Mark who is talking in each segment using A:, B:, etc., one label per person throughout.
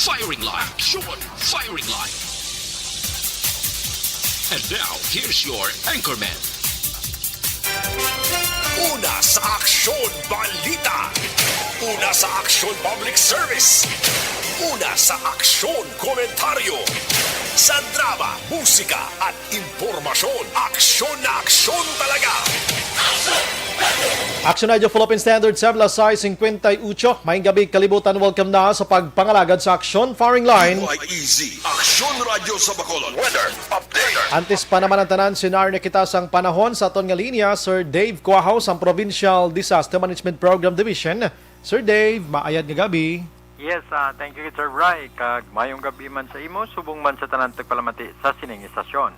A: firing line. Aksyon, firing line. And now, here's your anchorman.
B: Una sa Aksyon Balita. Una sa Aksyon Public Service. Una sa Aksyon Komentaryo. Sa drama, musika at impormasyon. Aksyon na aksyon talaga.
C: Action Radio Philippine Standard 7 Lasai 58. Maayong gabi, kalibutan. Welcome na sa pagpangalagad sa Aksyon Firing Line.
B: Easy. Aksyon Radio sa Bacolod. Weather update.
C: Antes pa naman ang tanan, sinarne kita sang panahon sa aton nga linya, Sir Dave Cuahaw ang Provincial Disaster Management Program Division. Sir Dave, maayad nga gabi.
D: Yes, thank you, Sir Bry. Kag mayong gabi man sa imo, subong man sa tanan tagpalamati sa sining istasyon.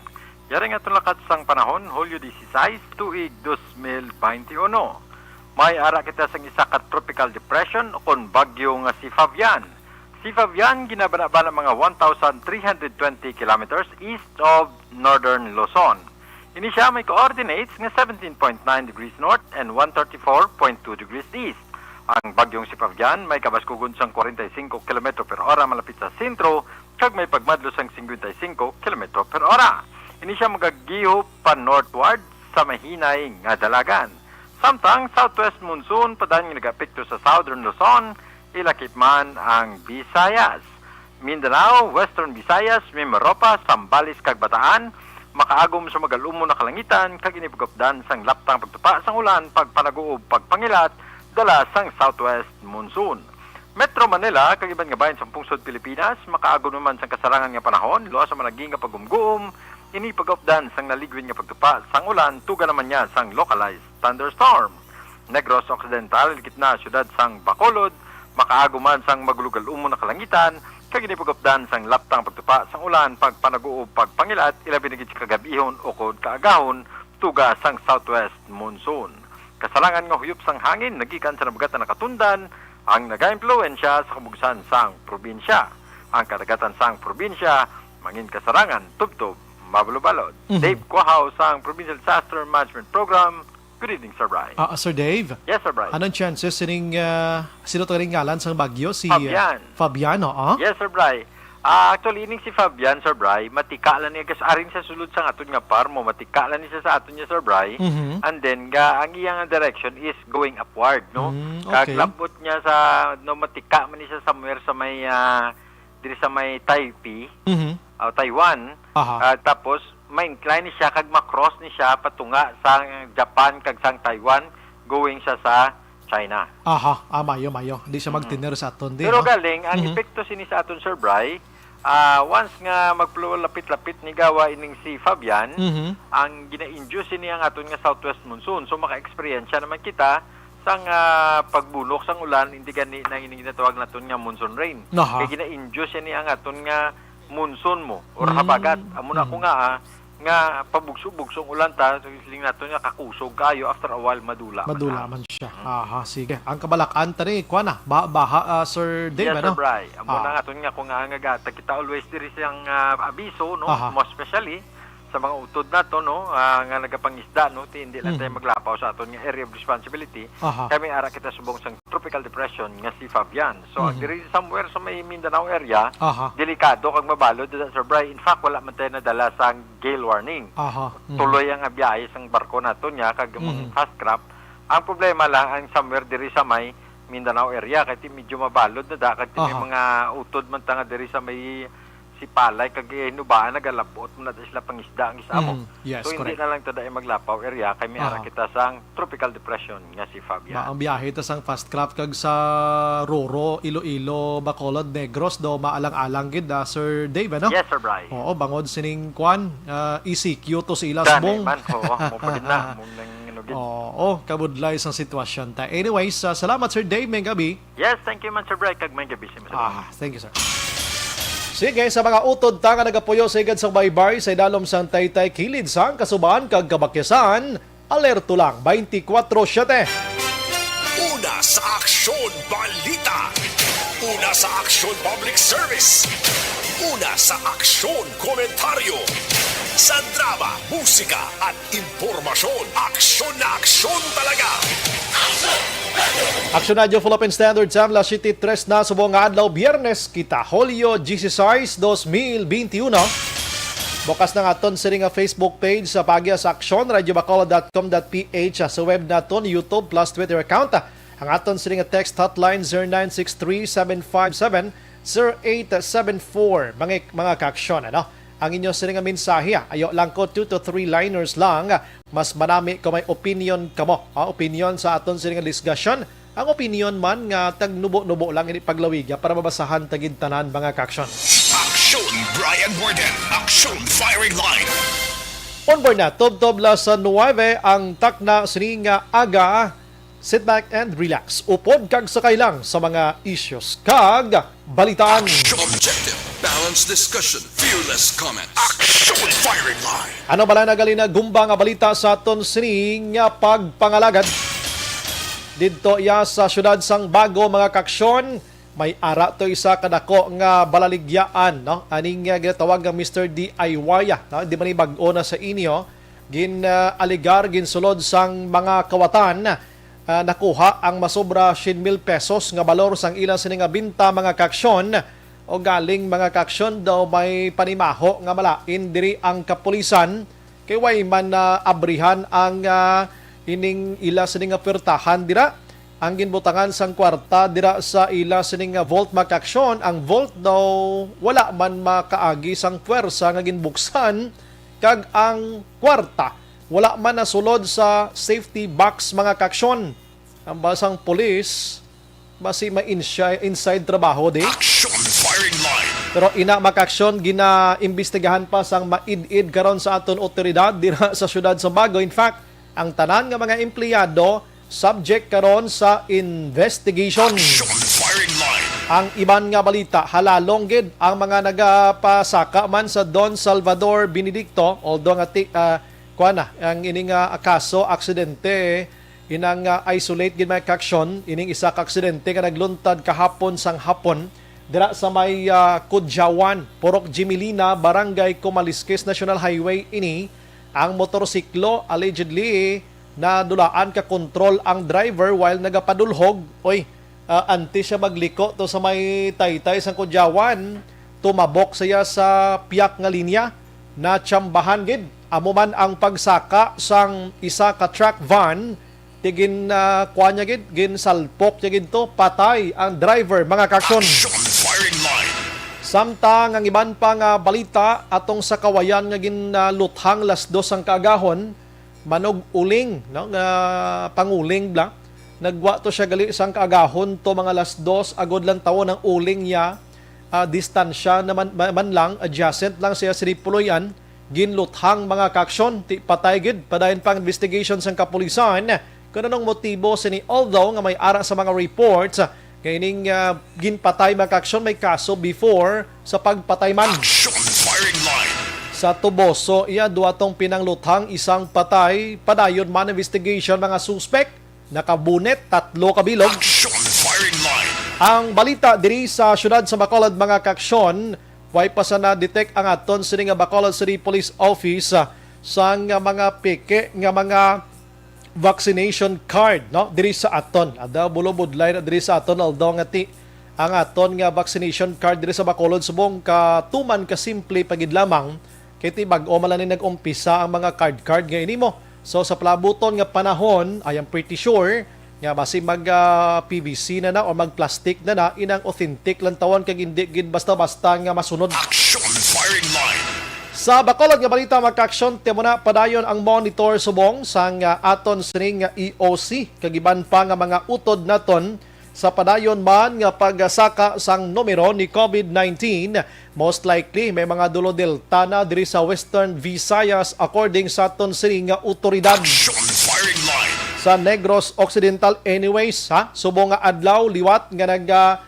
D: Yari nga itong lakat sang panahon, Hulyo 16, tuig 2021. May ara kita sang isa ka tropical depression o kon bagyo nga si Fabian. Si Fabian ginabanabana mga 1,320 kilometers east of northern Luzon. Ini siya may coordinates nga 17.9 degrees north and 134.2 degrees east. Ang bagyong si Fabian may kabaskugon sang 45 km per ora malapit sa sentro kag may pagmadlo sang 55 km per ora. Ini siya magagiho pa northward sa mahinay nga dalagan. Samtang southwest monsoon padan nga nagapekto sa southern Luzon, ilakip man ang Visayas. Mindanao, Western Visayas, Mimaropa, Zambales kag Bataan makaagom sa magalumo na kalangitan kag inipugapdan sang laptang pagtupa sang ulan pagpanaguob pagpangilat dala sang southwest monsoon. Metro Manila, kag iban nga bayan sa pungsod Pilipinas, makaagom naman sang kasarangan nga panahon, luwas sa managing nga pagumguom, ini pag-updan sang naligwin nga pagtupa sang ulan, tuga naman niya sang localized thunderstorm. Negros Occidental, likit na syudad sang Bacolod, makaagom man sang maglugal-umo na kalangitan, kag ini pag-updan sang laptang pagtupa sang ulan, pagpanaguob pagpangilat, ilabi na gid kagabihon o kod kaagahon, tuga sang southwest monsoon. Kasalangan nga huyop sang hangin nagikan sa nabagatan na katundan ang nag-impluwensya sa kabugsan sang probinsya. Ang kadagatan sang probinsya mangin kasarangan tubtob mabalod. Dave Cuahaw sang Provincial Disaster Management Program. Good evening, Sir Bry.
C: Sir Dave,
D: Yes, Sir Bry.
C: anong chances sining sino to ring ngalan sang bagyo? Si
D: Fabian.
C: Fabian, oo?
D: Yes, Sir Bry. Actually, ining si Fabian, Sir Bry, matika lang niya kasi arin sa sulod sang aton nga parmo, matika lang niya sa aton niya, Sir Bry. And then, ang iyang direction is going upward, no?
C: Okay.
D: Kaglapot niya sa, no, matika man niya somewhere sa may, diri sa may Taipei, Taiwan. Tapos, may incline siya, kag makross ni siya patunga sa Japan, kag sang Taiwan, going siya sa China.
C: Mayo. Hindi siya magtinero sa aton.
D: Pero galing, ang epekto sini sa aton, Sir Bry, once nga magpulapit-lapit ni gawa ining si Fabian, ang gina-induce ni ang aton nga southwest monsoon. So maka-experience naman kita sang pagbunok sang ulan, hindi gani na ining ginatawag naton nga monsoon rain. Kaya gina-induce ni ang aton nga monsoon mo or habagat. Amo na ko nga pabugso-bugsong ulan ta, so isling nato nga kakusog kayo after a while madula
C: man siya. Sige. Ang kabalakan tani kuana baha Sir Dave,
D: yes,
C: ano?
D: Sir Bry. Amo na aton nga kung nga kita always diri siyang abiso, no, most especially sa mga utod nato, no, nga nagapangisda, no, hindi lang tayo maglapaw sa aton nga area of responsibility. Kami ara kita subong sang tropical depression nga si Fabian. So diri somewhere sa may Mindanao area, delikado kag mabalod Sir Bry. In fact, wala man tayo nadala sang gale warning. Tuloy ang biyahe sang barko nato nya kag fast craft. Ang problema lang ang somewhere diri sa may Mindanao area kay medyo mabalod na da kay may mga utod man tanga diri sa may si Palay kag hinubaan nagalabot mo na sila pangisda ang isa mo.
C: Yes,
D: so hindi
C: correct.
D: na lang tada ay maglapaw area kay may ara kita sang tropical depression nga si Fabian.
C: Ang biyahe ta sang fast craft kag sa Roro, Iloilo, Bacolod, Negros do maalang-alang gid Sir Dave, ano?
D: Yes, Sir Bry.
C: Oo, bangod sining kwan, ECQ to sa Ilasbong.
D: Man, mo pagid na mo nang inugid.
C: Oo, kabudlay sang sitwasyon ta. Anyways, salamat Sir Dave, may gabi.
D: Yes, thank you man, Sir Bry, kag may gabi si Mr.
C: Thank you, sir. Sige, sa mga utod ta nga nagapuyo sa igad sa baybay sa idalom sang Taytay kilid sang kasubaan kag kabakyasan, alerto lang 24/7.
B: Una sa Aksyon Balita. Una Una sa Aksyon Public Service. Una sa aksyon komentaryo. Sa drama, musika at impormasyon. Aksyon na aksyon talaga.
C: Aksyon Radio Philippine Standard Time, La City 3 na subong nga adlaw Biyernes, kita Hulyo 16, 2021. Bukas na nga aton sa nga Facebook page sa Pagya sa Aksyon, radiobacolod.com.ph, sa web naton, YouTube plus Twitter account. Ang aton sa nga text hotline 0963-757-0874. Mga kaaksyon, ano? Ang inyo sa nga mensahe, ayo lang ko 2 to 3 liners lang. Mas marami ko may opinion kamo. Opinion sa aton sa nga discussion. Ang opinion man nga tagnubo-nubo lang ini paglawig para mabasahan tagid tanan mga kaaksyon.
B: Aksyon Brian Borden. Aksyon Firing Line.
C: On board na, Tob-Tob la sa 9 ang takna sini nga aga. Sit back and relax. Upod kag sakay lang sa mga issues kag balitaan.
A: Objective, balanced discussion, fearless comments.
B: Aksyon Firing Line.
C: Ano bala na gali na gumba nga balita sa aton sini nga pagpangalagad. Didto ya sa syudad sang Bago mga kaaksyon, may ara to isa kadako nga balaligyaan, no? Aning nga ginatawag nga Mr. DIY, no? Di man ni bag-o na sa inyo, aligar ginsulod sang mga kawatan. Nakuha ang masobra 100,000 pesos nga balor sang ilang sini nga binta mga kaaksyon o galing mga kaaksyon daw may panimaho nga malain diri ang kapulisan kay way man abrihan ang ining ila sini nga pertahan dira ang ginbutangan sang kwarta dira sa ila sini nga vault mga kaaksyon. Ang vault daw wala man makaagi sang puwersa nga ginbuksan kag ang kwarta wala man nasulod sa safety box mga kaaksyon. Ang basang polis, basi inside trabaho di.
B: Aksyon Firing Line.
C: Pero ina makaaksyon, ginaimbestigahan pa sang maid-id karon sa aton otoridad dira sa syudad sa Bago. In fact, ang tanan nga mga empleyado subject karon sa investigation.
B: Aksyon Firing Line.
C: Ang iban nga balita, halalong gid ang mga nagapasaka man sa Don Salvador Benedicto, although nga ang ining kaso aksidente inang isolate gid may kaaksyon ining isa ka aksidente nga nagluntad kahapon sang hapon dira sa may Kudyawan, Purok Jimilina, Barangay Comalisques National Highway. Ini ang motorsiklo allegedly na dulaan ka kontrol ang driver while nagapadulhog. Anti siya magliko to sa may taytay sang Kudyawan, tumabok siya sa piyak nga linya na tsambahan gid. Amo man ang pagsaka sang isa ka truck van, tigin kuha niya gid, ginsalpok niya gid to, patay ang driver mga kaaksyon.
B: Aksyon Firing Line.
C: Samtang ang iban pa nga balita atong sa kawayan nga ginluthang las 2 ang kaagahon, manog uling, no, nga panguling bla. Nagwa to siya gali sang kaagahon to mga las 2 agod lang tawon ang uling niya, distansya naman man lang adjacent lang siya sa Puloyan. Ginluthang mga kaaksyon, ti patay gid padayon pang investigation sang kapulisan kung anong motibo sini. Although nga may ara sa mga reports kaining ginpatay mga kaaksyon, may kaso before sa pagpatay man.
B: Aksyon Firing Line.
C: Sa Tuboso, duwa tong pinangluthang, isang patay, padayon man investigation mga suspect, nakabunet 3 kabilog.
B: Aksyon Firing Line.
C: Ang balita diri sa syudad sa Bacolod mga kaaksyon, way pa sa na-detect ang aton sini nga Bacolod City Police Office sa nga mga peke nga mga vaccination card, no, diri sa aton. Ada bulobod line diri sa aton, although nga ang aton nga vaccination card diri sa Bacolod subong ka tuman ka simple pagid lamang kay ti bag-o man lang nag-umpisa ang mga card nga inimo. So sa palabuton nga panahon, I am pretty sure nga basi mag PVC na o mag plastic na inang authentic lang tawon kag hindi gid basta-basta nga masunod.
B: Aksyon Firing Line.
C: Sa Bacolod nga balita mga kaaksyon, temo na padayon ang monitor subong sang aton sining nga EOC kagiban pa nga mga utod naton sa padayon man nga pagsaka sang numero ni COVID-19. Most likely may mga dulo delta na diri sa Western Visayas according sa aton sining nga otoridad.
B: Aksyon Firing Line.
C: Sa Negros Occidental anyways, subong nga adlaw liwat nga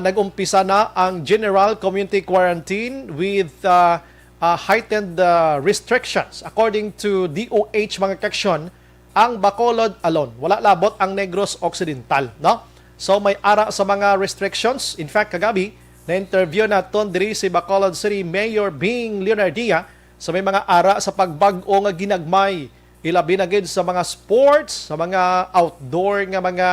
C: nag-umpisa na ang general community quarantine with heightened restrictions. According to DOH mga kaaksyon, ang Bacolod alone, wala labot ang Negros Occidental, no? So may ara sa mga restrictions. In fact, kagabi, na-interview naton diri si Bacolod City Mayor Bing Leonardia sa may mga ara sa pagbag-o nga ginagmay. Ilabi na gid sa mga sports, sa mga outdoor nga mga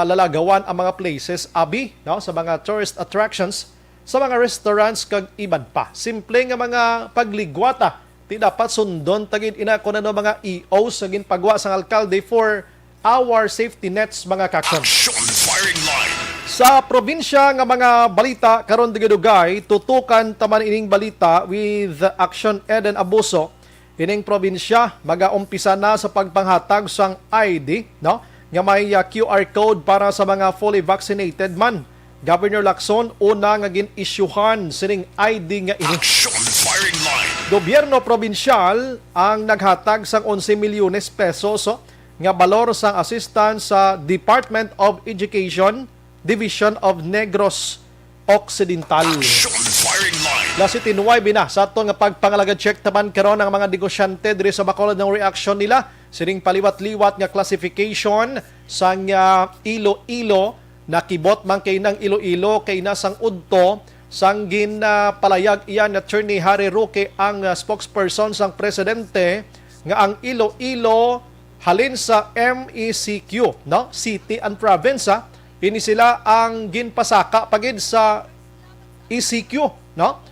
C: lalagawan ang mga places, abi, no? Sa mga tourist attractions, sa mga restaurants kag iban pa. Simple nga mga pagligwata. Di dapat sundon tagid ina ko na no mga EO sa ginpagwa sang alkalde for our safety nets mga kaksyon.
B: Action firing line.
C: Sa probinsya nga mga balita karon digidugay, tutukan taman ining balita with Action Eden Abuso. Ining probinsya magaumpisa na sa pagpanghatag sang ID, no? Nga may QR code para sa mga fully vaccinated man. Governor Lacson una nga gin-isyuhan sining ID nga ini.
B: Action firing line.
C: Gobyerno probinsyal ang naghatag sang 11 milyones pesos nga balor sang assistance sa Department of Education, Division of Negros Occidental.
B: Action firing line.
C: Lasi tinuway bina sa aton nga pagpangalaga check taman karon ang mga negosyante diri sa Bacolod ng reaksyon nila sining paliwat-liwat nga classification sang Iloilo. Nakibot man kay ng Iloilo kay nasang udto sang palayag iyan na Attorney Harry Roque ang spokesperson sang presidente nga ang Iloilo halin sa MECQ, no? City and Province. Ini sila ang ginpasaka pagid sa ECQ, no?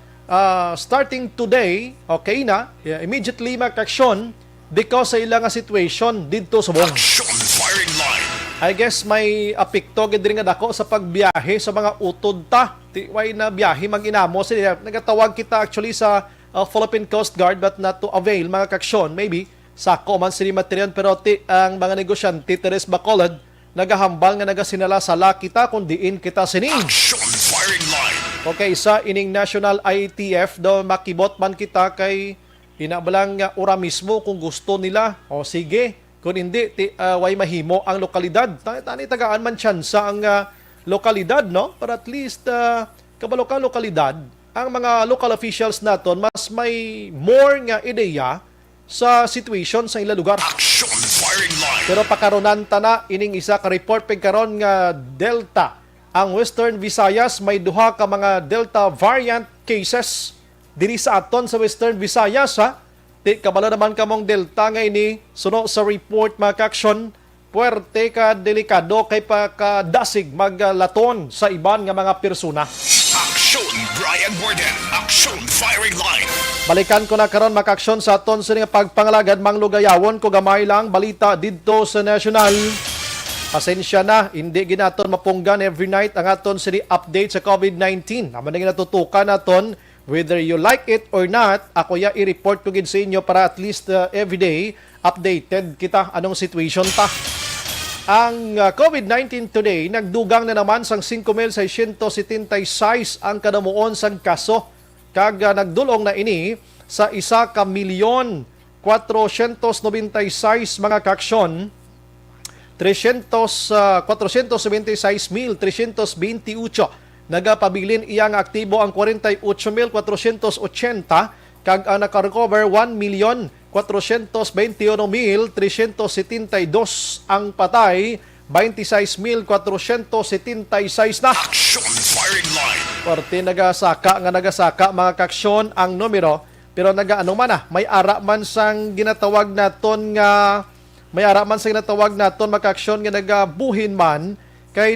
C: Starting today, okay na, immediately mag-action because sa ilang situation dito sa buong.
B: Action firing line.
C: I guess may apekto gid rin nga dako sa pagbiyahe sa mga utod ta. Tiway na biyahe mag-inamo sila. Nagatawag kita actually sa Philippine Coast Guard but not to avail mga kaksyon. Maybe sako man sini material pero ang mga negosyante Teres Bacolod nagahambal nga nagasinala sala kita kung diin kita sining.
B: Action firing line.
C: Okay, sa ining National IATF daw makibot man kita kay inabalang nga ora mismo kung gusto nila. O sige, kung hindi, way mahimo ang lokalidad. Tani tagaan man tsansa ang lokalidad, no? Para at least, kabalo ka lokalidad, ang mga local officials naton mas may more nga ideya sa situation sa ilang lugar.
B: Action firing line.
C: Pero pakaronan ta na, ining isa ka report pagkaron nga Delta. Ang Western Visayas may duha ka mga Delta variant cases diri sa aton sa Western Visayas, ha? Di kabalo naman kamong Delta nga ini suno sa report mga kaksyon puwerte ka delikado kay pakadasig maglaton sa iban nga mga persona.
B: Action Brian Borden. Action firing line.
C: Balikan ko na karon mga kaksyon sa aton sa nga pagpangalagad manglugayawon ko gamay lang balita didto sa national. Pasensya na, hindi ginaton mapunggan every night ang aton sa update sa COVID-19. Naman nga natutukan naton. Whether you like it or not, ako ya i-report ko gid sa inyo para at least everyday updated kita anong situation ta. Ang COVID-19 today, nagdugang na naman sang 5,676 ang kadamuon sang kaso. Kag nagdulong na ini sa 1,496,000 mga kaksyon, 476,328 nagapabilin iyang aktibo ang 48,480 kag ang naka-recover 1,421,372 ang patay 26,476 na.
B: Action firing line.
C: Parte nagasaka mga kaksyon ang numero pero nagaano man may ara man sang ginatawag naton makaksyon nga nagabuhin man kay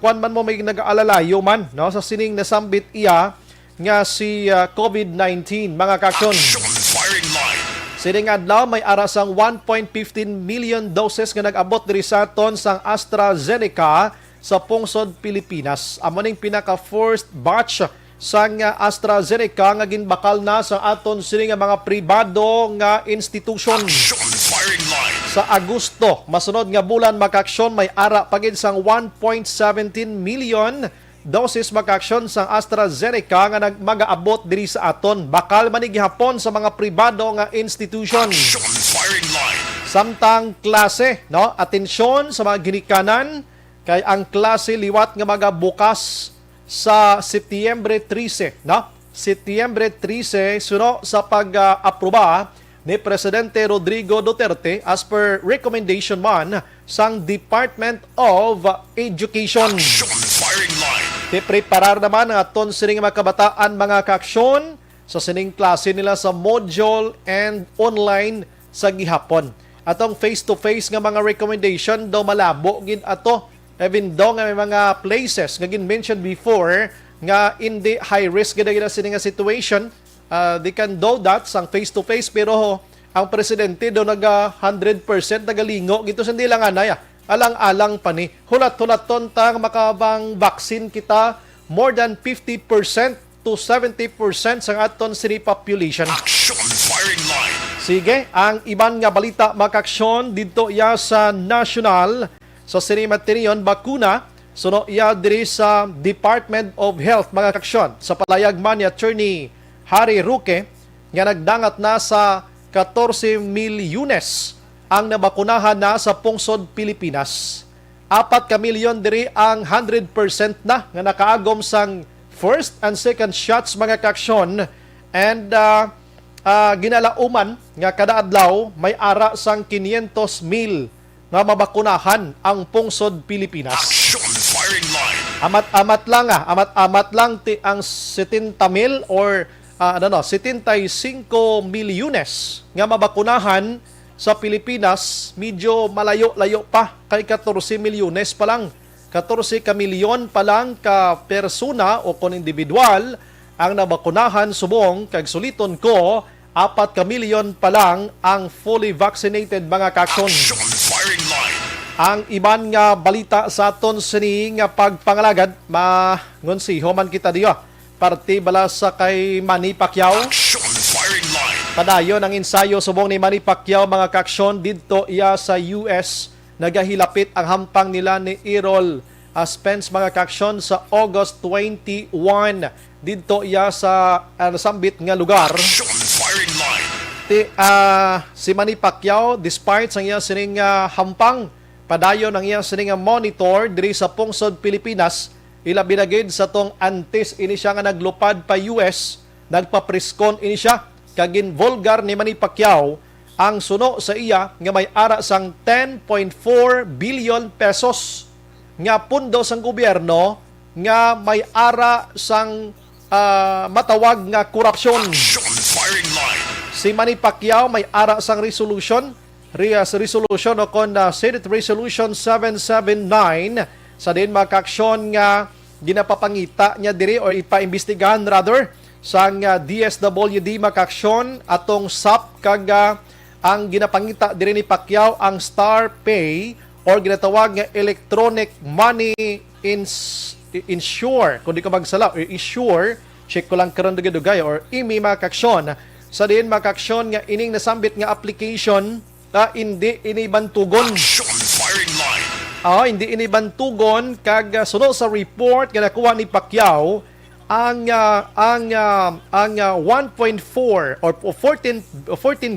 C: kuan man mo may nag-aalalayo man no sa sining nasambit iya nga si COVID-19 mga kaksyon.
B: Action firing line.
C: Sining adlaw may ara sang 1.15 million doses nga nag-abot diri sa aton sang AstraZeneca sa pungsod Pilipinas. Amo ning pinaka first batch sang AstraZeneca nga ginbakal na sa aton sining mga pribado nga institution.
B: Action firing line.
C: Sa Agosto, masunod nga bulan makaksyon may ara pagid sang 1.17 million doses makaksyon sang AstraZeneca nga mag-aabot diri sa aton. Bakal man gihapon sa mga pribado nga institution.
B: Action firing line.
C: Samtang klase, no? Atensyon sa mga ginikanan kay ang klase liwat nga magabukas sa Setyembre 13, no? Setyembre 13 suno sa pag-aproba ni Presidente Rodrigo Duterte as per recommendation man sang Department of Education.
B: Action firing line.
C: Preparar naman ang aton sining mga kabataan mga kaaksyon sa sining klase nila sa module and online sa gihapon. Atong face-to-face nga mga recommendation daw malabo gid ato, even though nga may mga places nga gin-mention before nga hindi high risk gid na sining nga situation. They can do that sang face-to-face, pero ang presidente daw naga 100% nagalingo gito sa hindi lang anay. Alang-alang pa ni hulat-hulaton tang makabang vaccine kita more than 50% to 70% sa aton city population.
B: Action firing line.
C: Sige, ang iban nga balita makaksyon dito iya sa national sa city materiyon bakuna suno iya diri sa Department of Health mga kaksyon sa palayag man ni Attorney Harry Roque nga nagdangat na sa 14 milyones ang nabakunahan na sa pungsod Pilipinas. 4 ka milyon diri ang 100% na nga nakaagom sang first and second shots mga kaaksyon, and ginalauman nga kada adlaw may ara sang 500,000 nga mabakunahan ang pungsod Pilipinas.
B: Action firing line.
C: Amat-amat lang ti ang 70,000 or 75 milyones nga mabakunahan sa Pilipinas. Medyo malayo-layo pa kay 14 milyones pa lang. 14 ka milyon pa lang ka persona o kon individual ang nabakunahan subong kag suliton ko 4 ka milyon pa lang ang fully vaccinated mga kaaksyon.
B: Action firing line.
C: Ang iban nga balita sa aton sini nga pagpangalagad mangonsiho man kita diyo. Parte bala sa kay Manny Pacquiao.
B: Action firing line.
C: Padayon ang ensayo subong ni Manny Pacquiao mga kaaksyon didto iya sa US. Nagahilapit ang hampang nila ni Errol Spence mga kaaksyon sa August 21 didto iya sa nasambit nga lugar.
B: Action firing line.
C: Si Manny Pacquiao, despite sang iya sining hampang, padayon ang iya sining monitor diri sa pungsod Pilipinas, ilabi na gid sa tong antes ini siya nga naglupad pa US, nagpapriskon ini siya kagin vulgar ni Manny Pacquiao ang suno sa iya nga may ara sang 10.4 billion pesos nga pundo sang gobyerno nga may ara sang matawag nga korupsyon.
B: Action firing line.
C: Si Manny Pacquiao may ara sang resolution o kon Senate Resolution 779 sa din mga kaaksyon nga ginapapangita niya diri or ipaimbestigahan rather sang DSWD mga kaaksyon atong SAP kag ang ginapangita diri ni Pacquiao ang Star Pay or ginatawag nga electronic money insure, kung di ko magsala, or insure, check ko lang karon dugay or imi mga kaaksyon sa din mga kaaksyon nga ining nasambit nga application hindi inibantugon.
B: Action firing line.
C: Hindi inibantugon kag sunod sa report nga nakuha ni Pacquiao ang 1.4 or 14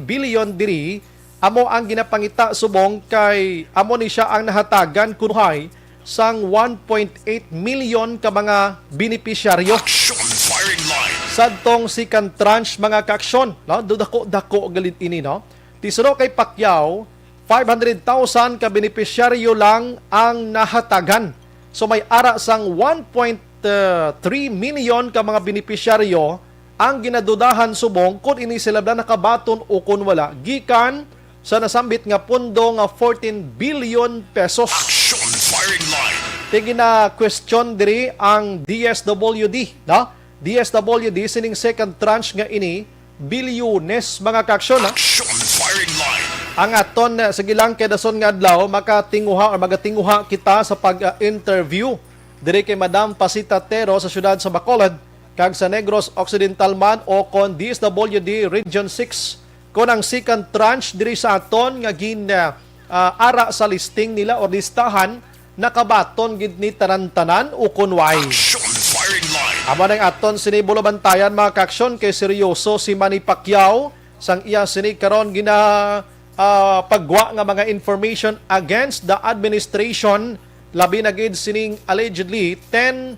C: billion diri amo ang ginapangita subong kay amo ni siya ang nahatagan kunuhay sang 1.8 million ka mga benepisyaryo.
B: Action firing line.
C: Sadtong second tranche mga kaaksyon, no? Dako galit ini, no? Tisuro kay Pacquiao, 500,000 ka benepisyaryo lang ang nahatagan. So may ara sang 1.3 million ka mga benepisyaryo ang ginadudahan subong kung ini sila na nakabaton o kung wala. Gikan sa nasambit nga pundo nga 14 billion pesos.
B: Action firing line.
C: Tigi na question diri ang DSWD, no? DSWD sining second tranche nga ini bilyones mga kaaksyon, no?
B: Action firing line.
C: Ang aton sige lang kay dason nga adlaw makatinguha or magatinguha kita sa pag-interview diri kay Madam Pasita Tero sa syudad sa Bacolod kag sa Negros Occidental man o kon DSWD Region 6 kon ang second tranche diri sa aton nga ara sa listing nila o listahan nakabaton gid ni tanan-tanan o kunway.
B: Action firing line.
C: Amo nang aton sini bulabantayan mga kaaksyon kay seryoso si Manny Pacquiao sang iya sini karon pagwa nga mga information against the administration labi na gid sining allegedly 10.4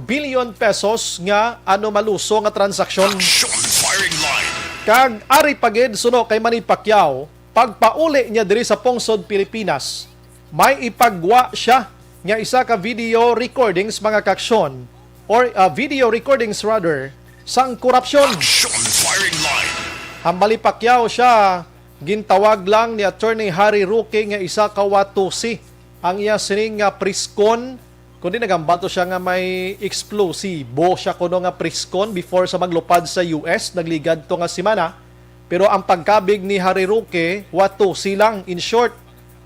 C: billion pesos nga maluso nga transaksyon.
B: Action firing line.
C: Kag ari pagid suno kay Manny Pacquiao, pagpauli niya diri sa pungsod Pilipinas, may ipagwa siya nga isa ka video recordings mga kaksyon or video recordings rather sang korupsyon.
B: Action firing line.
C: Hambali Pacquiao siya gintawag lang ni Attorney Harry Roque nga isa ka watusi ang iya sining nga priskon kundi nagambato siya nga may explosibo siya kuno nga priskon before sa maglupad sa US nagligad to nga semana. Pero ang pagkabig ni Harry Roque watusi lang in short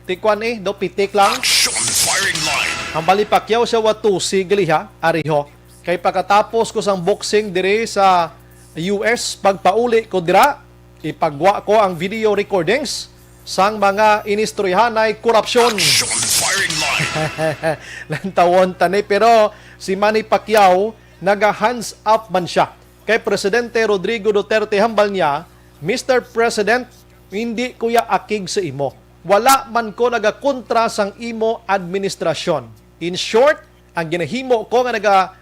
C: tikwan do pitik lang.
B: Action firing line.
C: Ang Manny Pacquiao siya watusi gliha ariho kay pagkatapos ko sang boxing dire sa US pagpauli ko dira ipagwa ko ang video recordings sang mga inistoryahanay korupsyon.
B: Action firing line.
C: Lantawon tani pero si Manny Pacquiao naga hands up man siya kay Presidente Rodrigo Duterte hambal niya, Mr. President, hindi ko ya akig sa imo. Wala man ko nagakontra sang imo administrasyon. In short, ang ginahimo ko nga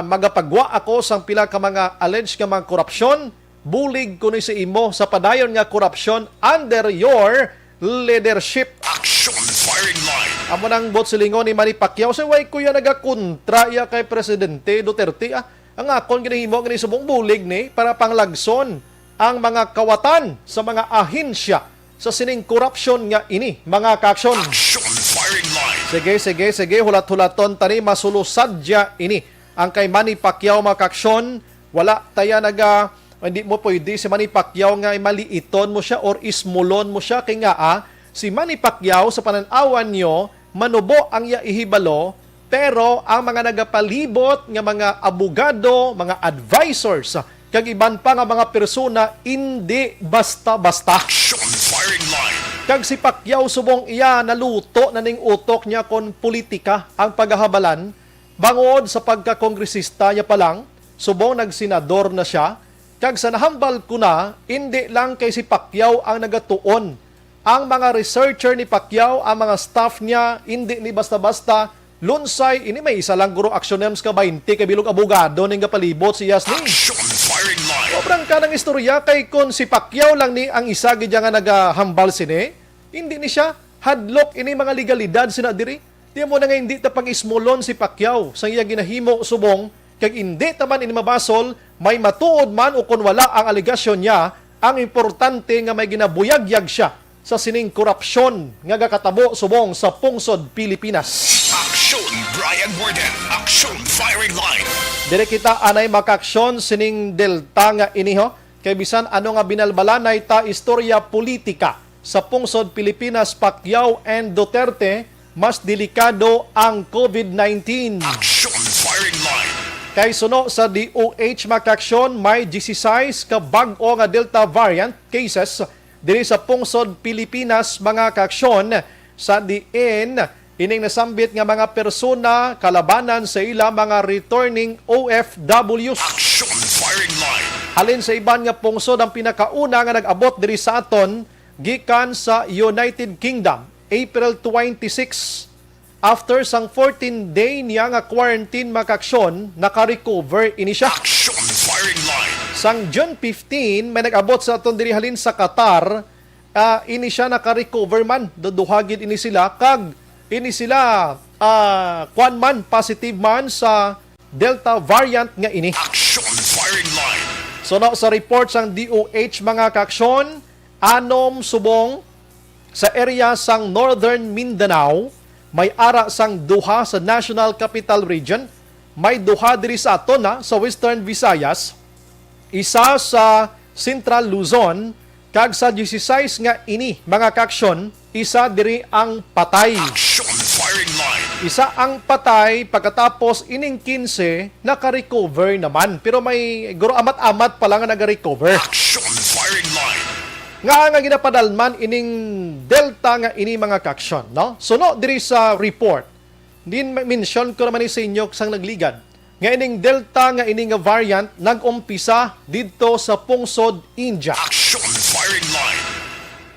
C: magapagwa ako sang pila ka mga alleged nga mga korupsyon, bulig ko ni sa imo sa padayon nga korupsyon under your leadership.
B: Action firing line.
C: Amo nang bot silingon ni Manny Pacquiao sa way kuya nagakontra ya kay Presidente Duterte. Ang akon ginahimo gani subong bulig ni para panglagson ang mga kawatan sa mga ahensya sa sining korupsyon nga ini mga kaaksyon.
B: Action firing line.
C: Sige, hulat-hulaton tani masulusadya ini. Ang kay Manny Pacquiao mga kaaksyon, wala taya hindi mo pwede si Manny Pacquiao nga maliiton mo siya or ismulon mo siya kay nga si Manny Pacquiao sa pananawan nyo manubo ang iya ihibalo pero ang mga nagapalibot nga mga abogado, mga advisors kag iban pa nga mga persona hindi basta-basta.
B: Action firing line.
C: Kag si Pacquiao subong iya naluto na ning utok niya kon politika ang paghahabalan bangod sa pagkakongresista niya pa lang subong nagsenador na siya. Kag sa nahambal ko na, hindi lang kay si Pacquiao ang nagatuon. Ang mga researcher ni Pacquiao, ang mga staff niya, hindi ni basta-basta, lunsay, ini may isa lang guro aksyonems ka 20, kay bilog abogado ning kapalibot si Yasni.
B: Action firing line.
C: Sobrang ka ng istorya kay kon si Pacquiao lang ni ang isa gidya nga nagahambal sini, hindi ni siya hadlok ini mga legalidad sina diri. Di mo na nga hindi tapang ismolon si Pacquiao sa iya ginahimo subong kag hindi taman ini mabasol may matuod man o kung wala ang aligasyon niya, ang importante nga may ginabuyagyag siya sa sining korupsyon nga gakatabo subong sa pungsod Pilipinas.
B: Action Brian Warden. Action firing line.
C: Dire kita anay makaksyon sining delta nga iniho kay bisan ano nga binalbalanay ta istorya politika sa pungsod Pilipinas Pacquiao and Duterte mas delikado ang COVID-19.
B: Action firing line.
C: Kay suno sa DOH makaksyon may 16 ka bag-o nga Delta variant cases diri sa pungsod Pilipinas mga kaaksyon sa diin ining nasambit nga mga persona kalabanan sa ila mga returning OFWs.
B: Action firing line.
C: Halin sa iban nga pungsod ang pinakauna nga nag-abot diri sa aton gikan sa United Kingdom April 26. After sang 14-day niya nga quarantine makaksyon, naka-recover ini siya.
B: Action firing line.
C: Sang June 15, may nag-abot sa aton diri halin sa Qatar, ini siya naka-recover man. Duduhagid ini sila, kag ini sila kwan man, positive man sa Delta variant nga ini.
B: Action firing line.
C: So no, sa report sang DOH mga kaaksyon, anom subong sa area sang Northern Mindanao, may ara sang duha sa National Capital Region, may duha diri sa aton sa Western Visayas, isa sa Central Luzon, kag sa 16 nga ini mga kaaksyon, isa diri ang patay.
B: Action firing line.
C: Isa ang patay pagkatapos ining 15 naka-recover naman. Pero may guro amat-amat pa lang nga nag-recover.
B: Action firing line.
C: Nga ginapadalman ining Delta nga ini mga kaaksyon, no? Suno diri sa report. Din mention ko naman sa inyo sang nagligad. Nga ining Delta nga ini nga variant nag-umpisa didto sa pungsod India.
B: Action firing line.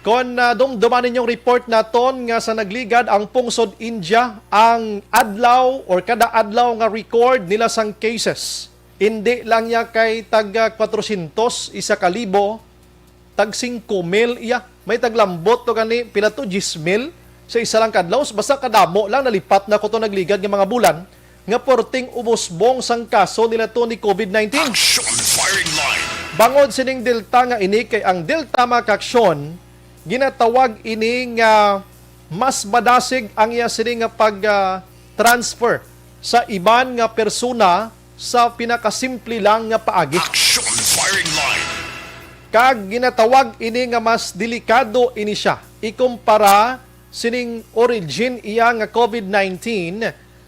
C: Kon dumduman ninyong report naton nga sa nagligad ang pungsod India ang adlaw or kada adlaw nga record nila sang cases. Hindi lang niya kay tag 400 isa ka libo tag 5,000 iya. May taglambot to gani pila to 10,000 sa isa lang kadlaw, basta kadamo lang nalipat na ko to nagligad ng mga bulan nga porting umusbong sang kaso nila to ni COVID-19.
B: Action firing line.
C: Bangod sining Delta nga ini kay ang Delta mga kaaksyon, ginatawag ini nga mas madasig ang iya sining nga pag-transfer sa iban nga persona sa pinakasimple lang nga paagi.
B: Action firing line.
C: Kag ginatawag ini nga mas delikado ini siya ikumpara sining origin iya nga COVID-19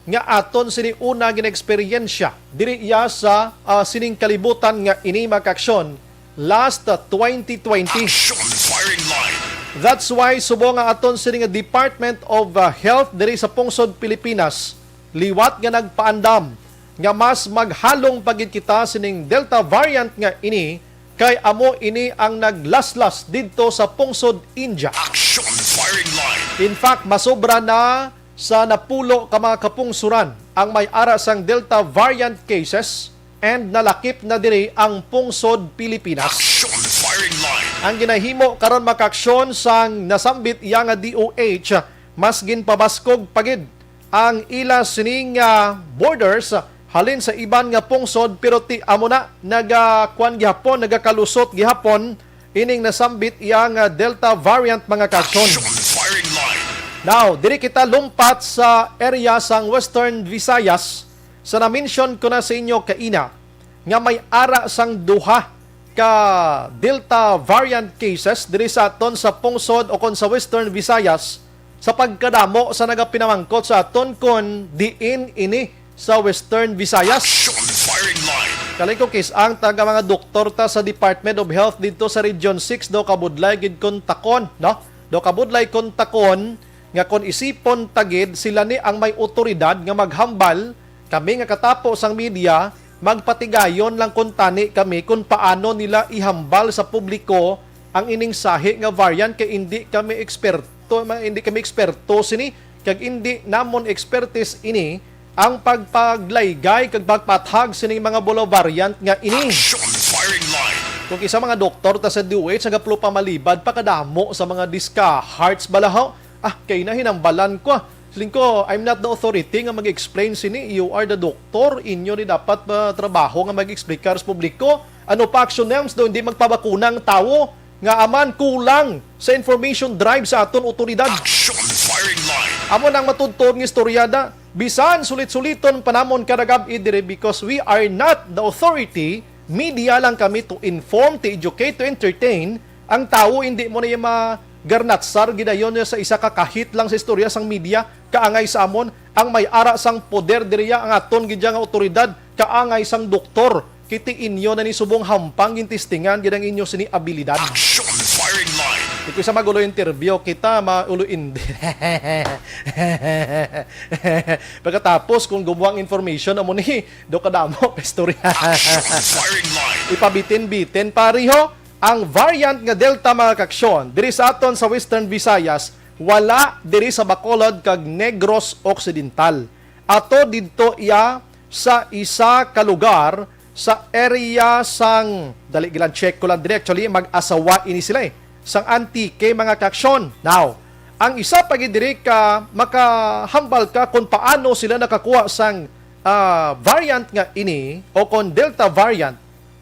C: nga aton sini una gina-eksperyensya diri iya sa sining kalibutan nga ini makaksyon last 2020.
B: Action firing line.
C: That's why subong nga aton sini nga Department of Health diri sa pungsod Pilipinas liwat nga nagpaandam nga mas maghalong pagid kita sining Delta variant nga ini kay amo ini ang naglaslas didto sa pungsod India.
B: Action firing line.
C: In fact, masobra na sa napulo ka mga kapungsuran ang may ara sang Delta variant cases and nalakip na diri ang pungsod Pilipinas.
B: Action firing line.
C: Ang ginahimo karon makaksyon sang nasambit iya nga DOH mas ginpabaskog pagid ang ila sining borders halin sa iban nga pungsod pero ti amo na nagakuan gihapon nagakalusot gihapon ining nasambit iya nga Delta variant mga kaksyon.
B: Action firing line.
C: Now, diri kita lumpat sa area sang Western Visayas sa na-mention ko na sa inyo kaina nga may ara sang duha ka Delta variant cases diri sa aton sa pungsod o kon sa Western Visayas sa pagkadamo sa nagapinamangkot sa aton kon diin ini sa Western Visayas.
B: Action firing line.
C: Kalay ko kis ang taga mga doktor ta sa Department of Health dito sa Region 6 do kabudlay gid kon takon, no? Do kabudlay kon takon nga kon isipon tagid sila ni ang may otoridad nga maghambal kami nga katapo sang media magpatigayon lang kun tani kami kung paano nila ihambal sa publiko ang ining sahi nga variant kay hindi kami eksperto sini kag hindi namon expertise ini ang pagpaglaygay kag pagpathag sining mga bulo variant nga ini.
B: Action firing line.
C: Kung isa mga doktor ta sa DOH nga plo pamalibad pakadamo sa mga diska hearts balahaw kay na hinambalan ko. Siling ko, I'm not the authority nga mag-explain sini. You are the doctor. Inyo ni dapat trabaho nga mag-explain ka sa publiko. Ano pa action names do hindi magpabakunang tao nga aman kulang sa information drive sa aton otoridad.
B: Action firing line.
C: Amo nang matudtod ng istoryada. Bisan sulit-suliton panamon karagab idire because we are not the authority. Media lang kami to inform, to educate, to entertain. Ang tao hindi mo na yung garnatsar gidayon sa isa ka kahit lang sa istorya sang media kaangay sa amon ang may ara sang poder diriya ang aton gidya nga otoridad kaangay sang doktor kiti inyo na ni subong hampang gintistingan gidang inyo sini abilidad.
B: Action firing line.
C: Ito sa magulo interview kita maulo hindi. Pagkatapos kung gumuang information amo ni do kadamo istorya.
B: Action firing line.
C: Ipabitin-bitin pariho ang variant nga Delta mga kaksyon diri sa aton sa Western Visayas wala diri sa Bacolod kag Negros Occidental. Ato didto iya sa isa ka lugar sa area sang dali gilan check ko lang dire actually mag-asawa ini sila sang Antique mga kaksyon. Now, ang isa pa gid diri ka makahambal ka kung paano sila nakakuha sang variant nga ini o kon Delta variant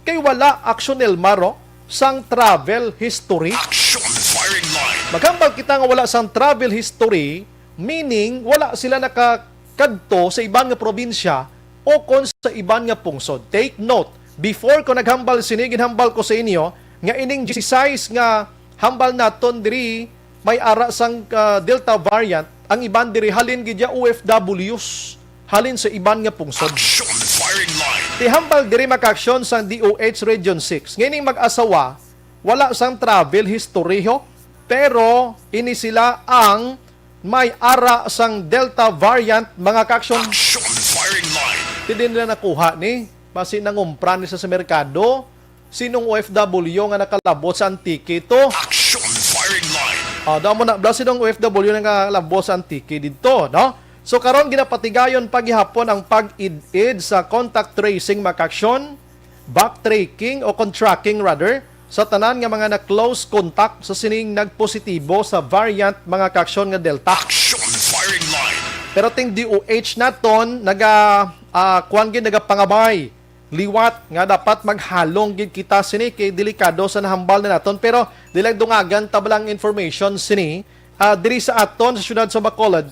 C: kay wala aksyon maro sang travel history.
B: Action firing line.
C: Maghambal kita nga wala sang travel history, meaning wala sila nakakadto sa ibang nga probinsya o kon sa ibang nga pungsod. Take note, before ko naghambal sini, ginhambal ko sa inyo, nga ining size nga hambal naton diri may ara sang Delta variant, ang iban diri halin gidya OFWs, halin sa iban nga pungsod.
B: Action firing line.
C: Tihambal diri makaksyon sang DOH Region 6. Ngayon mag-asawa, wala sang travel history ho, pero ini sila ang may ara sang Delta variant mga kaksyon.
B: Action firing line.
C: Hindi nila nakuha ni, basi nangumpra ni sa merkado, sinong OFW nga nakalabot sa Antique ito.
B: Action firing line.
C: Damo na, basi nung OFW nga nakalabot sa Antique dito, no? So karon ginapatigayon paghihapon ang pag-id sa contact tracing makaksyon, backtracking o contracking rather sa tanan nga mga na-close contact sa sining nagpositibo sa variant mga kaaksyon nga Delta.
B: Action firing line.
C: Pero ting DOH naton kuan gid nagapangabay liwat nga dapat maghalong gid kita sini kay delikado sa nahambal na naton, pero dilang dungagan tabalang information sini diri sa aton sa syudad sa Bacolod.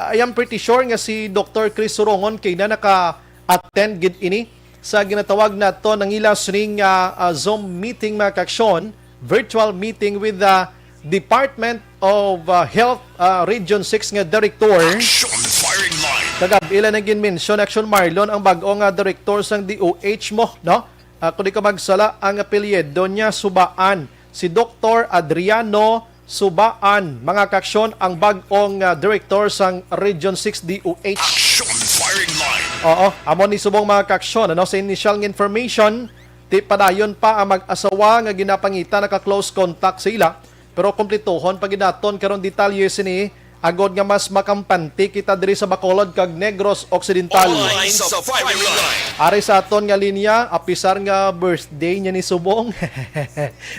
C: I am pretty sure nga si Dr. Chris Sorongon kay na naka-attend gid ini sa ginatawag nato ng ila sining Zoom meeting mga kaaksyon, virtual meeting with the Department of Health Region 6 nga Director.
B: Action firing line.
C: Kagabila na ginmention Action Marlon ang bagong director sang DOH mo, no? Kung di ka magsala, ang apelyido niya Subaan. Si Dr. Adriano Subaan, mga kaaksyon, ang bagong director sang Region 6 DOH.
B: Action firing line.
C: Oo, amo ni subong mga kaaksyon, ano, sa initial information, di padayon pa ang mag-asawa nga ginapangita naka-close contact sa ila, pero kumplituhon pag ginaton karon detalye sini agod nga mas makampanti kita diri sa Bacolod kag Negros Occidental.
B: Lines of firing line.
C: Ari sa aton nga linya, apisar nga birthday niya ni subong.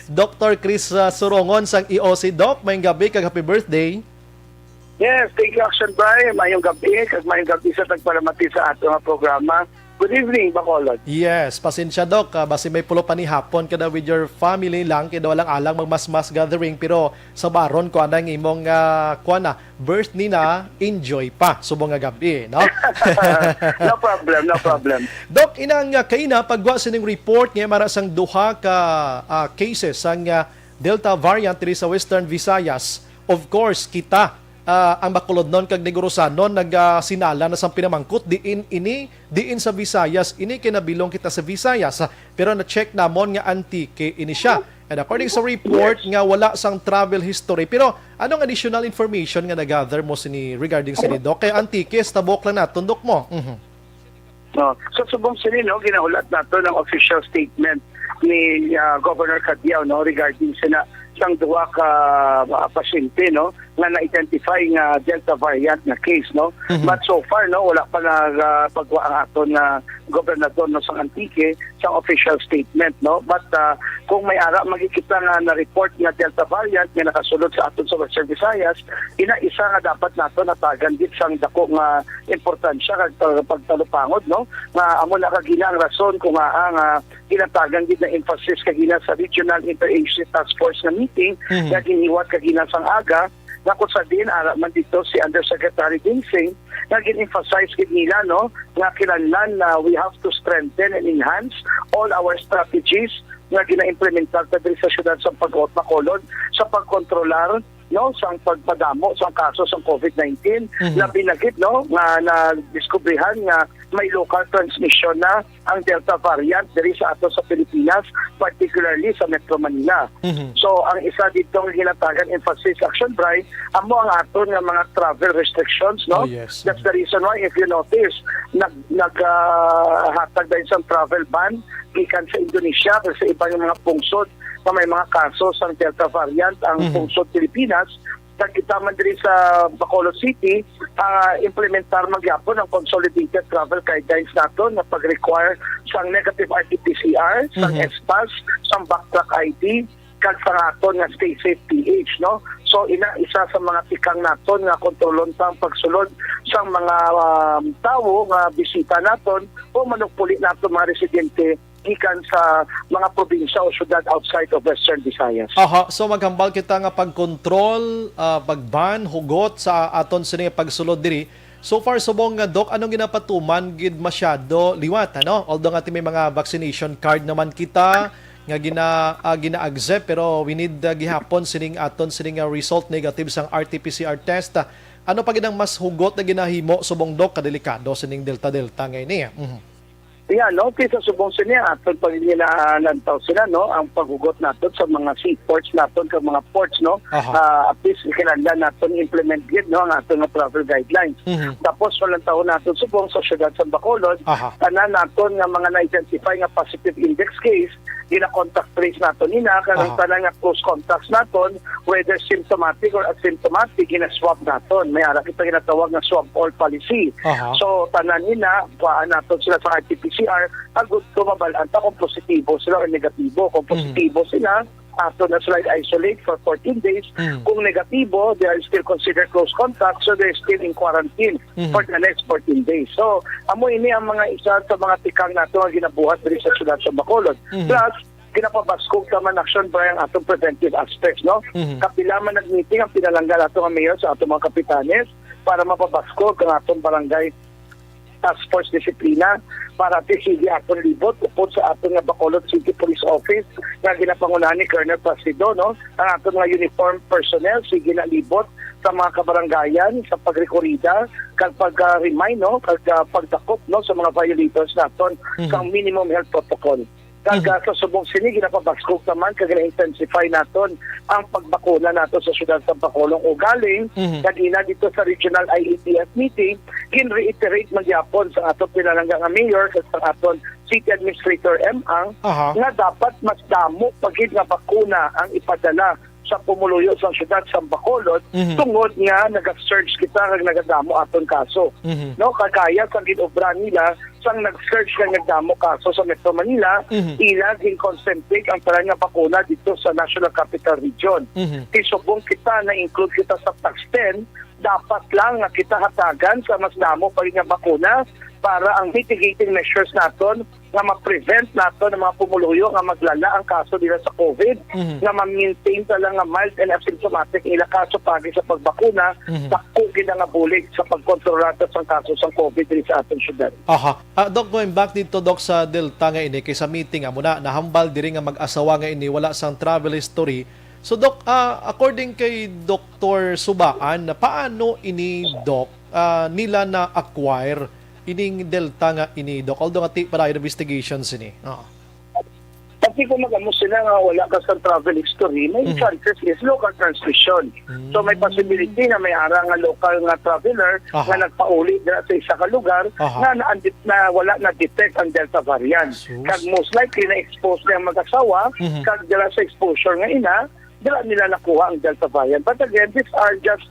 C: Dr. Chris Sorongon sang EOC Doc, mayong gabi kag happy birthday.
E: Yes, thank you, Action Brian. Mayong gabi, kag mayong gabi sa tagpalamati sa ato nga programa. Good evening, Bacolod.
C: Yes, pasensya Doc, basi may pulo pa ni hapon kada with your family lang, kaya walang alang magmas-mas gathering, pero sa baron ko anang imong birthday na enjoy pa subong nga gabi, no?
E: No problem, no problem.
C: Doc, inang kaina pagwa sa ning report nga mara sang duha ka cases sang Delta variant diri sa Western Visayas. Of course, kita ang Bacolod non kag Negorosanon nagsinala na sang pinamangkot diin sa Visayas, ini kinabilong kita sa Visayas, pero na-check namon nga Antique ini siya. And according sa report nga wala sang travel history, pero anong additional information nga na-gather mo sini regarding sini Doc? Kay Antique, tabok lang naton Doc mo.
E: No, so subong sini, no, ginaulat nato ng official statement ni Governor Cadiao, no, regarding sang duha ka pasyente, no, nga na-identify nga Delta variant na case, no. But so far, no, wala pa pagwa ang aton nga gobernador no sang Antique sa official statement, no. But kung may ara magikita nga na report nga Delta variant nga nakasulod sa aton sa Western Visayas, isa nga dapat nato natagan gid sang dako nga importansya kag pagtalupangod, no, nga amo na kagina ang rason kung ang ginatagan gid na emphasis kagina sa Regional Interagency Task Force nga meeting nga giniwat kagina sang aga na kung sa din ara man dito si Undersecretary Dinsing nga gin-emphasize gid nila, no, nga kinahanglan na we have to strengthen and enhance all our strategies nga gina-implementar diri sa syudad sa Bacolod sa pagkontrolar, no, sang pagpadamo sang kaso sa COVID-19 na binagit, no, nga na-diskubrihan nga may local transmission na ang Delta variant diri sa ato sa Pilipinas, particularly sa Metro Manila. So ang isa dito nga ginatagan emphasis Action Brian, amo ang aton nga mga travel restrictions, no.
C: Oh, yes.
E: That's the reason why if you notice hatag din sa travel ban gikan sa Indonesia pero sa ibang mga pungsod na may mga kaso sa Delta variant ang pungsod Pilipinas. Kita man diri sa Bacolod City, implementar magyapon ang consolidated travel guidelines nato na pag-require sang negative RT-PCR, sang SPAS, sang backtrack ID, kag sa aton nga Stay Safe PH, no. So isa sa mga tikang naton nga kontrolon sang pagsulod sang mga tawo nga bisita naton o manugpuli naton mga residente gikan sa mga probinsya o syudad outside of Western Visayas.
C: Aha, so maghambal kita nga pagkontrol, pagban, hugot sa aton sini pagsulod diri. So far subong nga Doc, anong ginapatuman gid masyado liwat, ano? Although nga may mga vaccination card naman kita nga gina-accept, pero we need gihapon sining aton sining result negative sang RT-PCR test. Ano pa gid ang mas hugot na ginahimo subong Doc kadelikado sining Delta ngayon
E: Yeah, no, kaysa subong siya aton pag nilanantaw sila, no, ang paghugot naton sa mga seaports naton kag mga ports, no. At least kinahanglan naton implement gid, no, ang aton nga travel guidelines. Tapos walang taon naton subong sa syudad sa Bacolod, tanan naton nga mga na-identify nga positive index case gina-contact trace naton nila, kanang tanan nga close contacts naton, whether symptomatic or asymptomatic, gina-swab naton. May ara kita ginatawag na swab all policy. So, tanan nila, kuhaan naton sila sa RT-PCR, agud ko mabalanta kung positibo sila o negatibo. Kung positibo sila, after na sila isolate for 14 days. Kung negatibo, they are still considered close contact, so they're still in quarantine for the next 14 days. So, amo ini ang mga isa sa mga tikang nato nga ginabuhat diri sa siyudad sa Bacolod. Plus, ginapabaskog naman action by ang atong preventive aspects, no? Kapila man nag-meeting ang pinalanggal ato nga mayor sa atong mga kapitanes para mapabaskog ang atong barangay task force disiplina para sige atong libot upod sa atong nga Bacolod City Police Office nga ginapangunahan ni Colonel Placido, no? Ang atong nga uniform personnel sige na libot sa mga kabaranggayan sa pagrekorida kag pag-remind, no? Kag pagdakop, no, sa mga violators naton kang minimum health protocol. Kag sa subong sini ginapabaskog naman kag intensify naton ang pagbakuna nato sa siyudad sa Bacolod o galing kagina dito sa regional IATF meeting gin-reiterate magyapon sa aton pinalangga nga mayor kag sa aton city administrator Ang nga dapat mas damo pagid nga bakuna ang ipadala sa pumuluyo sa siyudad sa Bacolod tungod nga nag-surge kita kag nagadamo aton kaso. No, kagaya sa ginobra nila sang nag-surge kag nagdamo kaso sa Metro Manila, ila gin-concentrate ang tanan nga bakuna dito sa National Capital Region. Kisubong kita na include kita sa tax 10, dapat lang nga kita hatagan sa mas damo pa rin nga bakuna para ang mitigating measures naton nga ma-prevent naton ang mga pumuluyo nga maglala ang kaso nila sa COVID, nga ma-maintain talang nga mild and asymptomatic ila kaso pagi sa pagbakuna, dako gid nga bulig sa pagkontrol naton sa kaso sa COVID diri sa atong syudad.
C: Doc, going back dito, Doc, sa Delta nga ini, kay sa meeting amo na nahambal diri nga mag-asawa nga ini, wala sang travel history. So, Doc, according kay Dr. Subaan, paano ini, Doc, nila na-acquire ining Delta nga ini, Doc? Although nga para investigations ini.
E: Kasi kung magamo sila nga wala ka sa travel history, may chances is local transmission. So may possibility na may ara nga local nga traveler nga nagpauli dira sa isa ka lugar na wala na detect ang Delta variant. Kag most likely na expose na ang mag-asawa, kag dira sa exposure nga ina, dila nila nakuha ang Delta variant. But again, these are just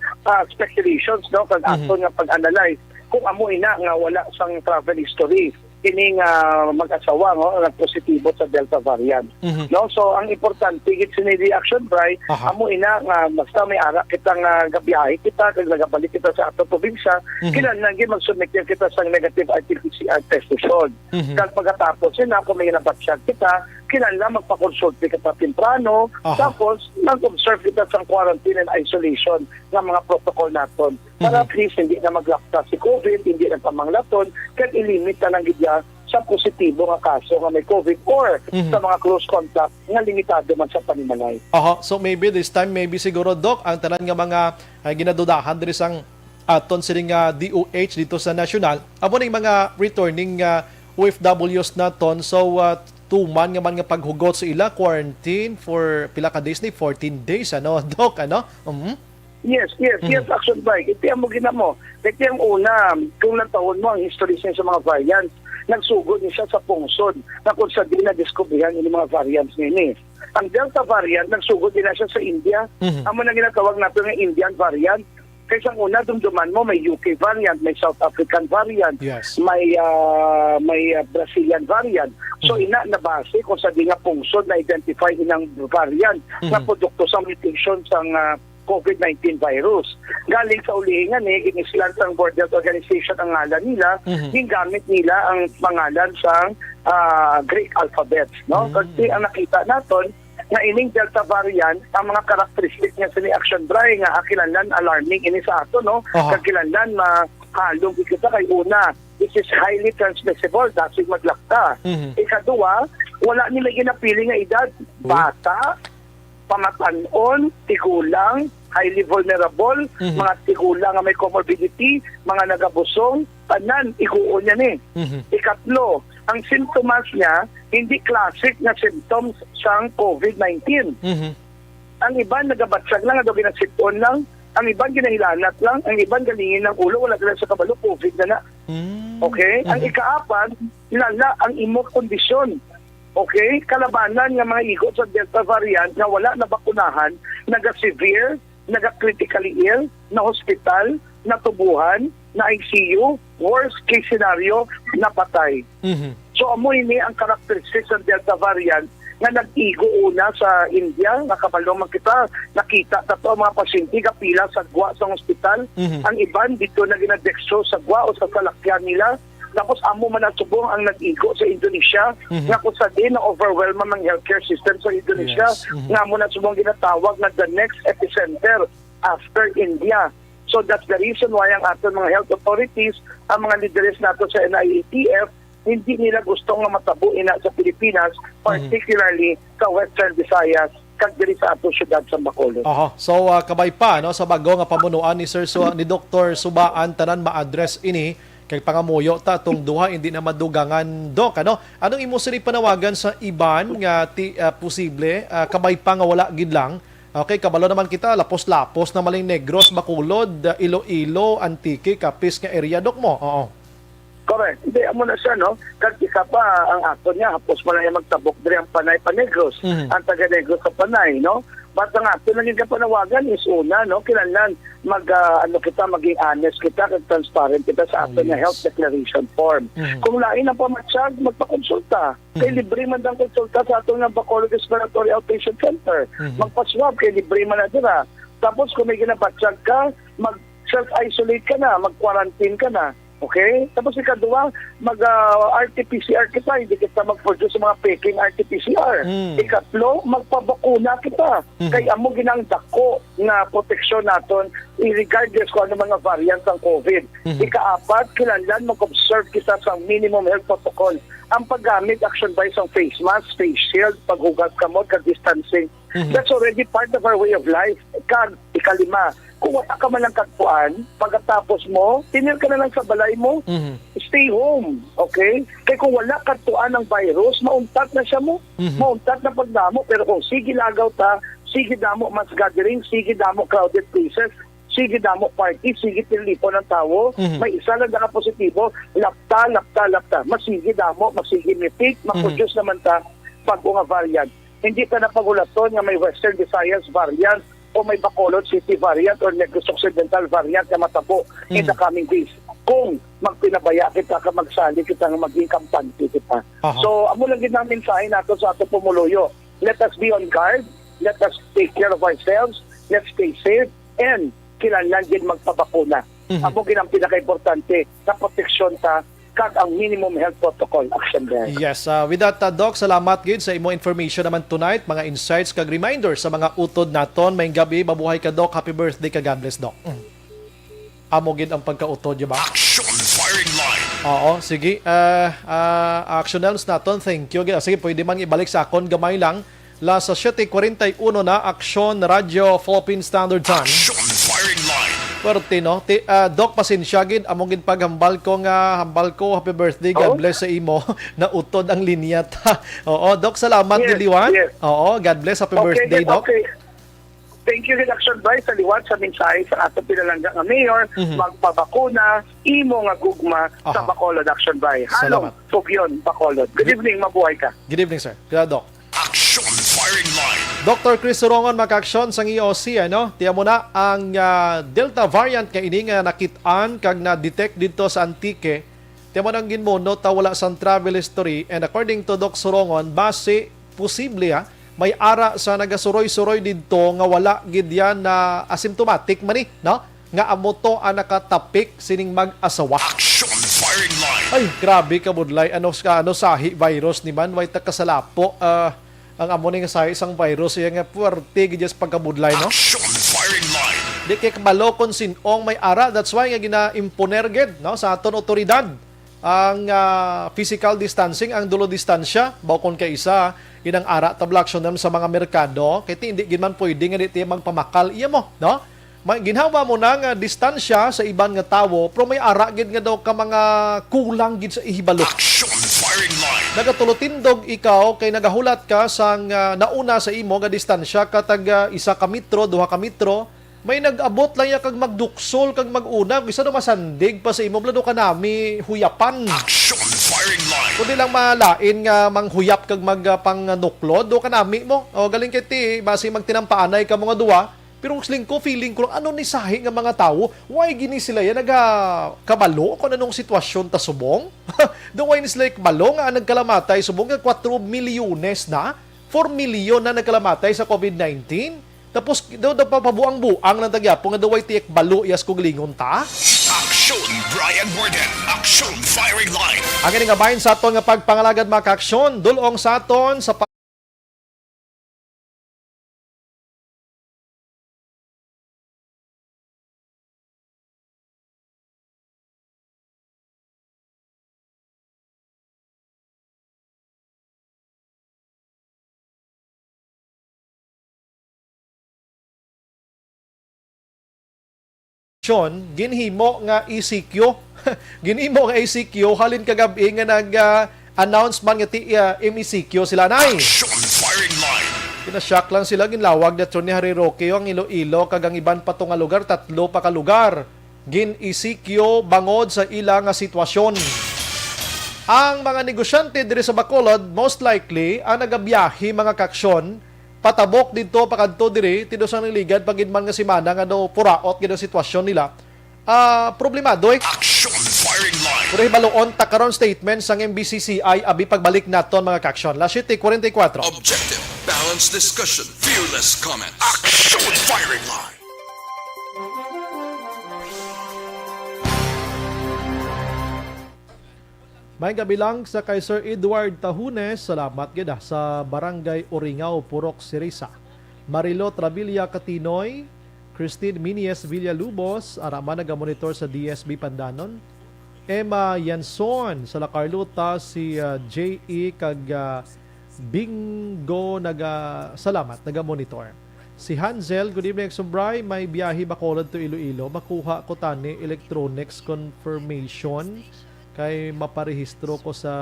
E: speculations, no? Kag ato nga pag-analyze kung amo ina nga wala sang travel history kining mag-asawa no nagpositibo sa Delta variant. No, so ang importante gid sini reaction bray amo ina nga basta may ara kitang gabiyahe kita kag nagabalik kita sa ato probinsya kinahanglan gid mag-submit kita sa negative RT-PCR test result. Kag pagkatapos na kung may nabatsyag kita kinahanglan magpa-consulti kita temprano tapos mag-observe kita sa quarantine and isolation ng mga protocol naton para at least hindi na maglakta si COVID, hindi na pamanglaton kag ilimit na lang gid sa positibo nga kaso nga may COVID or sa mga close contact nga limitado man sa panimalay.
C: So maybe this time, maybe siguro, Doc, ang tanan nga mga ginadudahan diri sang aton sining DOH dito sa national, amo ning mga returning OFWs naton, so 2 man nga paghugot sa ila, quarantine for pila ka days ni 14 days, ano, Doc, ano?
E: Yes, action bike. Iti mo ginamo. Iti ang una, kung natawon mo ang history niya sa mga variants, nagsugod niya sa pungsod na kung sa di na-discoveryhan yung mga variants niya. Ang Delta variant, nagsugod din na siya sa India. Amo na ginatawag natin ng Indian variant. Kaysa ang una, dumduman mo, may UK variant, may South African variant, may Brazilian variant. So ina na base kung sa di nga pungsod na identify inang variant na produkto sa mutation sa COVID-19 virus. Galing sa ulihingan ginislan sa World Health Organization ang ngalan nila, gingamit nila ang pangalan sa Greek alphabets, no? Kasi ang nakita naton na ining Delta variant, ang mga karakteristik niya sa ni-action dry nga akilanlan alarming ini sa ato, no? Kakilanlan halong kita kay una, it is highly transmissible, dasig maglakta. Ikaduwa, wala nila ginapili nga edad, bata, pamatanon, tigulang, highly vulnerable, mga tigulang nga may comorbidity, mga nagabusong, tanan, ikuon niya ni. Ikatlo, ang symptoms niya, hindi classic na symptoms sa COVID-19. Ang iban nagabatsag lang, ado ginasipon lang, ang iban ginahilanat lang, ang iban galingin ng ulo, wala lang sa kabalo, COVID na na. Okay? Ang ikaapat, lala ang imo kondisyon. Okay? Kalabanan nga mga igo sa Delta variant nga wala na bakunahan, naga-severe, naga-critically ill, na hospital, natubuhan, na ICU, worst case scenario, napatay. So amo ini ang characteristics ng Delta variant nga nag-igo una sa India, nakabalong man kita, nakita na to ang mga pasyente kapila sa gwa sa hospital. Ang iban dito na ginadextro sa gwa o sa salakyan nila. Tapos amo man nasubong ang nag-igo sa Indonesia, nga kung sa din na overwhelm ang healthcare system sa Indonesia, nga mo nasubong ginatawag na the next epicenter after India. So that's the reason why ang aton mga health authorities, ang mga leaders nato sa NIATF, hindi nila gustong nga matabo ina sa Pilipinas, particularly sa Western Visayas, kag diri sa ato syudad sa Bacolod.
C: So kabay pa no sa bago nga pamunuan ni ni Dr. Subaan tanan ma-address ini kay pangamuyo ta tong duha hindi na madugangan dok ano. Anong imo sini panawagan sa iban nga posible kabay pa nga wala gid lang. Okay, kabalo naman kita lapos-lapos na maling Negros, Bacolod, Iloilo, Antique, Capiz nga area dok mo. Oo.
E: Correct. Hindi, amo na siya, no? Kag isa pa, ang ato niya, hapos mo na yung magtabok diri ang Panay Panegros. Ang taga-Negros sa Panay, no? But ang ato naging kapanawagan is una, no? Kinahanglan kita, maging honest kita, kag transparent kita sa ato niya health declaration form. Kung lain ang pamatsyag, magpakonsulta. Kay libre man ang konsulta sa ato nga Bacolod Respiratory Outpatient Center. Magpaswab, kay libre man na dira. Tapos kung may ginabatsyag ka, mag-self-isolate ka na, mag-quarantine ka na. Okay? Tapos ikaduwa, mag-RT-PCR kita, hindi kita mag-produce mga peking RT-PCR. Ikatlo, magpabakuna kita. Kaya amo ginang dako nga proteksyon naton regardless kung ano mga variants ng COVID. Ikaapat, kinahanglan mag-observe kita sa minimum health protocol. Ang paggamit, action by sa face mask, face shield, paghugas kamot, kag-distancing. That's already part of our way of life. Ikalima, kung wala ka man ng katpuan, pagkatapos mo, tinil ka na lang sa balay mo, stay home, okay? Kaya kung wala katpuan ng virus, mauntat na siya mo, mauntat na pagdamo, pero kung sige lagaw ta, sige damo mass gathering, sige damo crowded places, sige damo party, sige tilipo ng tao, may isa lang na positibo, lapta, masige damo, masige mitik, maproduce naman ta bago nga variant. Hindi ka na pagulaton nga may Western Visayas variant, o may Bacolod City variant or Negros Occidental variant na matabo in the coming days. Kung magpinabaya kita ka magsali kita nga maging kampante kita. So, amo lang din namin mensahe nato sa ato pumuluyo. Let us be on guard. Let us take care of ourselves. Let's stay safe. And kinahanglan din magpabakuna. Amo gid ang pinaka-importante sa proteksyon ta kag ang minimum health protocol action there.
C: Yes, with that, Doc, salamat gid sa imo information naman tonight, mga insights kag reminders sa mga utod naton. Mayong gabi, mabuhay ka, Doc. Happy birthday ka, God bless, Doc. Amo gid ang pagkautod, di ba?
B: Action firing line.
C: Oo, sige. Actionals naton, thank you. Sige, pwede man ibalik sa akon gamay lang. Sa 7:41 na, Action Radio Philippine Standard Time.
B: Action firing line.
C: Pwerte, no? Doc, pasensya gid among gid paghambal ko happy birthday, God bless sa imo na utod ang linya ta. Oo, Doc, salamat gid liwan. Oo, God bless, happy birthday, Doc.
E: Okay. Thank you, Redaction Bryce, sa liwan sa mensahe sa ato pinalangga nga mayor, magpabakuna, imo nga gugma sa Bacolod Action Bryce. Halong, Tugyon, Bacolod. Good evening, mabuhay ka.
C: Good evening, sir. Kaya, Doc.
B: Action firing line.
C: Dr. Chris Sorongon, maka-aksyon sa EOC, ano? Tiyan mo na ang Delta variant nga ini nga nakitaan kag na-detect dito sa Antique. Tiyan mo na ang ginmono, wala sang travel history. And according to Dr. Sorongon, base posible may ara sa nagasuroy-suroy dito nga wala gid yan na asymptomatic man no? Nga amoto ang nakatapik sining mag-asawa.
B: Action firing line.
C: Ay, grabe ka budlay. Ano sahi virus ni man way ta kasalapo. Ang amo nga sahi isang virus iya nga puwerte gid sa pagkabudlay, no?
B: Action firing line.
C: Di kay kabalo kon sinong may ara. That's why nga gina-imponer gid, no, sa aton otoridad ang physical distancing, ang dulo distansya, bawkon kay isa inang ara tabla action sa mga merkado kay hindi gid man pwede nga diti magpamakal iya mo, no? Ginhawa mo na nga distansya sa iban nga tawo pero may ara gid nga daw ka mga kulang gid sa ihibalo.
B: Action firing line.
C: Nagatulotindog ikaw kay nagahulat ka sang nauna sa imo nga distansya katag 1 ka metro, 2 ka metro, may nag-abot lang ya kag magduksol kag mag-una, isa do masandig pa sa imo blado ka nami huyapan.
B: Action firing line.
C: Kundi lang malain nga manghuyap kag magpangnuklo, do kanami mo. O galing kay ti, base magtinampanay ka mga duwa. Pero feeling ko lang, ano ni sahi nga mga tao, why gini sila yan kabalo kung anong sitwasyon ta subong? Doon why ni sila kabalo nga nagkalamatay subong nga 4 milyones na, 4 milyon na nagkalamatay sa COVID-19. Tapos daw papabuang-buang ng tagyapo nga daw ay tiyak balo yas kong lingon ta.
B: Aksyon Brian Warden. Aksyon Firing Line.
C: Ang nga bahin sa aton nga pagpangalagad mga kaaksyon, dulong sa aton sa ginhimo nga ECQ. Ginhimo nga ECQ halin kagabi nga nag-announcement nga MECQ sila nay.
B: Aksyon Firing Line.
C: Kinashock lang sila ginlawag na ni Harry Roque ang Iloilo kagang iban pa nga lugar, 3 pa ka lugar. Gin ECQ bangod sa ilang nga sitwasyon. Ang mga negosyante diri sa Bacolod most likely ang nagabiyahe mga kaksyon patabok dito pakadto diri tido sa niligad pagid man nga semana nga do puraot gid ang sitwasyon nila. Problemado
B: Aksyon Firing Line.
C: Puro hibaluon ta karon statement sang MBCCI abi pagbalik naton mga kaksyon. La 7:44.
A: Objective, balanced discussion, fearless comments.
B: Aksyon Firing Line.
C: May gabilang sa kay Sir Edward Tahunes, salamat gid sa Barangay Oringao, Purok, Sirisa. Marilo Travilla Catinoy, Christine Minies Villalubos, araman nagamonitor sa DSB Pandanon. Emma Yanson sa La Carlota, si J.E. kag Bingo salamat nagamonitor. Si Hansel, good evening Sumbray, may biyahe Bacolod to Iloilo, makuha ko tani electronics confirmation kay maparehistro ko sa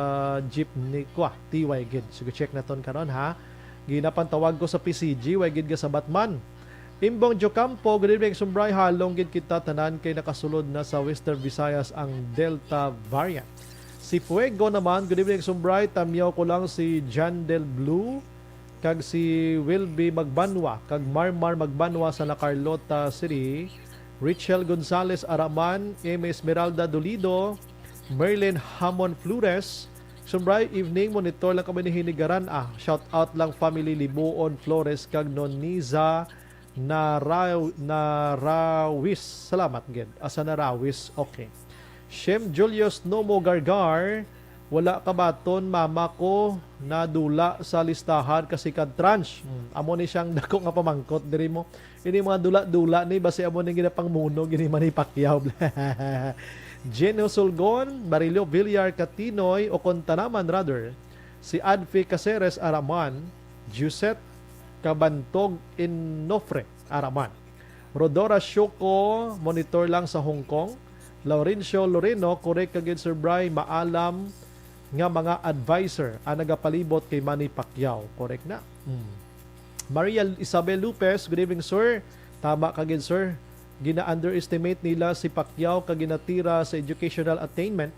C: jeepney ko TY gid. Sige check naton karon ha. Ginapantawag ko sa PCG way gid ga sa Batman. Imbong Jocampo, good evening Sumbray, halong gid kita tanan kay nakasulod na sa Western Visayas ang Delta variant. Si Fuego naman, good evening Sumbray, tamyaw ko lang si John Del Blue kag si Wilby Magbanwa kag Marmar Magbanwa sa La Carlota City. Richel Gonzalez Araman, M. Esmeralda Dolido, Merlin Hamon Flores. Sumbray, evening, monitor lang kami ni Hinigaran. Shout out lang family Libuon Flores kag Noniza Narawis. Salamat gid. Asa Narawis? Okay. Shem Julius Nomo Gargar, wala ka baton mama ko nadula sa listahan kasi kad tranche. Amo ni siyang dako nga pamangkot diri mo. Ini mga dula-dula ni base amo ni ginapangmuno gini man ni Pacquiao. Geno Solgon, Barilio Villar Catinoy o Contanaman rather, si Adfi Caceres Araman, Giuset Cabantog Innofre Araman, Rodora Shoko, monitor lang sa Hong Kong, Laurencio Loreno, correct kagid Sir Bry, maalam nga mga advisor ang nagapalibot kay Manny Pacquiao, correct na. Maria Isabel Lopez, good evening sir, tama kagid sir. Gina-underestimate nila si Pacquiao kag ginatira sa educational attainment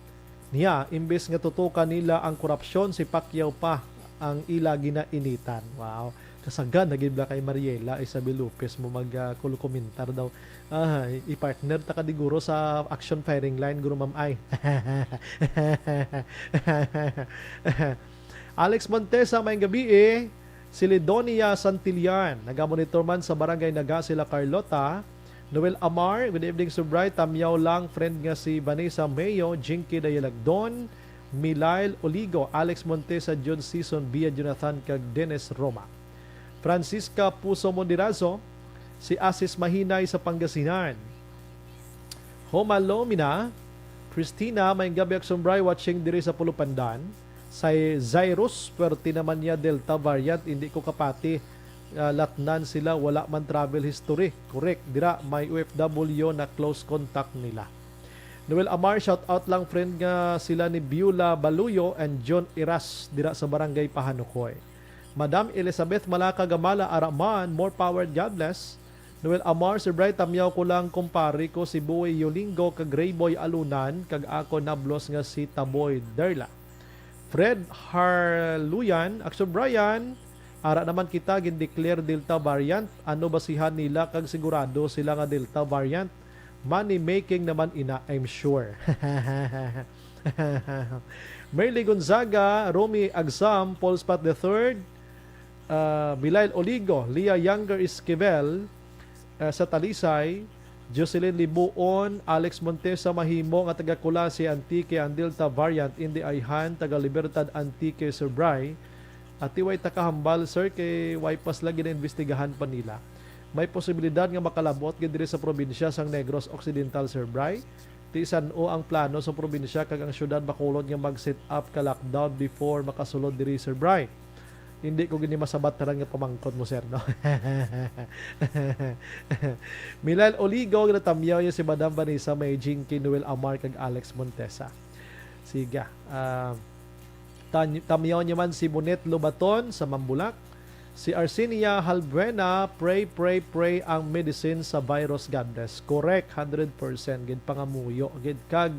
C: niya imbes nga tutukan nila ang korupsyon, si Pacquiao pa ang ila ginainitan. Wow, kasagan naging kay Mariela Isabel Lopez mo magkulukomentar daw. I-partner ta ka diguro sa action firing line guro ma'am ay. Alex Montesa may gabi si Lidonia Santillan nagamonitor man sa Barangay Naga sila Carlota. Noel Amar, good evening Subright, tamyaw lang friend nga si Vanessa Mayo, Jinky Dayalagdon, Milail Oligo, Alex Montesa, John Season, Bia Jonathan kag Dennis Roma. Francisca Puso Mondirazo, si Asis Mahinay sa Pangasinan. Homalomina, Christina, may gabi ak Sumbray watching diri sa Pulupandan. Say Zairus, pwerte naman niya Delta variant, hindi ko kapati. Latnan sila, wala man travel history. Correct, dira may OFW na close contact nila. Noel Amar, shout out lang friend nga sila ni Biula Baluyo and John Iras dira sa Barangay Pahanukoy. Madam Elizabeth Malaka Gamala Araman, more power, God bless. Noel Amar, Sir Bright, tamyaw ko lang kumpare ko si Boy Yolingo kag Rayboy Alunan kag ako nablos nga si Taboy Derla. Fred Harluyan, Action Brian, ara naman kita gindeclare Delta variant. Ano basihan nila kag sigurado sila nga Delta variant? Money making naman ina, I'm sure. Merly Gonzaga, Romy Agsam, Paul Spat III, Bilail Oligo, Lia Younger Esquivel, sa Talisay, Jocelyn Libuon, Alex Montesa Mahimo nga taga Kulasi Antique ang Delta variant indi ayhan taga Libertad Antique Surbray. At iway takahambal sir kay waipas lagi na investigahan pa nila. May posibilidad nga makalabot gid diri sa probinsya sang Negros Occidental Surbray. Ti san-o ang plano sa probinsya kag ang syudad Bacolod nga mag-set up ka lockdown before makasulod diri Surbray. Hindi ko gini masabat na lang nga pamangkot mo, sir, no? Milal Oligo, natamyaw niya si Madam Vanessa May Jinky, Noel Amar, kag Alex Montesa. Siga. Tamyaw niya man si Bonet Lobaton sa Mambulak. Si Arsinia Halbuena, pray ang medicine sa virus, God bless. Correct, 100%. Gid pangamuyo. Gid kag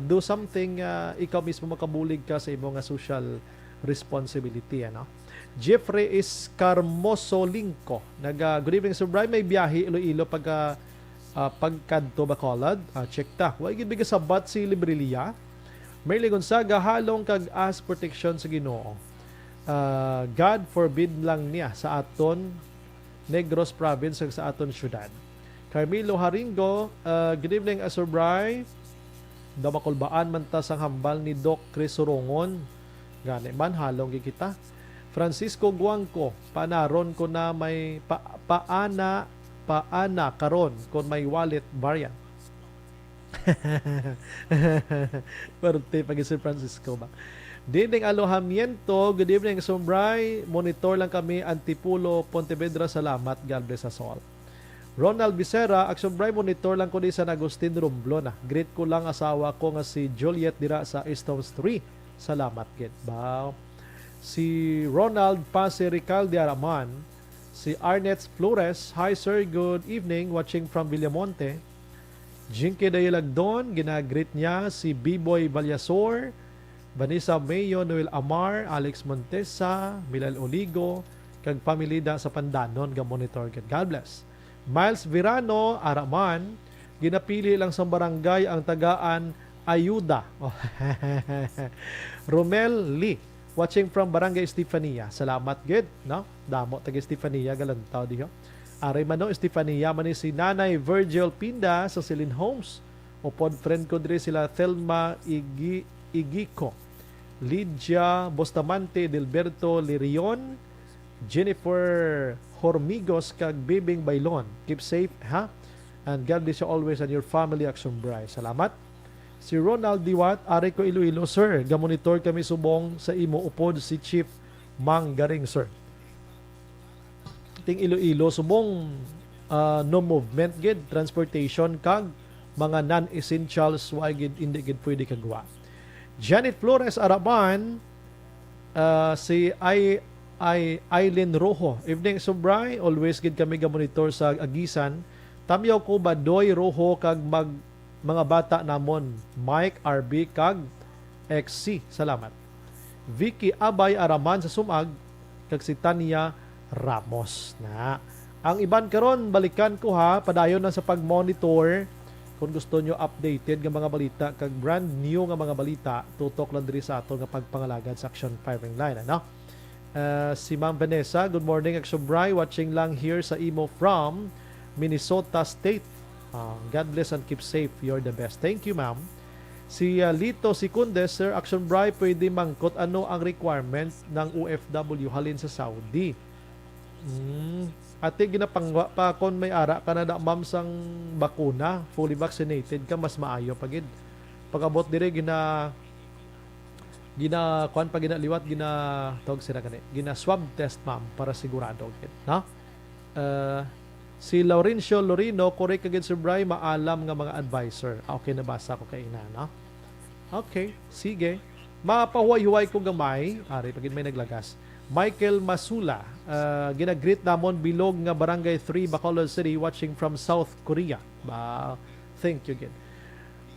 C: do something, ikaw mismo makabulig ka sa imong social responsibility, ano? Jeffrey is Carmoso Lingko. Good evening, Sir Brian. May biyahe Iloilo pagkadto Bacolod. Check ta. Wa gid biga sabat si Librelia. Merly Gonzaga, halong kag as protection sa Ginoo. God forbid lang niya sa aton Negros province ug sa aton syudad. Carmelo Haringo, good evening, Sir Brian. Damakulbaan man ta sang hambal ni Doc Chris Sorongon. Gani man halong kita. Francisco Guangco, panaron ko na may paana karon kon may wallet variant. Parte pag si Francisco ba. Dinding Alohamiento, good evening, Sombray. Monitor lang kami, Antipulo, Pontevedra. Salamat, God bless us all. Ronald Becerra, Sombray, monitor lang ko di San Agustin, Romblon. Greet ko lang asawa ko nga si Juliet dira sa Eastons 3. Salamat, get ba. Si Ronald Pase Ricalde Araman, si Arnett Flores, hi sir, good evening, watching from Villamonte. Jinky Dayalagdon, ginagreet niya si B-Boy Valyasor, Vanessa Mayo, Noel Amar, Alex Montesa, Milal Oligo, kag pamilida sa Pandanon, ga monitor ket. God bless. Miles Virano, Araman, ginapili lang sa barangay ang tagaan Ayuda. Romel Lee, watching from Barangay Estefania. Salamat gid, no? Damo taga Estefania galantaw diho. Aray mano Estefania man si Nanay Virgil Pinda sa Celine Homes. Upod friend ko diri sila Thelma Igiko, Lydia Bustamante, Delberto Lirion, Jennifer Hormigos kag Bibing Bailon. Keep safe, ha? And God bless you always and your family, Action Bray. Salamat. Si Ronald Diwat, ari ko Iloilo, sir. Gamonitor kami subong sa imo upod si Chief Mang Garing, sir. Ting Iloilo subong no movement gid, transportation kag mga non-essentials wa gid hindi gid pwede kagwa. Janet Flores Araban, si Aileen Rojo. Evening, Sobray. Always gid kami gamonitor sa Agisan. Tamyaw ko ba Doy Rojo kag mga bata namon Mike RB kag XC. Salamat. Vicky Abay Araman sa Sumag kag si Tanya Ramos na. Ang iban karon balikan ko ha, padayon na sa pag-monitor. Kung gusto nyo updated ng mga balita kag brand new nga mga balita, tutok lang diri sa ato nga pagpangalagad sa Action 5 ring line, ano? Si Ma'am Vanessa, good morning, Action Bray, watching lang here sa imo from Minnesota State. God bless and keep safe. You're the best. Thank you, ma'am. Si Lito Secundes, Sir Action Bray, pwede mangkot ano ang requirement ng OFW halin sa Saudi? Ate, ginapangwa pa kon may ara ka na da ma'am sang bakuna, fully vaccinated ka, mas maayo pagid. Pagabot dire gina kuan pag ginaliwat tawag sila kani. Gina swab test ma'am para sigurado gid, no? Si Laurencio Lorino, correct agad Sir Bray, maalam nga mga advisor. Okay, nabasa ko kay ina, no? Okay, sige. Mapahuway-huway ko gamay. Ari, pagid may naglagas. Michael Masula, ginagreet namon bilog nga Barangay 3, Bacolod City, watching from South Korea. Thank you again.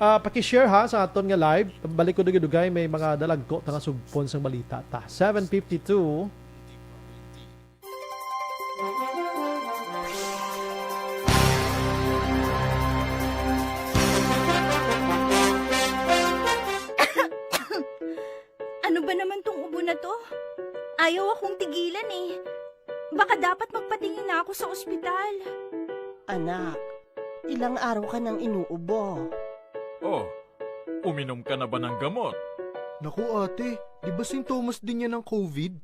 C: Paki-share ha sa aton nga live. Balik ko dugay may mga dalagko tanga sugpon sang balita ta. 7:52.
F: Ano ba naman tong ubo na to? Ayaw akong tigilan eh. Baka dapat magpatingin na ako sa ospital.
G: Anak, ilang araw ka nang inuubo.
H: Oh, uminom ka na ba ng gamot?
I: Naku ate, di ba sintomas din yan ng COVID?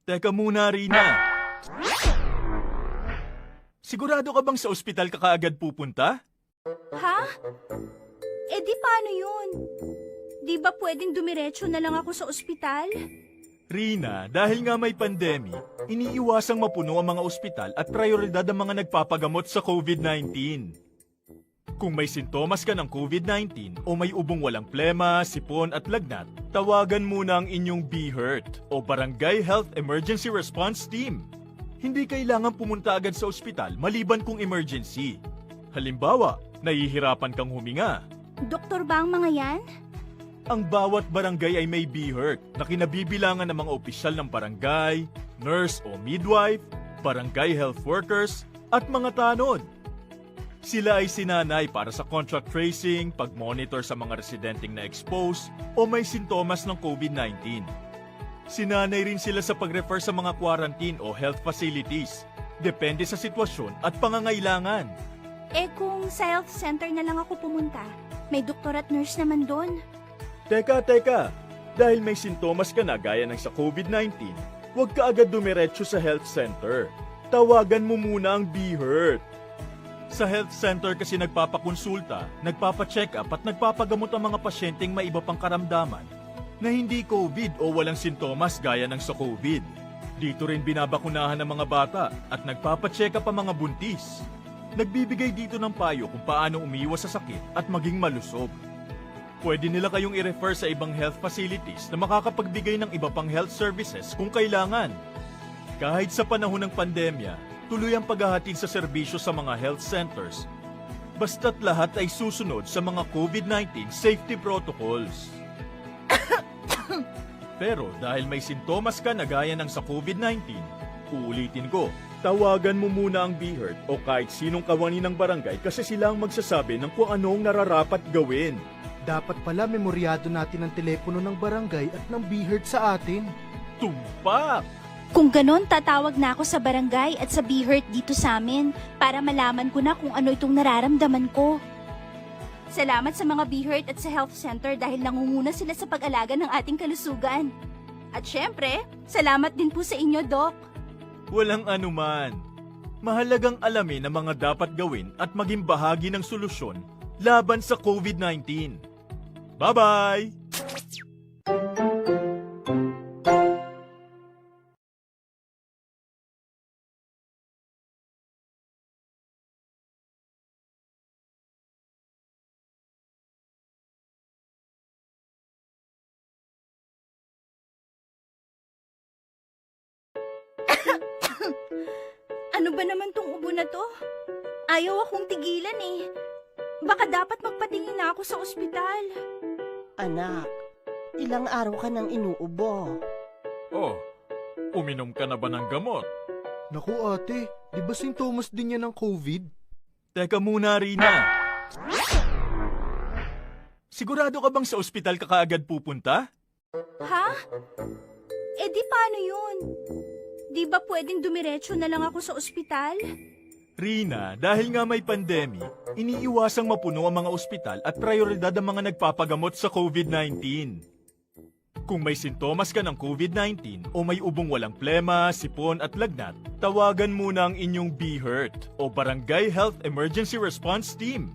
H: Teka muna, Rina. Sigurado ka bang sa ospital ka kaagad pupunta?
F: Ha? Eh di paano yun? Di ba pwedeng dumiretso na lang ako sa ospital?
H: Rina, dahil nga may pandemic, iniiwasang mapuno ang mga ospital at prioridad ang mga nagpapagamot sa COVID-19. Kung may sintomas ka ng COVID-19 o may ubong walang plema, sipon at lagnat, tawagan muna ang inyong BHERT o Barangay Health Emergency Response Team. Hindi kailangan pumunta agad sa ospital maliban kung emergency. Halimbawa, nahihirapan kang huminga.
F: Doktor ba ang mga yan?
H: Ang bawat barangay ay may BHERT na kinabibilangan ng mga opisyal ng barangay, nurse o midwife, barangay health workers, at mga tanod. Sila ay sinanay para sa contact tracing, pag-monitor sa mga residenteng na expose o may sintomas ng COVID-19. Sinanay rin sila sa pag-refer sa mga quarantine o health facilities, depende sa sitwasyon at pangangailangan.
F: Eh kung sa health center na lang ako pumunta, may doktor at nurse naman doon.
H: Teka. Dahil may sintomas ka na gaya ng sa COVID-19, huwag ka agad dumiretso sa health center. Tawagan mo muna ang BHERT. Sa health center kasi nagpapakonsulta, nagpapacheck up at nagpapagamot ang mga pasyenteng may iba pang karamdaman na hindi COVID o walang sintomas gaya ng sa COVID. Dito rin binabakunahan ng mga bata at nagpapacheck up ang mga buntis. Nagbibigay dito ng payo kung paano umiwas sa sakit at maging malusog. Pwede nila kayong i-refer sa ibang health facilities na makakapagbigay ng iba pang health services kung kailangan. Kahit sa panahon ng pandemya, tuloy ang paghahatid sa serbisyo sa mga health centers. Basta't lahat ay susunod sa mga COVID-19 safety protocols. Pero dahil may sintomas ka na gaya ng sa COVID-19, uulitin ko, tawagan mo muna ang BHERT o kahit sinong kawani ng barangay kasi sila ang magsasabi ng kung anong nararapat gawin.
I: Dapat pala memoryado natin ang telepono ng barangay at ng BHERT sa atin.
H: Tumpak!
F: Kung ganon, tatawag na ako sa barangay at sa BHERT dito sa amin para malaman ko na kung ano itong nararamdaman ko. Salamat sa mga BHERT at sa health center dahil nangunguna sila sa pag-alaga ng ating kalusugan. At syempre, salamat din po sa inyo, Doc.
H: Walang anuman. Mahalagang alamin ang mga dapat gawin at maging bahagi ng solusyon laban sa COVID-19. Bye-bye!
F: Ano ba naman tong ubo na to? Ayaw akong tigilan eh. Baka dapat magpatingin na ako sa ospital.
G: Anak, ilang araw ka nang inuubo.
H: Oh, uminom ka na ba ng gamot?
I: Naku ate, di ba sintomas din yan ng COVID?
H: Teka muna, Rina. Sigurado ka bang sa ospital ka kaagad pupunta?
F: Ha? Eh di paano yun? Di ba pwedeng dumiretso na lang ako sa ospital?
H: Rina, dahil nga may pandemic, iniiwasang mapuno ang mga ospital at prioridad ang mga nagpapagamot sa COVID-19. Kung may sintomas ka ng COVID-19 o may ubong walang plema, sipon at lagnat, tawagan muna ang inyong BHERT o Barangay Health Emergency Response Team.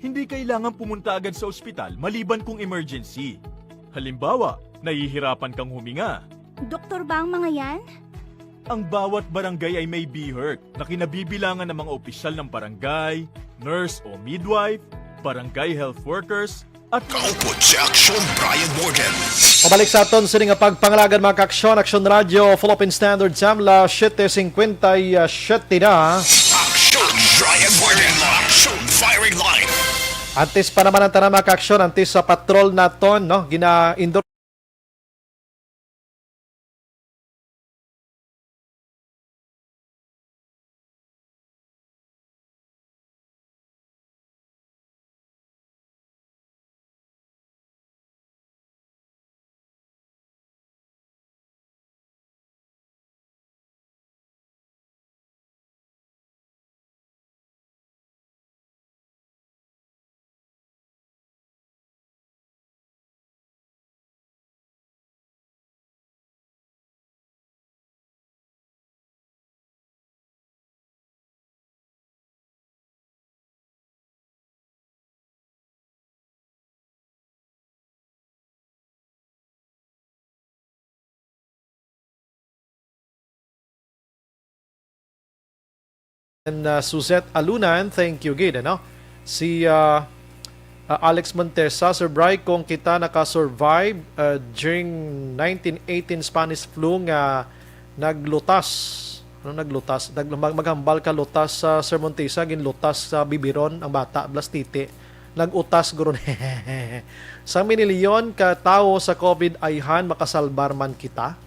H: Hindi kailangan pumunta agad sa ospital maliban kung emergency. Halimbawa, nahihirapan kang huminga.
F: Doktor ba ang mga yan?
H: Ang bawat barangay ay may BHERT na kinabibilangan ng mga opisyal ng barangay, nurse o midwife, barangay health workers, at
B: Kaupod si Aksyon Brian Morgan.
C: Pabalik sa aton sa nga pagpangalagan mga ka-aksyon, Aksyon Radio, Philippine Standard Samla, 7:57 na.
B: Aksyon Brian Morgan. Aksyon Firing Line.
C: Antes pa naman ang tanang mga kaaksyon, antes sa patrol naton, no, gina-indoor and Suzette Alunan, thank you gid, ano? Si Alex Montesa, Sir Bry, kung kita nakasurvive during 1918 Spanish flu nga naglutas, maghambal ka lutas sa Sir Montesa, ginlutas sa bibiron ang bata, blastiti, nagutas guron. Sa minilyon ka tao sa COVID ayhan makasalbar man kita.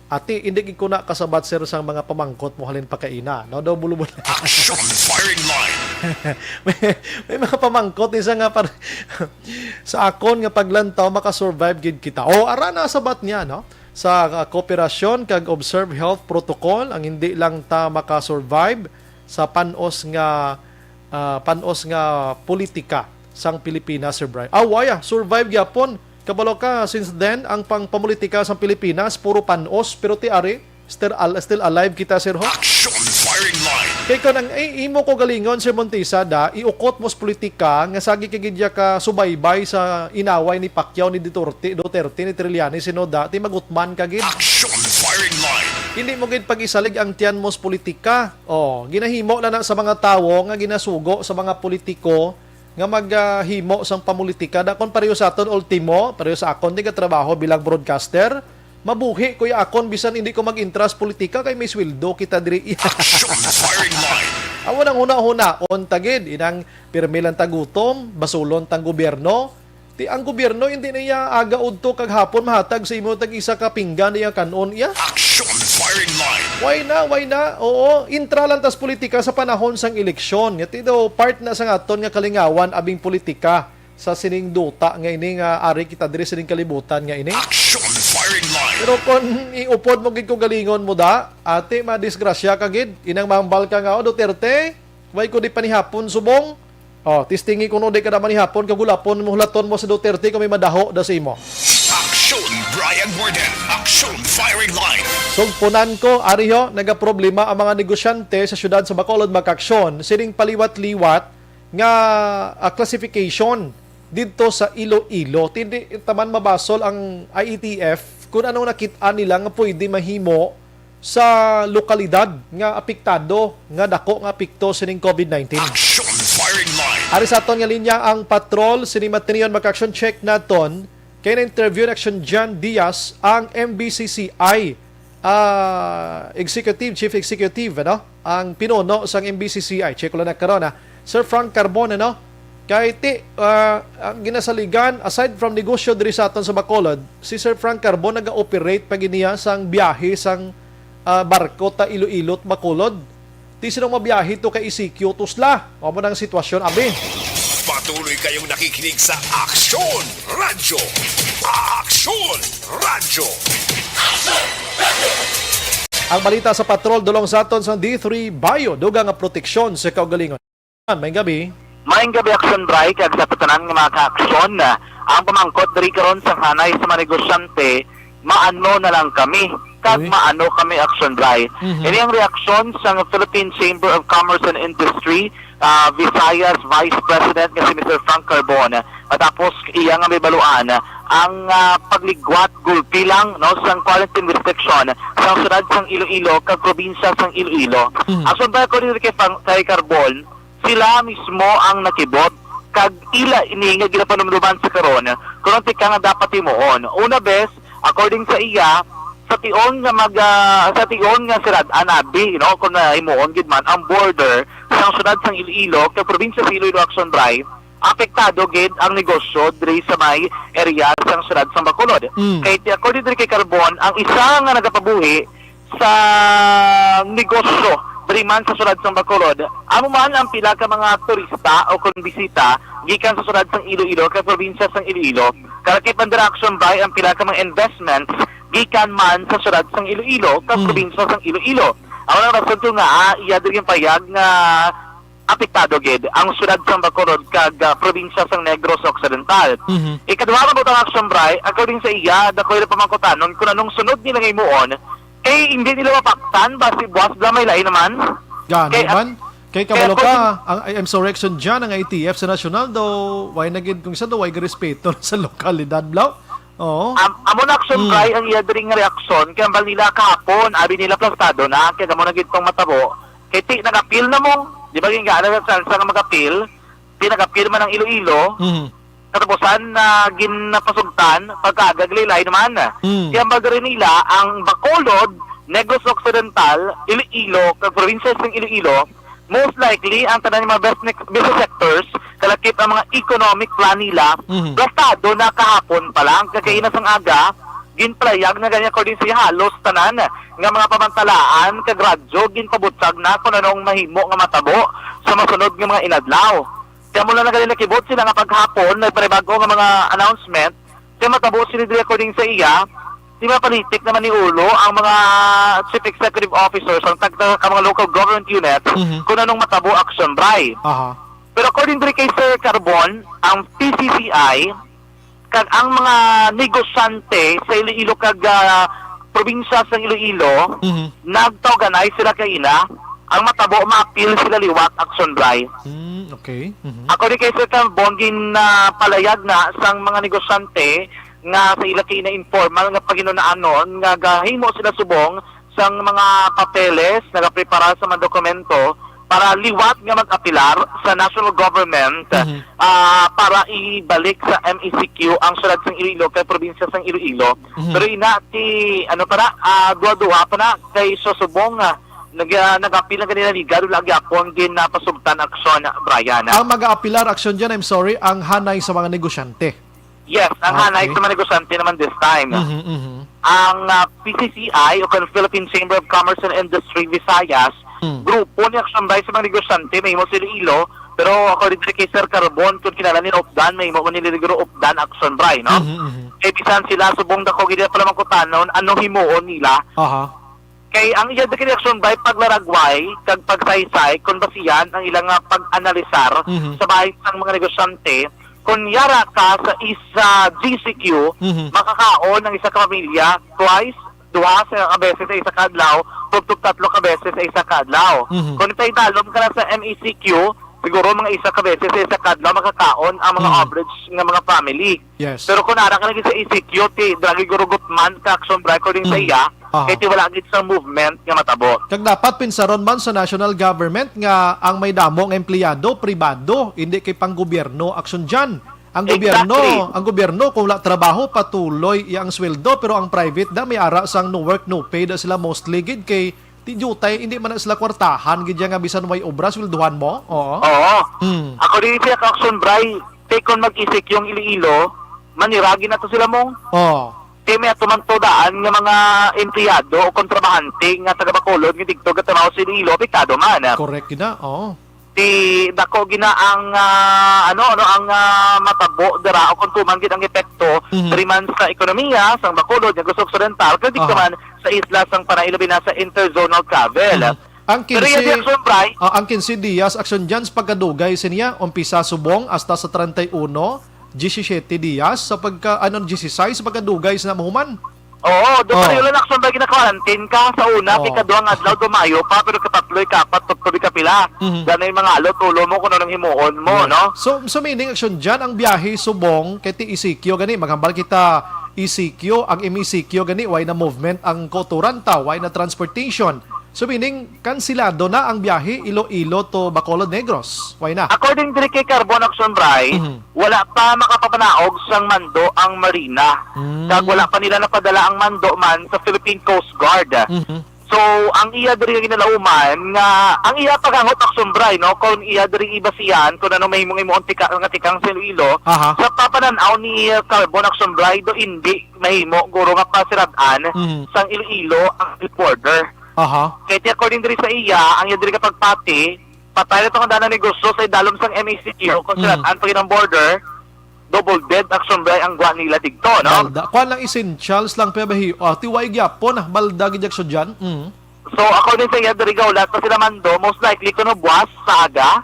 C: Ati, hindi ko na kasabat sir sang mga pamangkot mo halin pakaina. No, daw bulubul.
B: Action firing line.
C: may mga pamangkot isa nga sa akon nga paglantaw makasurvive gid kita. O ara na sabat niya, no? Sa kooperasyon kag observe health protocol ang hindi lang ta makasurvive sa panos nga politika sang Pilipinas, Sir Brian. Waya, survive gyapon. Kabalo ka, since then, ang pangpamulitika sa Pilipinas, puro panos, pero ti ari, still alive kita, Sir Ho.
B: Action firing line.
C: Kaya ko nang imo ko galingon, Sir Montesa, iukot mos politika, nga sagi kagidya ka subaybay sa inaway ni Pacquiao, ni Duterte, ni Trillanes, sinoda, ti magutman kagid.
B: Action firing line.
C: Hindi mo gid pag-isalig ang tiyan mos politika. Ginahimo na sa mga tawo nga ginasugo sa mga politiko nga maghimo sang pamulitika dakon pareho sa aton ultimo pareho sa akon di ka trabaho bilang broadcaster mabuhi kuya akon bisan hindi ko mag-interest politika kay may sweldo kita diri.
B: Action firing line.
C: Awo nang huna-huna on tagid inang pirmilan tagutom basulon tang gobyerno ti ang gobyerno hindi niya aga udto kag hapon mahatag sa imo tag isa ka pinggan niya kanon iya.
B: Action firing line.
C: Why na? Oo, intra lang tas politika sa panahon sang eleksyon. Iti daw part na sa aton nga kalingawan abing politika sa sining duta nga ini nga ari kita diri sining kalibutan nga ini.
B: Action firing line.
C: Pero kung iupod mo gid ko galingon mo da, ate madisgrasya ka gid. Inang mambal ka nga Duterte, way ko di panihapon subong. Tistingi kuno di ka naman ihapon kagulapon mo hulaton mo sa Duterte kung may madaho da sa imo.
B: Action Brian Warden. Action firing line.
C: Sugpunan ko, ariho, nagaproblema ang mga negosyante sa syudad sa Bacolod Makaksyon, sining paliwat-liwat nga classification dito sa Iloilo. Tindi taman mabasol ang IETF kung anong nakita nila nga pwede mahimo sa lokalidad nga apektado nga dako nga apekto sining COVID-19.
B: Action firing line.
C: Ari sa aton nga linya ang patrol sining matiniyon Makaksyon check naton kay na interview action John Diaz ang MBCCI Chief Executive, ano? Ang pinuno sang MBCCI. Check ko lang na karon, Sir Frank Carbon, ano? Kahit ang ginasaligan, aside from negosyo diri sa aton sa Bacolod, si Sir Frank Carbon nag-operate pag iniya sang biyahe sang barko ta Iloilo at Bacolod. Di silang mabiyahe to kay ECQ Tusla. O mo nang sitwasyon, abi.
B: Patuloy kayong nakikinig sa Action Radyo. Action Radyo.
C: Ang balita sa patrol dulong sa aton sa D3 Bayo, dugang nga proteksyon sa kaugalingon. May gabi.
J: Maayong gabi Action Bry, kag sa patanan nga mga ka-aksyon na ang pamangkot diri karon sa hanay sa mga negosyante, maano na lang kami. Kag maano kami Action Bry. Ini ang reaksyon sa Philippine Chamber of Commerce and Industry, Visayas Vice President nga si Mr. Frank Carbon. Matapos iya nga may baluan ang pagligwat gulpi lang no sa quarantine restriction sa syudad sang Iloilo kag probinsya sang Iloilo. Ason ba ko diri kay Carbon, sila mismo ang nakibot kag ila ini nga ginapanumduman sa karon kuno tika nga dapat himuon. Una bes, according sa iya, sa tion nga sirad anabi no kun himuon gid man ang border sang syudad sang Iloilo kag probinsya sa Iloilo Action Drive apektado gid ang negosyo diri sa may area sang syudad sang Bacolod. Kay according diri kay Carbon, ang isa nga nagapabuhi sa negosyo diri man sa syudad sang Bacolod, amo man ang pila ka mga turista o kung bisita gikan sa syudad sang Iloilo kay probinsya sang Iloilo. Kalakip ang direction by ang pila ka mga investments gikan man sa syudad sang Iloilo kay probinsya sang Iloilo. Ang rason to nga iya diri yung payag nga apektado gid ang syudad sang Bacolod kag probinsya sang Negros Occidental. Ikaduha man ang action bray, according sa iya, dako ila pamangkutanon kung anong sunod nila ngayon, kay hindi nila mapaktan basi buwas gamay lain naman.
C: Gani man. Kay kabalo ka, ang insurrection dyan, ang ITF sa national do, why naging kung sa do, why respeto sa lokalidad, blaw? Oo.
J: Amo na action bray, ang iya diri nga reaksyon, kaya ambal nila kahapon, abi nila plastado na, kaya mo naging tong matabo, kay ti nagapil na mo. Di ba yung gano'n sa mag-appeal, pinag-appeal man ng Iloilo, katapusan na ginapasugtan, pagkagaglilay naman. Kaya bagay nila, ang Bacolod, Negros Occidental, Iloilo, provincias ng Iloilo, most likely, ang tanan ng mga business sectors, kalakip ang mga economic plan nila, plastado na kahapon pa lang, kakainas ang aga, ginplayag na ganyan according sa halos tanan nga mga pamantalaan kagradyo ginpabutsag na kung anong mahimo nga matabo sa masunod nga mga inadlaw. Kaya mula na ganyan nakibot sila nga paghapon nagparibago nga mga announcement kaya matabo sila dili according sa iya di ba politik naman ni Ulo ang mga chief executive officers ang tagta ka mga local government units kung anong matabo action bray. Pero according kay Sir Carbon ang PCCI kag ang mga negosyante sa Iloilo kag probinsya sa Iloilo nagtorganize sila kaina ang matabo ma-appeal sila liwat action bray.
C: Okay.
J: Ako rin kay Sir Carbon palayag na sang mga negosyante nga sa ila kay na informal nga paginunaanon nga gahimo sila subong sang mga papeles nagaprepara sa mga dokumento para liwat nga mag-apilar sa national government para ibalik sa MECQ ang syudad sang Iloilo kay probinsya sang Iloilo. Pero ina ti ano para duwa-duwa pa na kay susubong nag-apil na kanila liga lagi akong ginapasugtan aksyon Brian.
C: Ang mag-aapilar aksyon dyan, I'm sorry, ang hanay sa mga negosyante.
J: Yes, ang hanay sa mga negosyante naman this time. Ang PCCI o Philippine Chamber of Commerce and Industry Visayas grupo ni action by sa mga negosyante may mo sila Ilo pero according kay Sir Carbon kung kinala ni Opdan may mo niligro Opdan action by no kay bisan sila subong dako gid pala mangkutanon anong himuon nila kay ang iya kay action by paglaragway kag pagsaysay kung basiyan ang ilang pag-analisar sa bahay ng mga negosyante kung yara ka sa isa GCQ makakaon ng isa ka pamilya twice duha sa beses sa isa kadlaw, tatlo ka beses sa isa kadlaw. Kung itay dalom ka na sa MECQ, siguro mga isa ka beses sa isa kadlaw makakaon ang mga average nga mga family.
C: Yes.
J: Pero kung nara ka na sa ECQ, ti dragi gurugot man ka action recording sa iya, kaya ti wala gid sa movement nga matabo.
C: Kag dapat pinsaron man sa national government nga ang may damo nga empleyado pribado, hindi kay panggobyerno aksyon dyan. Ang gobyerno kung wala trabaho patuloy ang sweldo pero ang private da may ara sang no work no pay da sila mostly gid kay ti jutay hindi man na sila kwartahan gid nga bisan way obra swelduhan mo. Oo. Ako rin siya action bray take on mag-isik yung Iloilo maniragi na to sila mong. Kay may tumantodaan nga mga empleyado o kontrabahante nga taga Bacolod nga digto gatanaw sa Iloilo apektado man. Correct gina.
J: Ti dako gina ang ang matabo dira o kung tuman gid ang epekto diri man sa ekonomiya sang Bacolod Negros Occidental kadi man sa isla sang Panay Labi na sa interzonal travel.
C: Ang 15 días action dyan sa pagkadugay siniya umpisa subong hasta sa 31 17 días sa 16 sa pagkadugay sa namuhuman.
J: Oo, doon pa rin action ba gina-quarantine ka sa una, ikaduhang adlaw dumayo pa, pero katatloy kapat, tutubi ka pila. Ganay mga alo, tulo mo kung anong himuon mo, no?
C: So meaning action dyan, ang biyahe subong, kay ti ECQ, gani, maghambal kita ECQ, ang MECQ, gani, why na movement ang koturan ta, why na transportation. So meaning, kansilado na ang biyahe Iloilo to Bacolod Negros. Why na?
J: According to kay Carbon Action Bray, wala pa makapapanaog sang mando ang marina. Kag wala pa nila napadala ang mando man sa Philippine Coast Guard. So, ang iya diri ginalauman nga ang iya paghangot aksyon bray no kung iya diri ibasihan kung ano may mga imong nga tikang sa Iloilo
C: Aha.
J: sa papananaw ni Carbon Action bray do hindi mahimo guro nga pasirad-an sang Iloilo ang reporter.
C: Aha.
J: Kaya according diri sa iya ang iya diri ka pagpati patay na itong dana negosyo sa idalom sang MACQ kung sirad-an pag ng border double dead action bray ang gwa nila digto no.
C: Balda. Kuan lang essentials lang pebahi. Tiwai gyapon balda gid aksyon diyan.
J: So, according sa iya, Dorigaw, pa sila mando, most likely kuno buwas sa aga,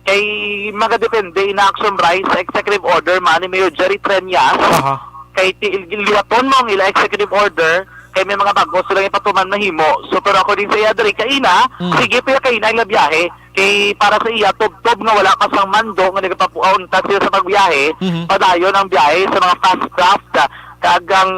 J: kay magadepende na action rise sa executive order man ni Mayor Jerry Treñas,
C: Aha.
J: kay liwaton mo ang ila executive order, kay may mga bago silang ipatuman mahimo. So, pero according sa iya, Dori, kaina, sige pa kaina ila biyahe, kay para sa iya, tob-tob nga wala pa sang mando, nga nagapapuaunta sila sa pagbiyahe, padayon ang biyahe sa mga fast craft, kagang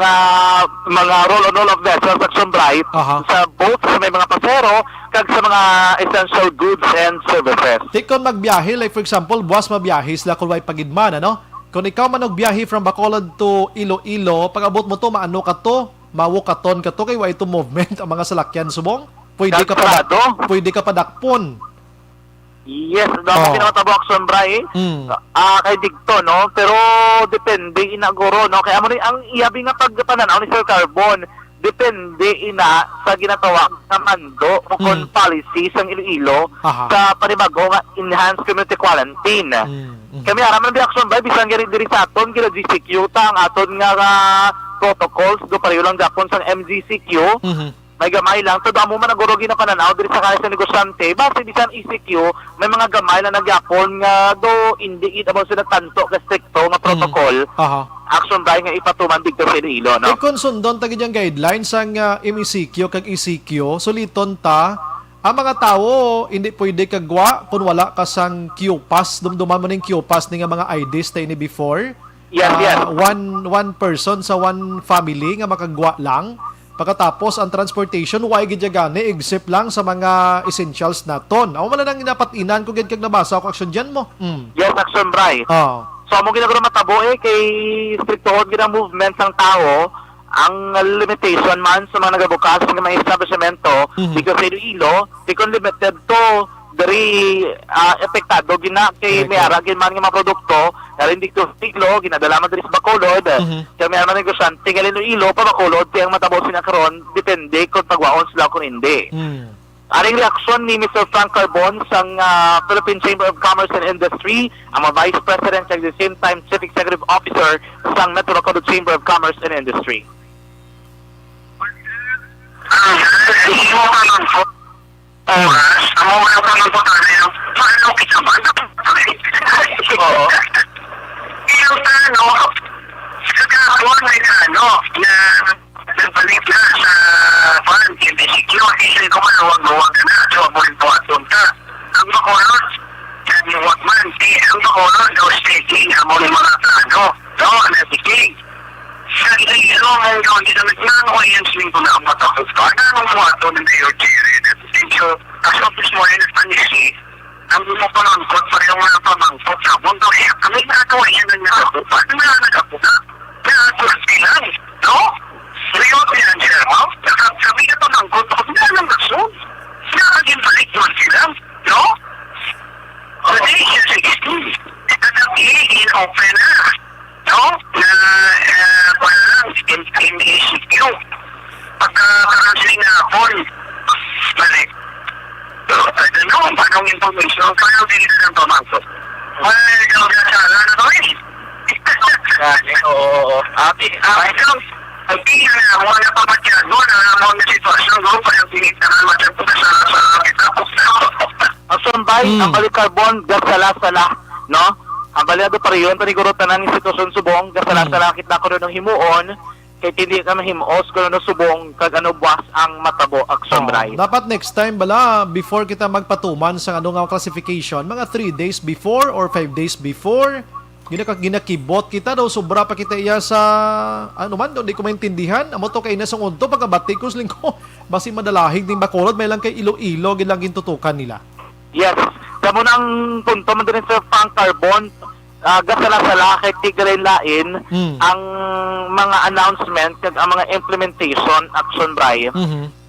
J: mga roll-on-roll of vessels action bright sa boats sa may mga pasero kag sa mga essential goods and services.
C: Tikon magbiyahe, like for example, buwas mabiyahe sila kung may pagidman, ano? Kung ikaw man magbiyahe from Bacolod to Iloilo, pag abot mo to, maano ka to, mawukaton ka to, kay wa ito movement ang mga salakyan subong. Pwede ka pa dakpon.
J: Yes, dapat pinakatabo action bright. Kay digto, no? Pero depende inaguro, no? Kaya mo rin, ang iyabi nga pagpananaw ni Sir Carbon, depende ina sa ginatawa na mando o kon policy sang Iloilo sa panibago nga enhanced community quarantine. Kami araman ng action by bisan gari diri sa aton gila GCQ ta ang aton nga protocols do pareho lang gapon sang MGCQ. May gamay lang todo amo man naguro ginapananaw diri sa kaya sa negosyante base bisan ECQ may mga gamay na nagyapon nga do hindi amo sila tanto ka stricto nga protocol. Action by nga ipatuman dito sa Iloilo, no?
C: Kung sundon tagi diyang guidelines ang MECQ kag ECQ, suliton ta, ang mga tao hindi pwede kagwa kung wala ka sang Q-pass, dumduman mo ng Q-pass ni nga mga IDs tayo ni before.
J: Yes.
C: One person sa one family nga makagwa lang. Pagkatapos ang transportation, why gid gani except lang sa mga essentials naton. Ako man lang inapatinan ko gid kag nabasa ko action diyan mo.
J: Yes, action right. So, mo ginaguro matabo kay strictohon gid ang movement ng tao, ang limitation man sa mga nagabukas ng mga establishmento, because sa Iloilo, di kon limited to dari epektado gina kay may aragin man nga mga produkto, na hindi to siglo, ginadala man diri sa Bacolod, kaya may arman negosyante, kaya Iloilo pa Bacolod, kaya ang matabo sila karon depende kung pagwaon sila kung hindi. Aring reaksyon ni Mr. Frank Carbon sang Philippine Chamber of Commerce and Industry, ang mga Vice President at the same time Chief Executive Officer sang Metro Bacolod Chamber of Commerce and Industry.
K: Nagbalik na sa farm, MCQ, kasi ko man luwag-luwag na, so abuhin po at punta. Ang Bacolod, sabi huwag man, ang Bacolod, daw stating, amo ng mga plano, no, nabiking. Sa Iloilo, ngayon, hindi na nagnano ko yan siling ko na ang matakot ka. Nanong mo ato ng Mayor Jerry, so, as office mo yan, panisi, ang mo panangkot, parang mga pamangkot, sa mundo, kami nagawa yan ng nakapupa, nagapupa, lang, no? Rio ko yan sila, no? Sabi ka ito ng goto, hindi lang nasun. Nakagin balik doon sila, no? O di, yung 16, ito na i-open na, no? Na, parang, in-ECQ. Pagka-counseling na hapon, balik. I don't know, panong information, kaya hindi na ng pamangkot. Well, gawin na sala na to eh.
J: Oo.
K: Ang tingin na wala pa matyado na mga sitwasyon doon pa yung tinitahan matyado sa kitapos na.
J: Ang sumbay, ang balik carbon, gasala-sala, no? Ang baliado pa rin yun, panigurutan ng institusyon subong, gasala-sala, kita ko rin ng himuon, kaya hindi ka mahimuos ko rin ng subong, kag ano buwas ang matabo, ang sumbay.
C: Dapat next time, bala, before kita magpatuman sa ano nga classification, mga 3 days before or 5 days before, ginakibot kita daw sobra pa kita iya sa ano man di ko maintindihan amo to kay nasong unto pagkabati ko lingko basi madalahig din Bacolod may lang kay Iloilo gilang gintutukan nila.
J: Yes, kamo nang punto man din sa Frank Carbon gasala-sala kay tigre lain ang mga announcement kag ang mga implementation action bray.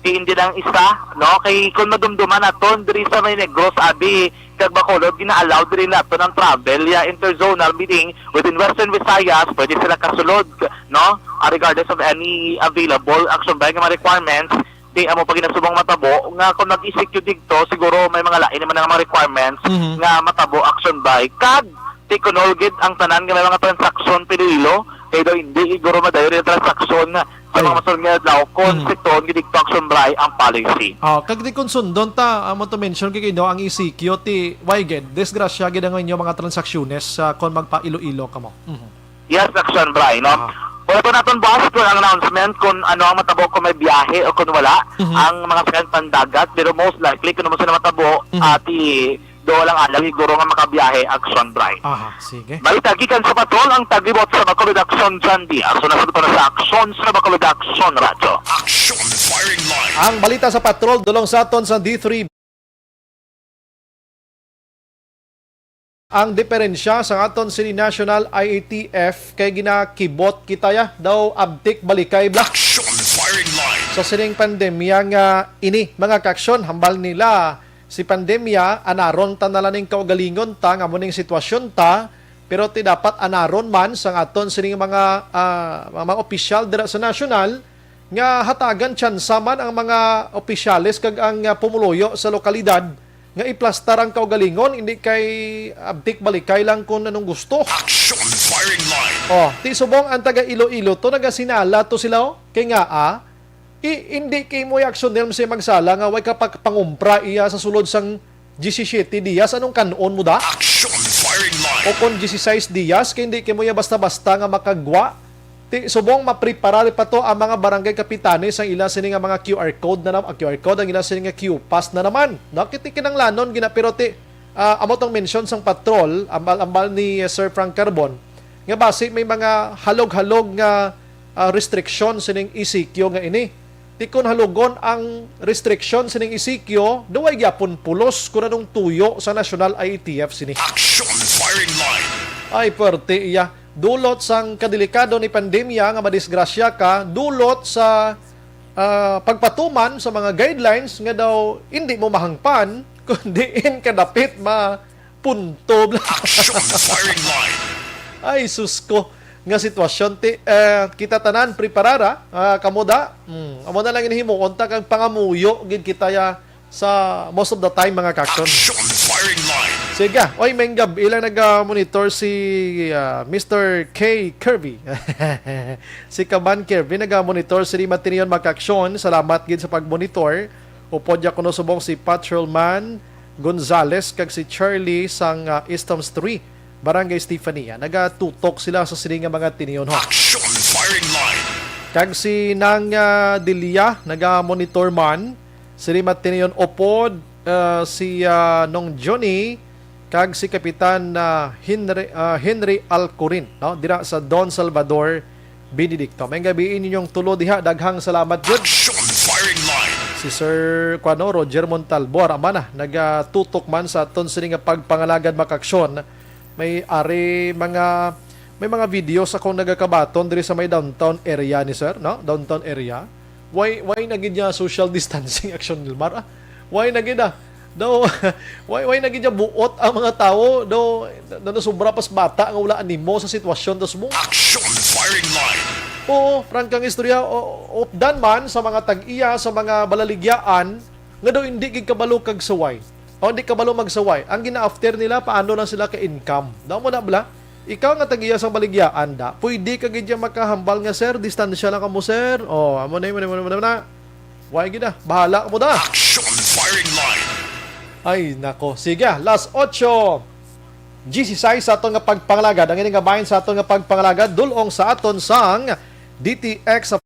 J: Hindi lang isa, no? Kay kung madumduman naton diri sa may Negros abi kag Bacolod gina-allow diri nato ng travel ya interzonal meaning within Western Visayas pwede sila kasulod, no? Regardless of any available action bray nga mga requirements di amo pag ginasubong matabo nga kung nag-execute dito siguro may mga lain naman nga mga requirements nga matabo action bray kag tikonolgid ang tanan nga may mga transaksyon pinilo kay daw hindi iguro madayo yung transaksyon sa mga masunod nga daw konsekton gidikto action bray ang policy.
C: Kag di konsundon ta amo to mention kay no ang ECQ ti wyged disgrasya gid ang inyo mga transaksyones kon magpa-ilo-ilo kamo.
J: Yes, action bray, no? Wala po natin boss kung ang announcement kung ano ang matabo kung may biyahe o kung wala ang mga sakyan pandagat pero most likely kung naman sila matabo ati do lang alam siguro nga makabiyahe action bray.
C: Sige.
J: Balita gikan sa patrol ang taglibot sa Bacolod Action John Diaz. So nasunod pa na sa action sa Bacolod Action Radyo.
B: Action Firing Line.
C: Ang balita sa patrol dulong sa aton sa D3. Ang diferensya sa aton sini National IATF kay ginakibot kitaya daw abtik balikay bla.
B: Action Firing Line.
C: Sa sining pandemya nga ini mga kaksyon hambal nila si pandemya anaron ta nalaning kaugalingon ta nga muning sitwasyon ta pero ti dapat anaron man sa aton sining mga opisyal dira sa nasyonal nga hatagan tsansa man ang mga opisyales kag ang pumuluyo sa lokalidad nga iplastar ang kaugalingon hindi kay abtik balikay lang kung anong gusto.
B: Action Firing Line.
C: Ti subong ang taga Iloilo to nagasinala to sila kay nga hindi kay mo action nila sa magsala nga way kapag pangumpra iya sa sulod sang 17 días anong kanon mo da?
B: Action Firing Line.
C: O kung 16 días kay hindi kay mo basta-basta nga makagwa. Ti subong mapreparar pa to ang mga barangay kapitanes ang ila sini nga mga QR code na naman, QR code ang ila sini nga Q-pass na naman. Nakiti kinanglanon ginapiro ti amo tong mention sang patrol ambal ni Sir Frank Carbon nga base may mga halog-halog nga restriction sining ECQ nga ini. Ti kun halugon ang restriction sining ECQ, duway gyapon pulos kun anong tuyo sa National IATF sini.
B: Action Firing Line.
C: Ay perte iya. Dulot sang kadelikado ni pandemya nga madisgrasya ka, dulot sa pagpatuman sa mga guidelines nga daw hindi mo mahangpan kundi kadapit mapunto.
B: Action Firing Line.
C: Ay susko nga sitwasyon ti kita tanan preparara kamuda amo na lang inihimo unta kag pangamuyo gid kita ya sa most of the time mga kakson.
B: Action Firing Line.
C: Sige, oy menggab ilang nag-monitor si Mr. K. Kirby. Si Kaban Kirby nag-monitor si Matinion Makaksyon. Salamat gid sa pag-monitor. Upod ya kuno subong si Patrolman Gonzales kag si Charlie sang Eastoms 3, Barangay Stefania. Nagatutok sila sa sini nga mga tiniyon ho.
B: Action Firing Line.
C: Kag si Nang Dilia nag-monitor man. Si Matinion Opod, si Nong Johnny kag si Kapitan Henry Alcorin, no? Dira sa Don Salvador Benedicto. May gabiin ninyong tulo diha, daghang salamat jud.
B: Action Firing Line.
C: Si Sir Roger Montalbor amana nagatutok man sa aton sini nga pagpangalagad makaksyon. May mga videos akong nagakabaton diri sa may downtown area ni Sir, no? Downtown area. Why nagid niya social distancing action Nilmar? Why nagid daw why nagid niya buot ang mga tao daw sobra pas bata nga wala animo sa sitwasyon dos mo.
B: Action Firing Line.
C: Prangkang istorya updan man sa mga tag-iya sa mga balaligyaan nga daw hindi gid kabalo kag saway. O hindi kabalo magsaway. Ang gina-after nila paano na sila ka income. Daw mo na bla? Ikaw nga tag-iya sa baligyaan da, pwede ka gid makahambal nga sir, distansya lang ka mo sir. Amo na. Why gid bahala mo da.
B: Action Firing Line.
C: Ay, nako. Sige, last 8. GC6 sa aton nga pagpangalagad. Ang ini nga bahin sa aton nga pagpangalagad dulong sa aton sang DTX sa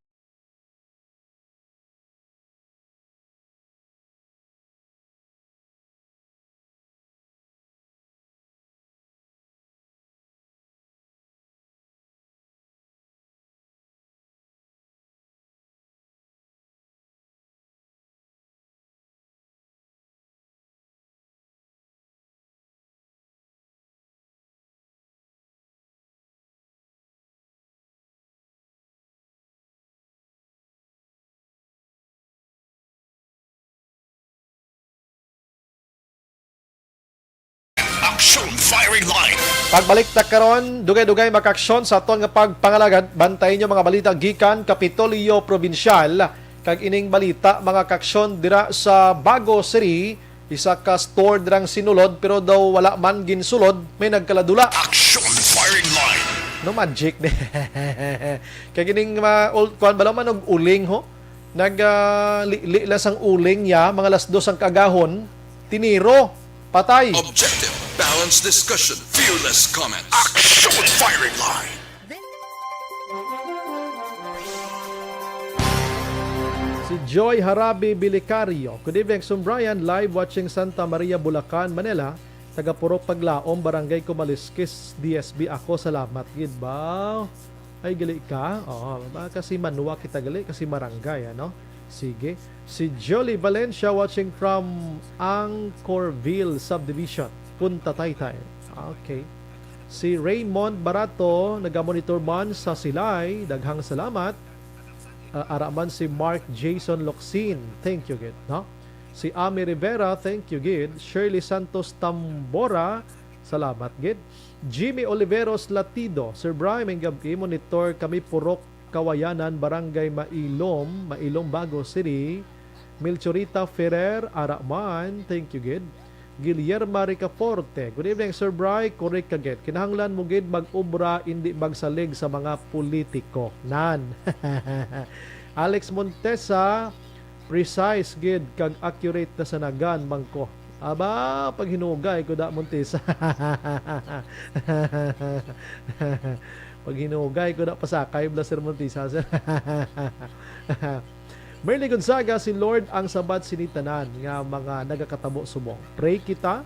B: Action Firing Line.
C: Pagbalik ta karon, dugay-dugay makaksyon sa aton nga pagpangalagad. Bantayin nyo mga balita gikan Kapitolyo Provincial. Kag ining balita mga kaksyon dira sa Bago City, isa ka store dirang sinulod pero daw wala man ginsulod, may nagkaladula.
B: Action Firing Line.
C: No magic de. Kag ining old kwan bala man og uling ho. Nag ang uling ya mga alas 2 ang kagahon, tiniro, patay.
A: Objective, balanced discussion, fearless comments.
B: Action Firing Line.
C: Si Joy Harabi Bilicario. Good evening, Brian. Live watching Santa Maria, Bulacan, Manila. Taga Purok Paglaom, Barangay Kumaliskis, DSB. Ako, salamat. Gid ba? Ay, gali ka? Oo, kasi manuwa kita gali, kasi marangay, ano? Sige. Si Jolie Valencia watching from Angkorville Subdivision, Punta Taytay. Okay. Si Raymond Barato, nagamonitor man sa Silay. Daghang salamat. Araman si Mark Jason Locsin. Thank you, Gid. No? Si Ami Rivera, thank you, Gid. Shirley Santos Tambora, salamat, Gid. Jimmy Oliveros Latido, Sir Brian, may gabi, monitor kami Purok Kawayanan, Barangay Mailom, Bago City. Milchorita Ferrer, Araman, thank you, Gid. Guillermo Ricaforte, good evening, Sir Brian, correct ka, Gid. Kinahanglan mo, Gid, mag-ubra, hindi magsalig sa mga politiko. Nan. Alex Montesa, precise, Gid, kag accurate na sanagan, mangko. Aba, pag hinugay ko da Montesa. Pag hinugay ko da pasakay bla Sir Montesa. Merly Gonzaga, si Lord ang sabat sinitanan nga mga nagakatabo subong. Pray kita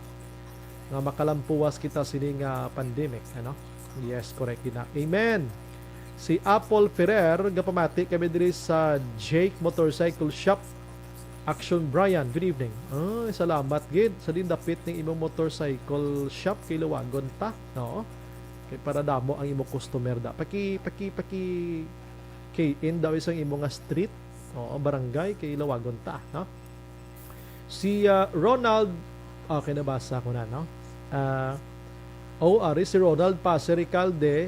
C: nga makalampuwas kita sining pandemic, ano? Yes, correct na. Amen. Si Apple Ferrer, gapamati kami diri sa Jake Motorcycle Shop. Action Brian, good evening. Salamat gid sa dindapit ning imong motorcycle shop kay Luwagon ta, no? Kay para damo ang imong customer da. Paki kay in daw isang imong nga street, barangay kay Luwagon ta, no? Si Ronald, okay nabasa ko na, no? Si Ronald Pasericalde.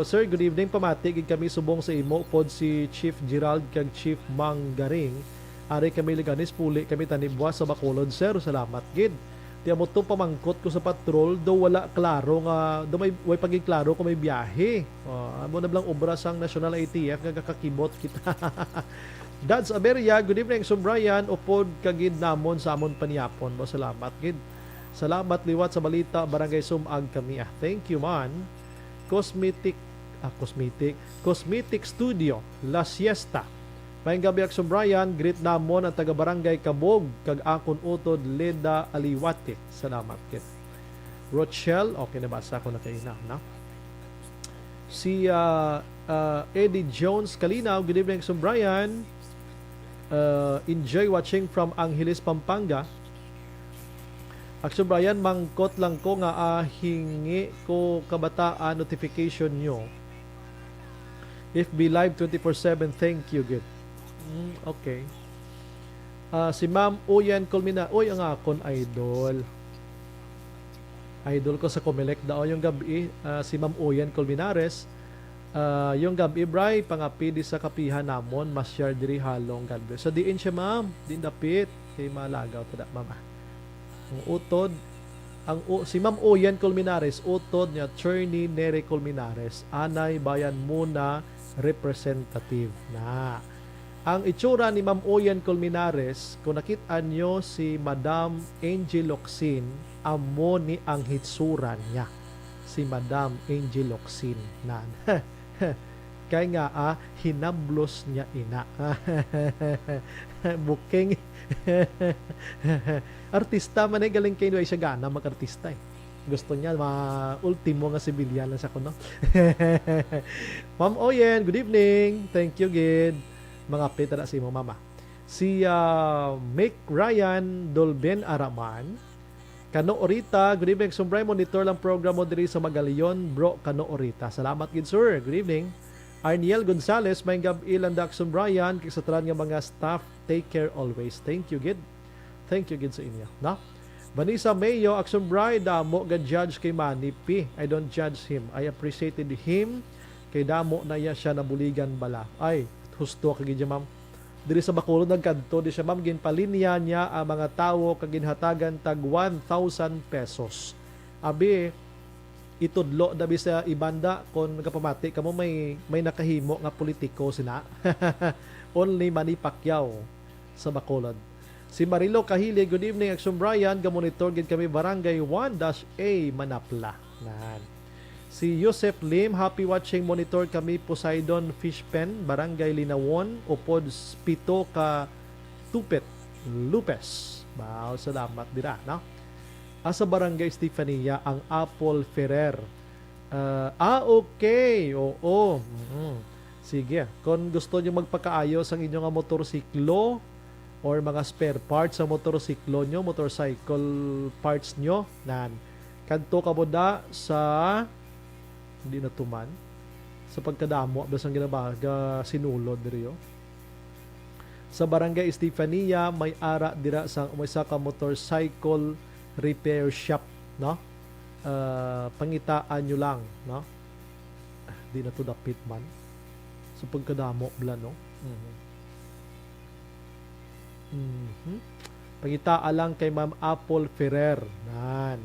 C: Sir, good evening. Pamati gid kami subong sa imo pod si Chief Gerald kag Chief Manggaring. Ari kami liganis puli kami tanibwa sa Bacolod, sir. Salamat gid. Tiya mo to pamangkot ko sa patrol do wala klaro nga do may pagig klaro ko may biyahe. Amo na blang obra sang National ATF nga kakakibot kita. Dads Aberia, good evening, Sir Brian. Upod kagid namon sa amon paniyapon mo. Salamat gid. Salamat liwat sa balita Barangay Sumag kami. Thank you man. Cosmetic Studio La Siesta. Mayang gabi Action Brian, greet namon ang taga-barangay Kabog, kag akon utod Leda Aliwati. Salamat kit. Rochelle, okay nabasa ko na kayo na. Si Eddie Jones Kalinaw, good evening Action Brian. Enjoy watching from Angeles, Pampanga. Action Brian, mangkot lang ko nga hingi ko kabataan notification nyo. FB Live 24/7, thank you, good. Okay. Si Ma'am Uyan Colmina. Uy, ang akon idol. Idol ko sa Comelec daw yung gabi. Si Ma'am Uyan Colminares. Yung gabi, Bray, pangapidi sa kapihan namon. Masyar diri halong gabi. So, diin siya, ma'am. Din dapit. Kay malagaw tada, mama. Ang utod. Si Ma'am Uyan Colminares, utod niya, Attorney Nery Colminares. Anay bayan muna representative na. Ang itsura ni Ma'am Uyan Colminares, kung nakitaan nyo si Madam Angel Locsin, amo ni ang hitsuran niya. Si Madam Angel Locsin na. Kaya nga, hinablos niya ina. Booking. Artista man galing kayo ay siya gana mag-artista eh. Gusto niya, ultimo nga sibilyan lang sa kuno. Ma'am Oyen, good evening. Thank you, Gid. Mga pita na si mo, mama. Si Mick Ryan Dolben Araman. Kano Orita, good evening. Sombray monitor lang program mo diri sa Magalion, bro. Kano Orita. Salamat, Gid, sir. Good evening. Arniel Gonzalez, may gabi landak Sombrayan, kisatran nga mga staff, take care always. Thank you, Gid. Thank you, Gid, sa inyo. No? Vanessa Mayo, Action Bride, damo ga judge kay Manny P. I don't judge him. I appreciated him kay damo na iya siya nabuligan bala. Ay, husto kay gidya ma'am. Diri sa Bacolod nagkanto di siya ma'am ginpalinya niya ang mga tawo kag ginhatagan tag 1,000 pesos. Abi itudlo dabi sa ibanda kon nagapamati kamo may nakahimo nga politiko sina. Only Manny Pacquiao sa Bacolod. Si Marilo Kahili, good evening, Action Brian. Gamonitor gid kami Barangay 1-A, Manapla. Nan. Si Joseph Lim, happy watching monitor kami Poseidon Fish Pen, Barangay Linawon, upod pito ka Tupet, Lupes. Wow, salamat dira, no? Asa Barangay Estefania, ang Apple Ferrer. Okay. Oo. Sige. Kung gusto nyo magpakaayos ang inyong motorsiklo, or mga spare parts sa motorsiklo nyo, motorcycle parts nyo, nan. Kanto ka mo da sa hindi na tuman sa pagkadamo basang ginabaga sinulod diriyo. Sa Barangay Estefania may ara dira sa isa ka motorcycle repair shop, no? Pangitaan nyo lang, no? Di na to dapit man sa pagkadamo bla, no? Pangita lang kay Ma'am Apple Ferrer. Nan.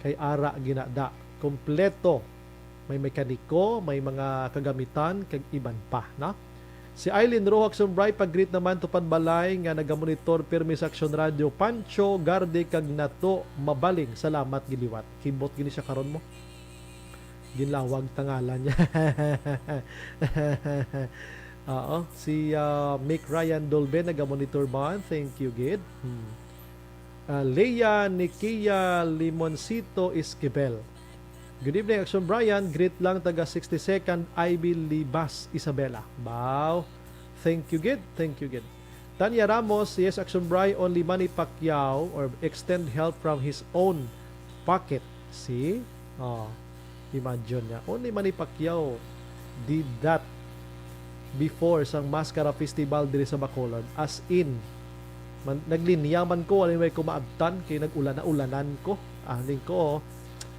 C: Kay Ara ginada. Kompleto. May mekaniko, may mga kagamitan, kag iban pa, na? Si Eileen Rojo Action Bright pag-greet naman tupad balay nga nagamonitor pirmi sa Action Radio. Pancho Garde kag nato mabaling. Salamat giliwat. Kibot gini siya karon mo. Ginlawag tangalan niya. Oo, si Mick Ryan Dolben nagamonitor ba? Thank you, Gid. Leia Nikia Limoncito Esquivel. Good evening, Action Brian. Greet lang taga 62nd Ivy Libas, Isabela. Wow. Thank you, Gid. Thank you, Gid. Tanya Ramos, yes, Action Brian, only Manny Pacquiao or extend help from his own pocket. See? Oh, imagine niya. Only Manny Pacquiao did that before sang Mascara Festival diri sa Bacolod, as in naglinya man ko alin may kumaabtan kay nag-ulan-ulanan ko aning ko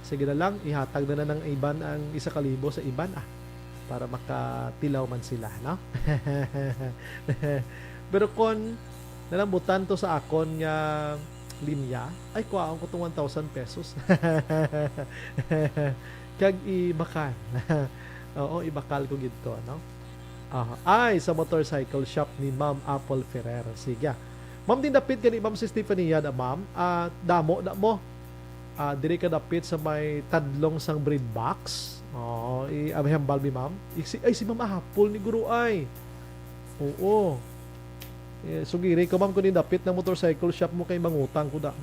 C: sige na lang ihatag na ng iban ang 1,000 sa iban para makatilaw man sila, no? Pero kon nalambutan to sa akon nga linya ay kuhaon ko tong 1,000 pesos. Kag ibakal. Oo, ibakal ko gito, no? Ay, sa motorcycle shop ni Ma'am Apple Ferrer. Sige. Ma'am, din dapit ka ni Ma'am si Stefania na ma'am. Damo na mo. Diri ka dapit sa may tadlong sang breed box. I-amihambal mi ma'am. Ay, si Ma'am Apple ni Guru ay. Oo. Sugiri ko ma'am kung dapit ng motorcycle shop mo kay mangutang ko da.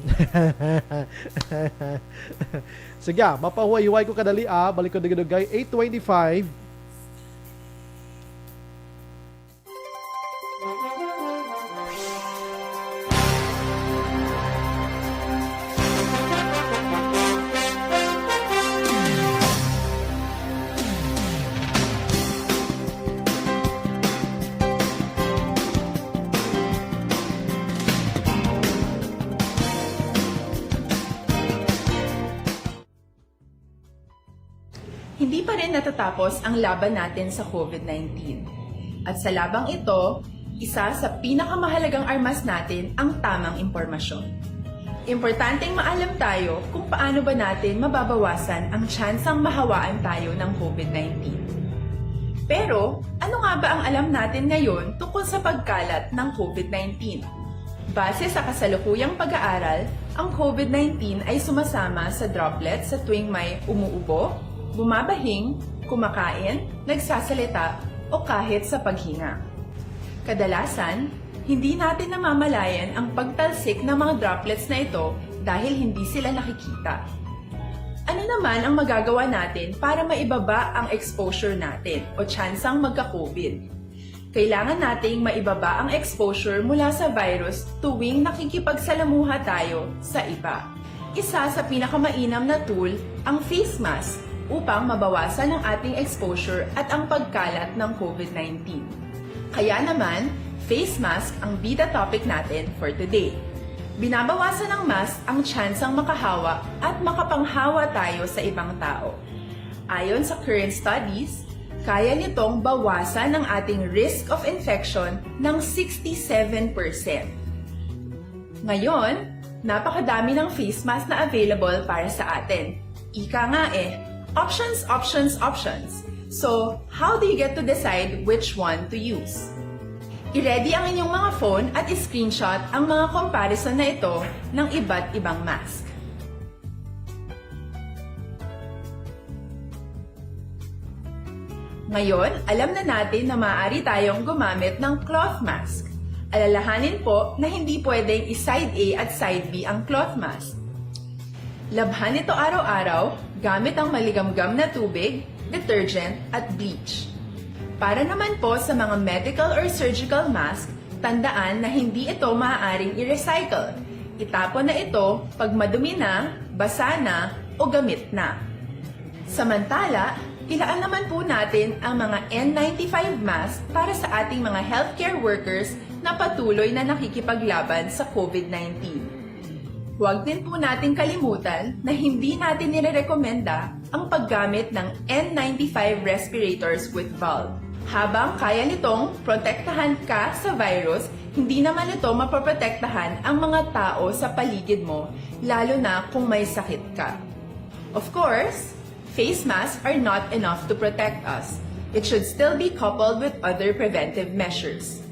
C: Sige, mapahuay-huay ko kadali balik ko digidugay 825.
L: Hindi pa rin natatapos ang laban natin sa COVID-19. At sa labang ito, isa sa pinakamahalagang armas natin ang tamang impormasyon. Importanteng maalam tayo kung paano ba natin mababawasan ang tsansang mahawaan tayo ng COVID-19. Pero, ano nga ba ang alam natin ngayon tungkol sa pagkalat ng COVID-19? Base sa kasalukuyang pag-aaral, ang COVID-19 ay sumasama sa droplets sa tuwing may umuubo, bumabahing, kumakain, nagsasalita, o kahit sa paghinga. Kadalasan, hindi natin namamalayan ang pagtalsik ng mga droplets na ito dahil hindi sila nakikita. Ano naman ang magagawa natin para maibaba ang exposure natin o tsansang magka-COVID? Kailangan nating maibaba ang exposure mula sa virus tuwing nakikipagsalamuha tayo sa iba. Isa sa pinakamainam na tool ang face mask upang mabawasan ang ating exposure at ang pagkalat ng COVID-19. Kaya naman, face mask ang bida topic natin for today. Binabawasan ng mask ang tsansang makahawa at makapanghawa tayo sa ibang tao. Ayon sa current studies, kaya nitong bawasan ang ating risk of infection ng 67%. Ngayon, napakadami ng face mask na available para sa atin. Ika nga options, options, options. So, how do you get to decide which one to use? I-ready ang inyong mga phone at i-screenshot ang mga comparison na ito ng iba't ibang mask. Ngayon, alam na natin na maaari tayong gumamit ng cloth mask. Alalahanin po na hindi pwedeng i-side A at side B ang cloth mask. Labhan ito araw-araw gamit ang maligamgam na tubig, detergent at bleach. Para naman po sa mga medical or surgical mask, tandaan na hindi ito maaaring i-recycle. Itapon na ito pag madumi na, basa na, o gamit na. Samantala, ilaan naman po natin ang mga N95 mask para sa ating mga healthcare workers na patuloy na nakikipaglaban sa COVID-19. Huwag din po natin kalimutan na hindi natin nirerekomenda ang paggamit ng N95 respirators with valve. Habang kaya nitong protektahan ka sa virus, hindi naman ito mapoprotektahan ang mga tao sa paligid mo, lalo na kung may sakit ka. Of course, face masks are not enough to protect us. It should still be coupled with other preventive measures.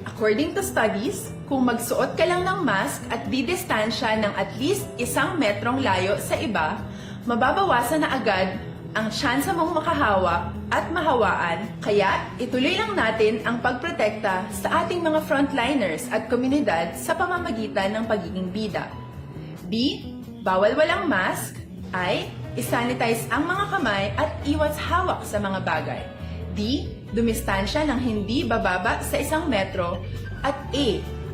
L: According to studies, kung magsuot ka lang ng mask at didistansya ng at least 1 metrong layo sa iba, mababawasan na agad ang tsansa mong makahawa at mahawaan, kaya ituloy lang natin ang pagprotekta sa ating mga frontliners at komunidad sa pamamagitan ng pagiging bida. B. Bawal walang mask. I. Isanitize ang mga kamay at iwas hawak sa mga bagay. D. Dumistansya ng hindi bababa sa 1 metro. At A.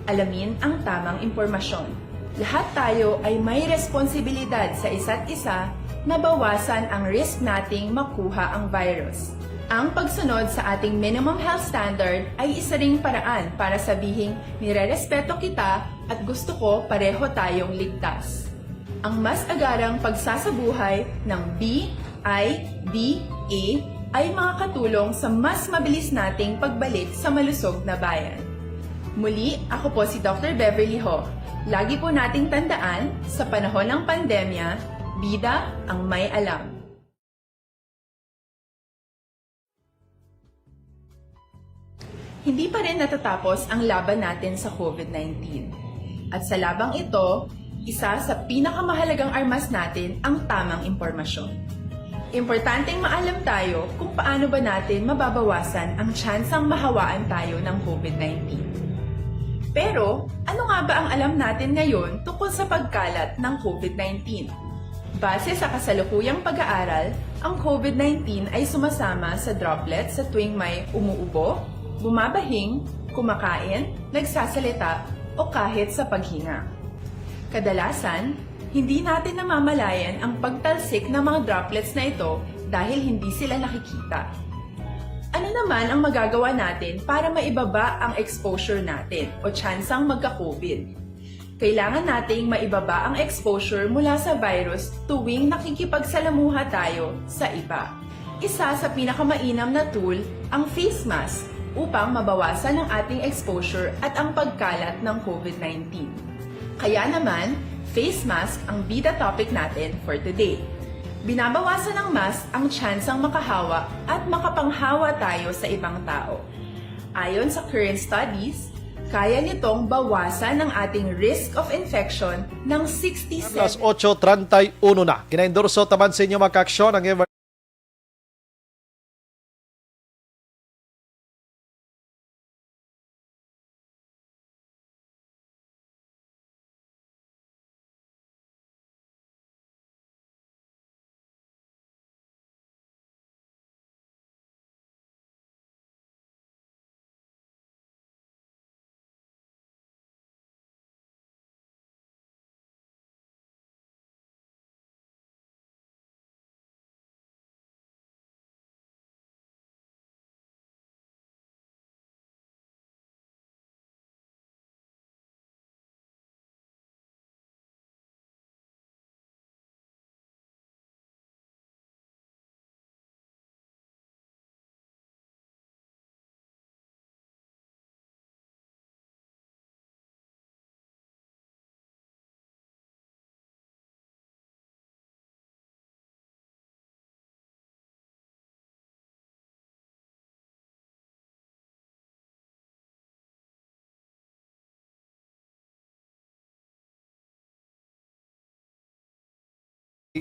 L: Alamin ang tamang impormasyon. Lahat tayo ay may responsibilidad sa isa't isa na bawasan ang risk nating makuha ang virus. Ang pagsunod sa ating minimum health standard ay isa ring paraan para sabihing nirerespeto kita at gusto ko pareho tayong ligtas. Ang mas agarang pagsasabuhay ng BIDA ay makakatulong sa mas mabilis nating pagbalik sa malusog na bayan. Muli, ako po si Dr. Beverly Ho. Lagi po nating tandaan, sa panahon ng pandemya, bida ang may alam. Hindi pa rin natatapos ang laban natin sa COVID-19. At sa labang ito, isa sa pinakamahalagang armas natin ang tamang impormasyon. Importanteng maalam tayo kung paano ba natin mababawasan ang tsansang mahawaan tayo ng COVID-19. Pero, ano nga ba ang alam natin ngayon tungkol sa pagkalat ng COVID-19? Base sa kasalukuyang pag-aaral, ang COVID-19 ay sumasama sa droplets sa tuwing may umuubo, bumabahing, kumakain, nagsasalita, o kahit sa paghinga. Kadalasan, hindi natin namamalayan ang pagtalsik ng mga droplets na ito dahil hindi sila nakikita. Ano naman ang magagawa natin para maibaba ang exposure natin o tsansang magka-COVID? Kailangan nating maibaba ang exposure mula sa virus tuwing nakikipagsalamuha tayo sa iba. Isa sa pinakamainam na tool ang face mask upang mabawasan ang ating exposure at ang pagkalat ng COVID-19. Kaya naman, face mask ang bida topic natin for today. Binabawasan ng mask ang tsansang makahawa at makapanghawa tayo sa ibang tao. Ayon sa current studies, kaya nitong bawasan ang ating risk of infection ng 67%.
C: Alas 8:31 na. Kinaendorso taman sa inyo mga kaaksyon ang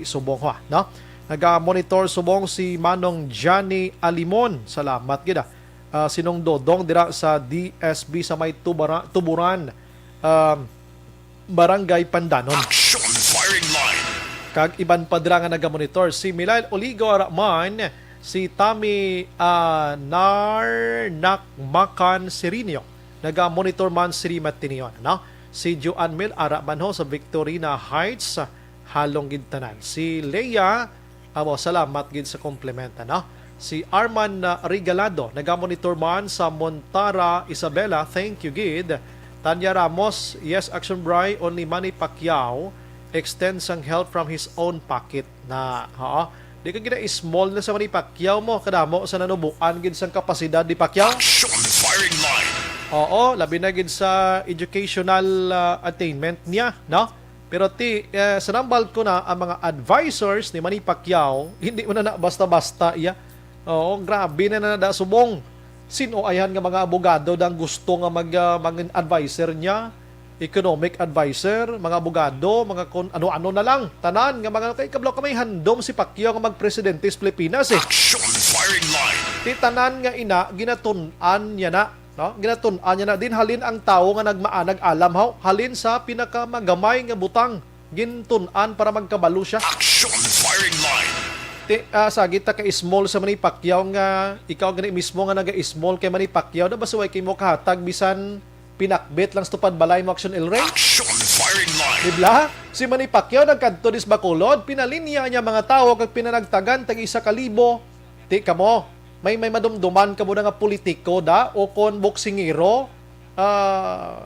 C: subong ha, no? Naga-monitor subong si Manong Johnny Alimon. Salamat gid. Sinong Dodong dira sa DSB sa may Tuburan, Barangay Pandanon.
B: Action firing line.
C: Kag iban pa dira nga naga-monitor si Milail Oligo Araman, si Tami Narnakmakan Sirinio. Naga-monitor man si Matinion, no? Si Joan Mil Araman ho sa Victorina Heights, halong gid tanan. Si Leia, salamat gid sa compliment, no? Si Arman Regalado, naga-monitor man sa Montara Isabela, thank you gid. Tanya Ramos, yes, Action Bri, only Manny Pacquiao extends ang help from his own pocket na, di ka gina small na sa Manny Pacquiao mo, kadamo sa nanubuan gid sang kapasidad di Pacquiao.
B: Action firing line.
C: Oo, labi na gid sa educational attainment niya, no? Pero sa nambal ko na ang mga advisors ni Manny Pacquiao, hindi mo na basta-basta iya. Oo, grabe na subong. Sino ayan nga mga abogado dang gusto nga mag advisor niya, economic advisor, mga abogado, mga ano-ano na lang. Tanan nga mga kay kablo kamay handom si Pacquiao nga magpresidente sa Pilipinas eh.
B: Action firing line.
C: Ti tanan nga ina ginatun-an niya na, no? Ginatun-an niya na din halin ang tawo nga nagmaanag alam haw, halin sa pinakamagamay nga butang gintun-an para magkabalo siya.
B: Action firing line.
C: Sagita ka small sa Manny Pacquiao nga ikaw gani mismo nga naga-small kay Manny Pacquiao na basuway kay mo kahatag bisan pinakbet lang sa tupad balay mo Action El Rey.
B: Action firing line.
C: Dibla? Si Manny Pacquiao nagkadto dis Bacolod, pinalinya niya mga tawo kag pinanagtagan tag 1,000. Ti kamo, may madumduman ka mo nga politiko da o kon boksingero,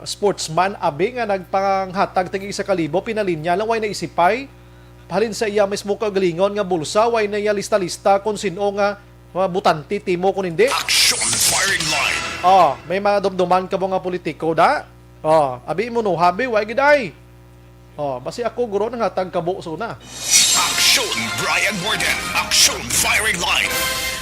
C: sportsman abi nga nagpanghatag tag 1,000 pinalinya lang way na isipay. Halin sa iya mismo kagalingon nga bulsa, way na iya lista-lista kung sino nga butante timo kung hindi.
B: Action firing line.
C: May mga dumduman ka mo nga politiko da. Abi mo no, habi, way giday. Basi ako guro nang hatag kabuso na.
B: Action Brian Warden. Action firing line.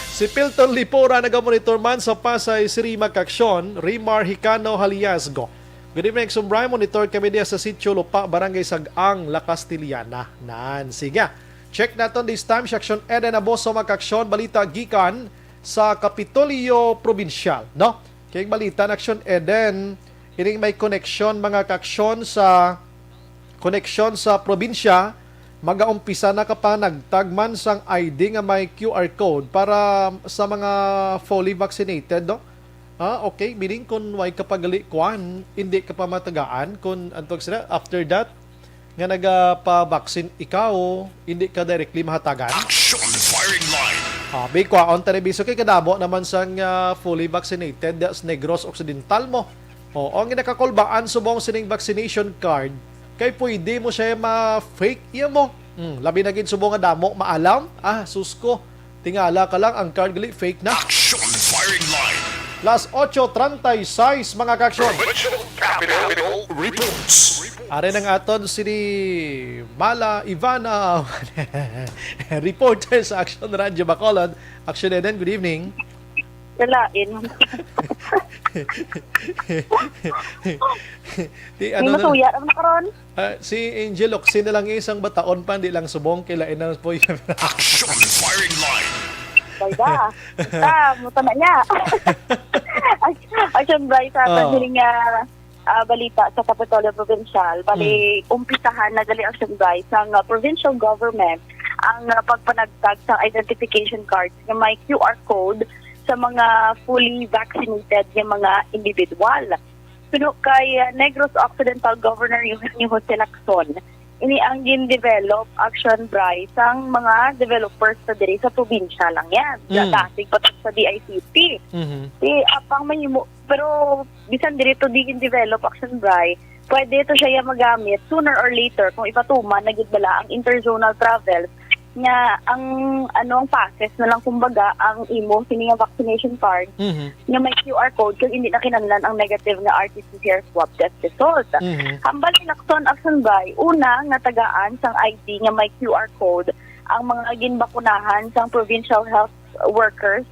C: Si Pilton Lipora nagamonitor man sa Pasay Sirima Kaksyon, Rimar Hicano Haliasgo. Good evening, Sumbray. Monitor kami diya sa Sitio Lupa, Barangay Sagang, La Castiliana. Sige. Check natin this time. Section Eden Aboso Makaksyon. Balita gikan sa Kapitolyo Provincial. No? Kaya balita na Action Eden, ining may connection mga kaksyon sa probinsya. Mag-aumpisa na kapag nagtagman sang ID nga may QR code para sa mga fully vaccinated. No? Okay, meaning kung way kapagali kuan, hindi ka pa matagaan kung antog sila after that nga nagapa-vaccine ikaw, hindi ka directly mahatagan.
B: Action firing line.
C: Bi kwaon telebiso kay kadamo naman sang fully vaccinated sa Negros Occidental mo. Ang ginakakulbaan subong sining vaccination card kay pwede mo siya ma-fake iya mo. Labi na gid subong nga damo maalam. Susko. Tingala ka lang ang card gali fake na.
B: Action firing line.
C: Las 8:36 mga kaksyon.
B: Capital reports.
C: Are nang aton si Mala Ivana reporter sa Action Radio Bacolod. Action Eden, good evening.
M: Kalain. Masuya naman karon.
C: Si Angel Oxin na lang isang bataon pa, hindi lang subong kailain na po yun.
B: Action firing line.
M: Bayda. Muta na niya. Action Bri sa ating balita sa Kapitolyo Provincial. Bali, umpisahan na gali Action Bri sa provincial government ang pagpanagtag sa identification cards na may QR code sa mga fully vaccinated ng mga individual. Pero kay Negros Occidental Governor ni Jose Lacson, ini ang gin-develop Action Bri sang mga developers sa diri sa probinsya lang yan. Dasig patok sa DICT. Apang mahimo. Pero bisan dirito di gin-develop Action Bri, pwede ito siya magamit sooner or later kung ipatuman na gidbala ang interzonal travels nga ang passes na lang kumbaga ang imo sininga vaccination card nga may QR code kung hindi na kinahanglan ang negative nga RT-PCR swab test result. Hambal ni Lacson Action Bri, una nga tagaan sang ID nga may QR code ang mga ginbakunahan sang provincial health workers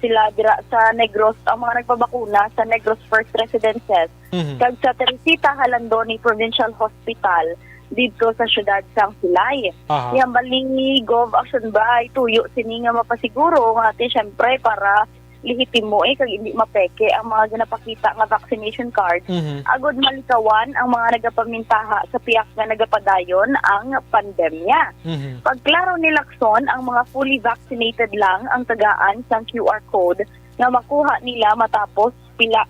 M: sila dira sa Negros, ang mga nagpabakuna sa Negros First Residences kag sa Teresita Halandoni Provincial Hospital dito sa syudad sang Silay.
C: Aha.
M: Yang bali Gov Action Bay tuyo sini nga mapasiguro nga ati syempre para lehitimo kag hindi mapeke ang mga ginapakita nga vaccination card. Agod malikawan ang mga nagapamintaha sa piyak nga nagapadayon ang pandemya. Pagklaro ni Lacson, ang mga fully vaccinated lang ang tagaan sa QR code na makuha nila matapos pila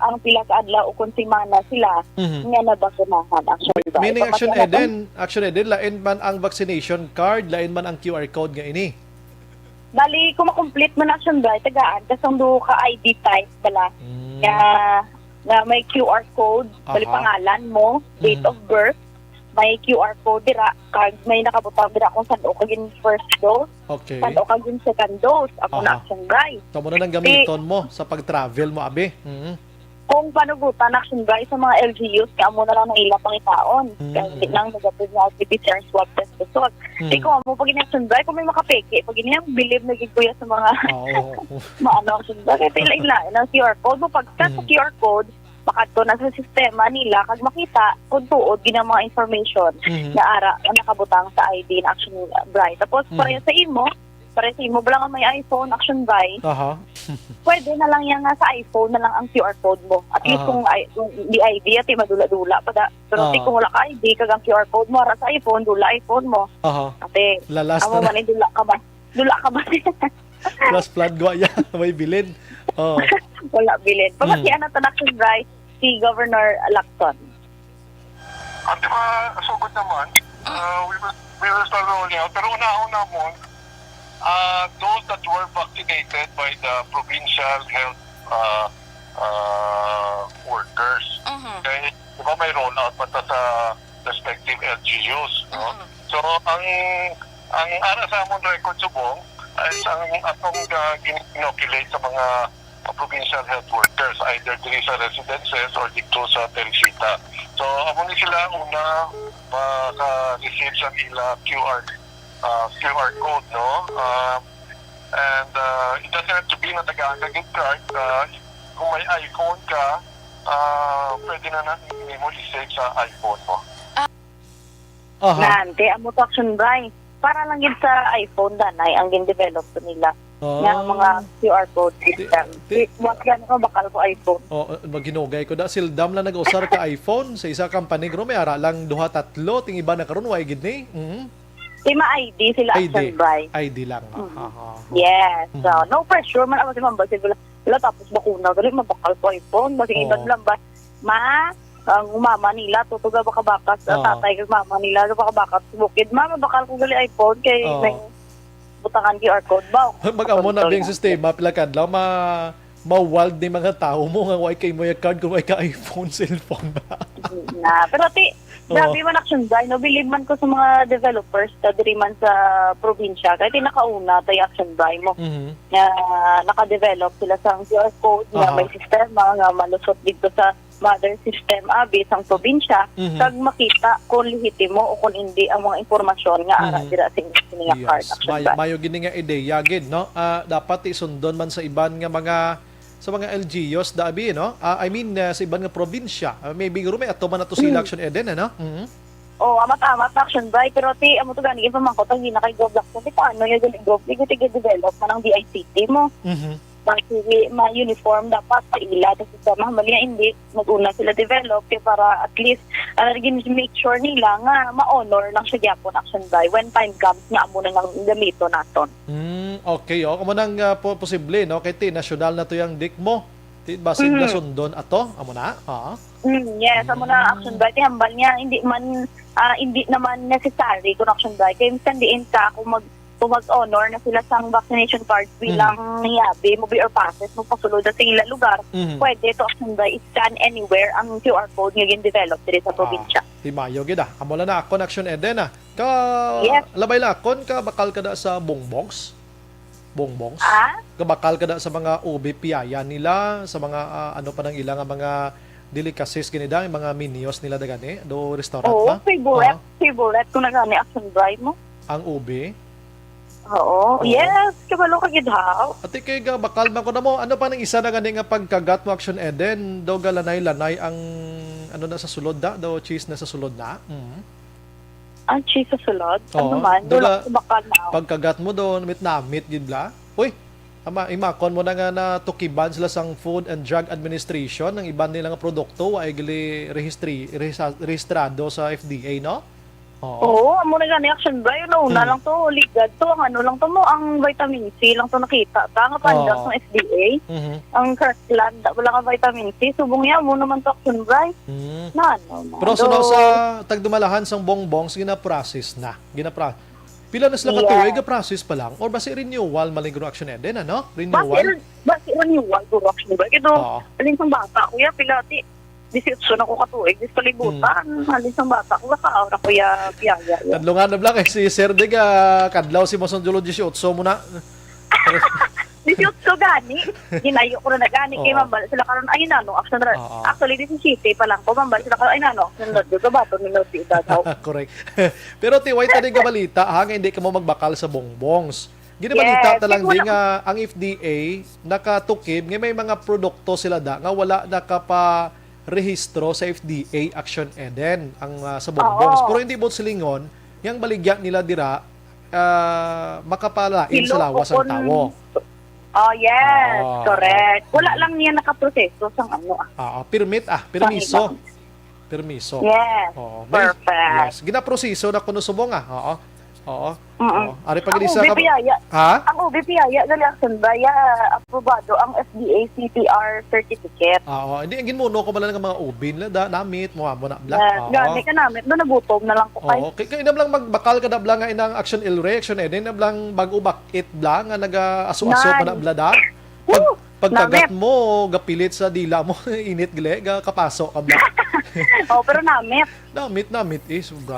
M: ka adlaw o kung semana sila nga nabakunahan.
C: Meaning Action Eden, lain man ang vaccination card, lain man ang QR code nga ini.
M: Bali, kung makomplete mo na Action Bay, tagaan, kasang do ka ID type bala. Na may QR code, bali pangalan mo, date of birth, may QR code dira, kag may nakabutang dira kung saan o kagin first dose, saan o kagin second dose, ako na Action Bay.
C: So, muna nang gamiton mo sa pag-travel mo, abi.
M: Kung panugutan Action Bay sa mga LGUs, kaya mo na lang ng ila pangitaon. Kaya hindi nang nagapid na PCR swab test result. Kung mo pag in-Action Bay, kung may makapeke, pag iniyang bilib na giguya sa mga maano Action Bay, kaya ila ang QR code mo. Pagka sa QR code, makadto na sa sistema nila, kag makita kung tuod ginang mga information na ara na nakabutang sa ID na Action Bay. Tapos, pareho sa imo lang ang may iPhone, Action Bay. Pwede na lang yan nga sa iPhone na lang ang QR code mo. At least kung di ID, ati madula-dula pa da. Pero kung wala ka ID, kag ang QR code mo, ara sa iPhone, dula iPhone mo. Ate,
C: lalas
M: amo man dula ka ba? Dula ka ba?
C: Plus flood guaya, may bilin.
M: Wala bilin. Pagkatian na Action Bay, si Governor Lacson.
K: At sugod naman, we will start rolling out. Pero una-una mo, those that were vaccinated by the provincial health workers. Okay? Diba may rollout pa sa respective LGUs. No? So, ang ara sa among record subong ay ang atong inoculate sa mga provincial health workers, either diri sa residences or dito sa Teresita. So, among ni sila una maka-receive sa ila QR code, no? And it doesn't have to be na taga-agagin card. Kung may iPhone ka, pwede na mo i-save sa iPhone mo.
M: Nante, amo to Action Bay. Para lang yun sa iPhone, danay, ang gin-develop to nila. Nga mga QR code system. Wag yan ko, bakal ko iPhone.
C: Maginugay ko da. Sildam lang nag-usar ka iPhone sa isa company. Gro, may ara lang 2-3. Ting iba na karon way gid ni.
M: Tima ID sila Action Bay.
C: ID lang.
M: Yes. So, no pressure man ako si Ma'am Basig. Wala tapos bakuna. Dali, mabakal ko iPhone. Basig iban lang ba? Ang umama nila, tutuga baka-bakas. Tatay kag mama nila, baka-bakas. Bukid, mabakal ko gali iPhone. Kay may butangan QR code ba?
C: Mag-amo na bing sistema, pila kadlaw, ma-wild ni mga tao mo nga way kay mo yung card kung way ka iPhone, cellphone ba?
M: Pero grabe man Action Bay, no, believe man ko sa mga developers diri man sa probinsya, kaya nakauna tayo Action Bay mo na naka-develop sila sa QR code na may sistema nga malusot dito sa mother system sa probinsya, kag makita kung lehitimo o kung hindi ang mga informasyon nga ara dira sa nga card Action Bay.
C: Mayo gini nga ideya gid, no? Dapat isundon man sa iban nga mga LGUs daabi, no? I mean sa iban nga probinsya. Maybe guro may ato man ato sila Action Eden, no?
M: Amat Action Bay, pero amo to gani iba man ko tagi na kay Goblock. Kasi paano yung Goblock develop man ang DICT mo. Ma-uniform dapat sa ila kasi sa mga mali hindi mag-una sila develop para at least make sure nila nga ma-honor lang siya gyapon Action Bay when time comes nga amo na nang gamito naton.
C: Okay, amo nang posible, no? Kay national na to yang dik mo. Basig na sundon ato amo na.
M: Yes, amo na Action Bay hambal niya hindi naman necessary kung Action Bay kay minsan diin ka kung mag-honor na sila sa vaccination cards bilang niyabi mo or passes mo pasulod sa ilang lugar, pwede to Action Bay scan anywhere ang QR code nga gin-develop dito sa probinsya.
C: Timayo gid amo na akon Action Eden labay la akon ka bakal kada sa bongbongs. Kabakal kada sa mga UBPaya nila, sa mga ano pa nang ilang mga delicacies ganida, yung mga minios nila dagani do restaurant ba?
M: Favorite ko na gani Action Bay mo.
C: Ang UB?
M: Yes, kabalo ka gidhaw.
C: Ati kay bakal man ko na mo, ano pa nang isa na gani nga pagkagat mo Action Eden, daw galanay-lanay ang ano na sa sulod da, daw cheese na sa sulod na.
M: Ang cheese sa sulod?
C: Oo,
M: Ano man?
C: duga-
M: Wala ko bakal na.
C: Pagkagat mo doon, mit gid bla. Uy, imakon mo na nga na tukiban sila sang Food and Drug Administration ng iban nilang produkto ay gili rehistrado sa FDA, no?
M: Oo, amo na gani action ba? Yun, una lang to, ligad to. Ang ano lang to mo, ang vitamin C lang to nakita. Nga pandas ng FDA. Ang Kirkland, wala ka vitamin C. Subong yan, mo naman to action ba? Na ano na.
C: Pero sa tagdumalahan sang bongbongs, gina-process na. Pila na sila katuig, process pa lang? Or basi renewal, maligro action din, ano? Renewal?
M: Basi renewal, guro action ba? Ito, alin sang bata, kuya, pilati. 18 na ko katuig, dis kalibutan. Alin sang bata, kuya, kaawra, kuya, piyaya.
C: Tadlungan na blang, si Sir Dega, kadlaw si Mosong Julo 18 muna.
M: 18 gani. Ginayo ko na gani. Kay mambal sila karon ay nano action ra. Actually 17 pa lang ko mambal sila karon ay nano. Sunod do bato ni Lord daw.
C: Correct. Pero tiway tani nga balita hanga hindi ka mo magbakal sa bongbongs. Ginabalita talang di nga ang FDA nakatukib nga may mga produkto sila nga wala nakapa rehistro sa FDA Action Eden ang sa bongbongs. Pero hindi bot silingon yang baligya nila dira makapalain sa lawas ang tawo.
M: Oh, yes. Correct. Wala lang niya nakaproseso sang ano.
C: Permiso.
M: Yes. Perfect.
C: Yes. Ginaproseso na kuno subong Ari
M: Ang UB Piyaya gali action ba aprobado ang FDA CPR certificate.
C: Hindi ang ginmuno ko bala nga mga ubin la namit mo na bla.
M: Gani ka namit do nagutom na lang ko kay.
C: Kay inam lang magbakal ka na bla nga inang action reaction na blang bag-ubak it bla nga naga-aso-aso pa na bla da. Pagkagat mo gapilit sa dila mo init gali kapaso ka bla.
M: Pero namit.
C: Namit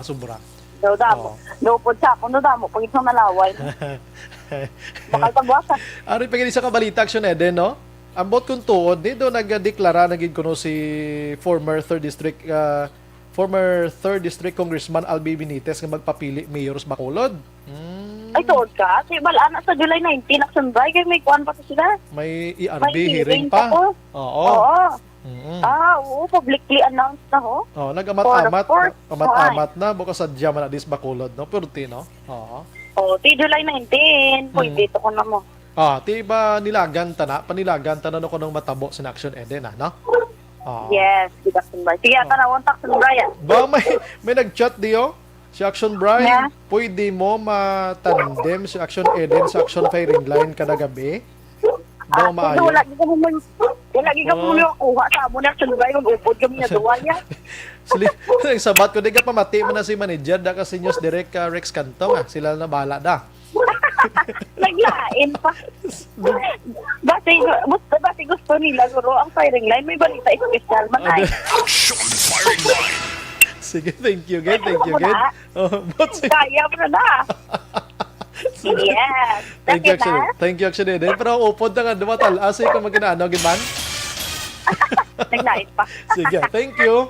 C: sobra.
M: No damo. No pod sa ako no damo pag isang nalaway. Bakal tabuasan.
C: Ari pagin isa ka balita action din no. Ambot kun tuod dito nagdeklara naging kuno si former 3rd District Congressman Albi Benitez nga magpapili mayor sa Bacolod.
M: Ay tuod ka, si balana sa July 19 action ba kay may kuan pa sila.
C: May ERB hearing pa. Oo.
M: Publicly announced na ho.
C: Nag-amat-amat na bukas sadya man adis Bacolod no purti no.
M: Ti July 19, pwede to ko na mo.
C: Ti ba panilagan ta na ko nang matabo sa Action Eden no?
M: Yes, sige tanawon takson Brian.
C: Ba may nag-chat diyo si Action Brian. Pwede mo matandem si Action Eden sa Action Firing Line kada gabi?
M: Wala gika mo kuha sa amo na action ba yung upod kami na duwa niya.
C: Sabat ko di ka pamati mo na si manager da kasi news direct Rex Cantong sila na bahala da.
M: Naglain pa. Basta gusto nila guro ang firing line may balita special man ay.
B: Action Firing Line.
C: Sige, thank you, Ged.
M: Kaya mo na. Yes.
C: Thank you actually. Pero upod na nga dumatal. Asay ko maginaano, Giman?
M: Naglait pa.
C: Sige, thank you.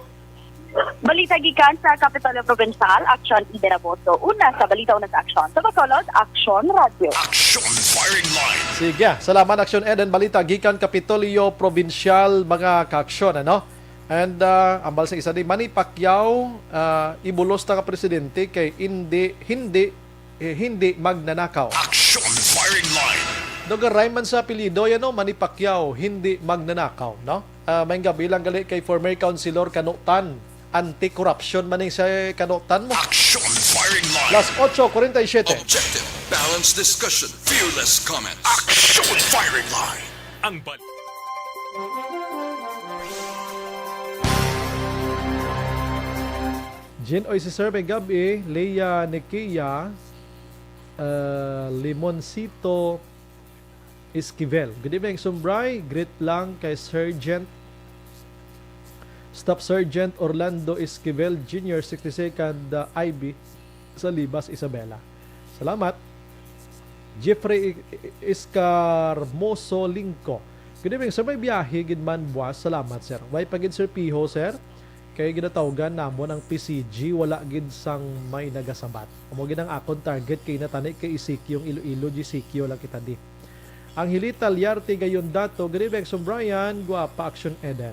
M: Balita gikan sa Kapitolyo Provincial, Action Ideraboso. Una sa balita, una sa Action. Sa Bacolod, Action Radio.
B: Action Firing Line.
C: Sige, salamat Action Eden. Balita gikan Kapitolyo Provincial mga ka-aksyon, ano? And ambal sa isa di Manny Pacquiao ibulos ta ka presidente kay hindi magnanakaw.
B: Action Firing Line.
C: Dogaray man sa apelyido yan no, Manny Pacquiao, hindi magnanakaw, no? May gabi lang gali kay former councilor Kanutan, anti-corruption man sa Kanutan mo.
B: Action Firing Line.
C: Las 8:47.
A: Objective, balanced discussion, fearless comments.
B: Action Firing Line. Ang
C: Jen oy si Sir may gabi, Leia Nekia, Limoncito Esquivel. Good evening, Sumbray. Greet lang kay Staff Sergeant Orlando Esquivel Jr. 62nd IB sa Libas, Isabela. Salamat. Jeffrey Escarmoso Lingko. Good evening, sir. May biyahe gidman buwas. Salamat, sir. May pagid Sir Piho, sir. Kaya ginatawagan namon ang PCG wala gid sang may nagasabat. Amo gid ang akon target kay natani kay Isikyo Iloilo Isikyo lang kita di. Ang Hilita Liarte gayon dato, good evening, Brian, guapa Action Eden.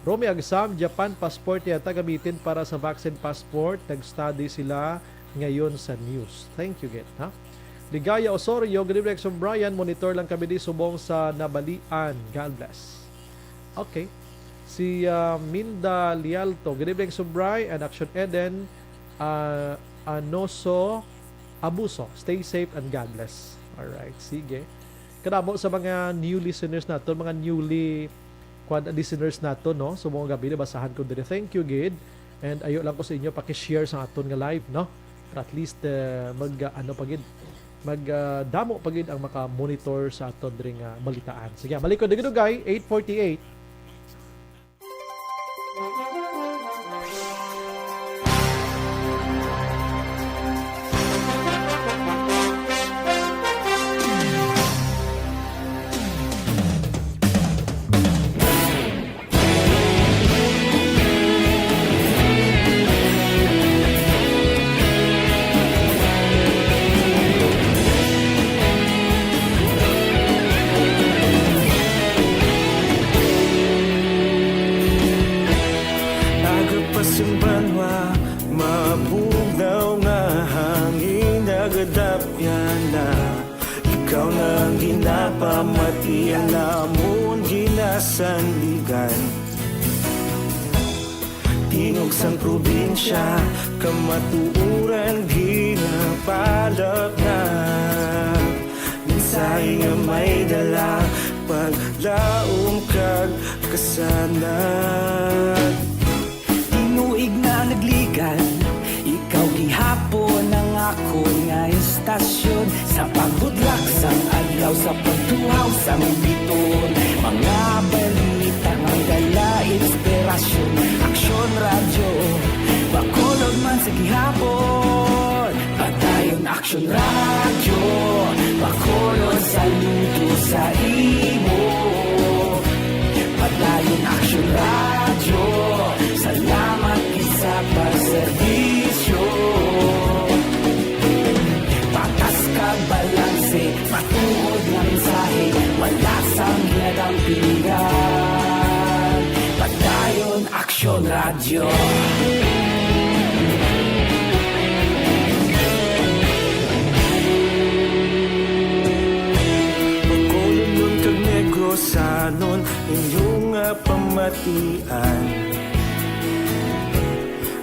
C: Romy Agsam, Japan passport yata gamitin para sa vaccine passport. Nag-study sila ngayon sa news. Thank you, Get. Ha? Ligaya Osorio, good evening, Exxon Brian. Monitor lang kami di subong sa Nabalian. God bless. Okay. Si Minda Lialto, good evening, Exxon Brian and Action Eden. Anoso Abuso. Stay safe and God bless. Alright, sige. Kanamo sa mga new listeners nato, mga newly listeners nato, no? So mga gabi basahan ko diri. Thank you, Gid. And ayo lang ko sa inyo paki-share sa aton nga live, no? Para at least magdamo pagid ang maka-monitor sa aton diri nga balitaan. Sige, malikod dito guys, 8:48.
N: Sanligan Tingog sang probinsya Kamatuuran ginapalap na Minsay nga may dala Paglaom kag kasanat Tinuig na nagligan Ikaw gihapon ang ako nga istasyon Sa pagbudlak sang adlaw Sa pagtuhaw sang biton Mga balita ng dala inspirasyon Aksyon radyo Bacolod man sa gihapon Padayon aksyon radyo Bacolod saludo sa imo Padayon aksyon radyo Salamat isa pagservisyo Patas kag balanse Matuod nga mensahe Wala sang ginadang pilihan Padayon aksyon radyo Pagkolon kag negosanon Inyong pamatian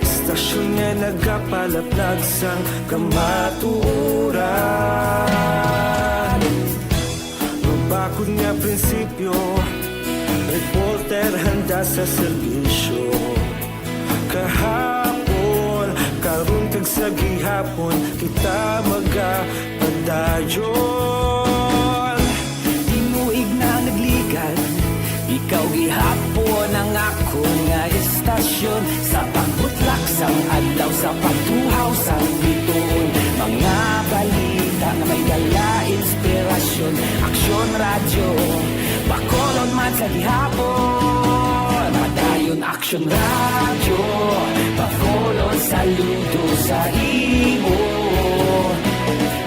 N: Istasyon nga nagapalaplag sang kamatuuran Mabakod nga prinsipyo Reporter handa sa serbisyo Kahapon, karong kag sa gihapon Kita magapadayon Tinuig na nagligan Ikaw gihapon ang ako nga istasyon Sa pagbutlak sang adlaw Sa pagtuhaw sang biton Mga balita na may dala inspirasyon Aksyon radyo Bacolod man sa gihapon Padayon aksyon radyo Bacolod saludo sa imo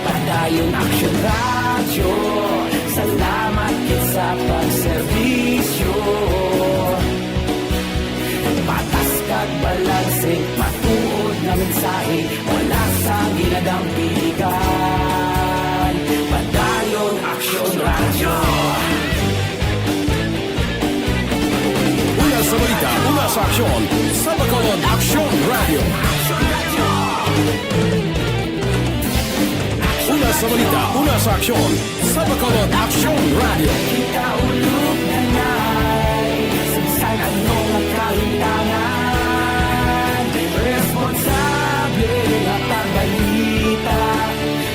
N: Padayon aksyon radyo Salamat sa pagservisyo Patas kag balanse Matuod na mensahe Wala sa ginadang piligan Padayon aksyon radyo
B: Una sa balita, una sa aksyon Sa Bacolod Aksyon Radio Una sa balita, una sa aksyon Sa Bacolod Aksyon Radio
N: Kita ulog na na'y Sagsay ano ang kalintangan Responsable at ang balita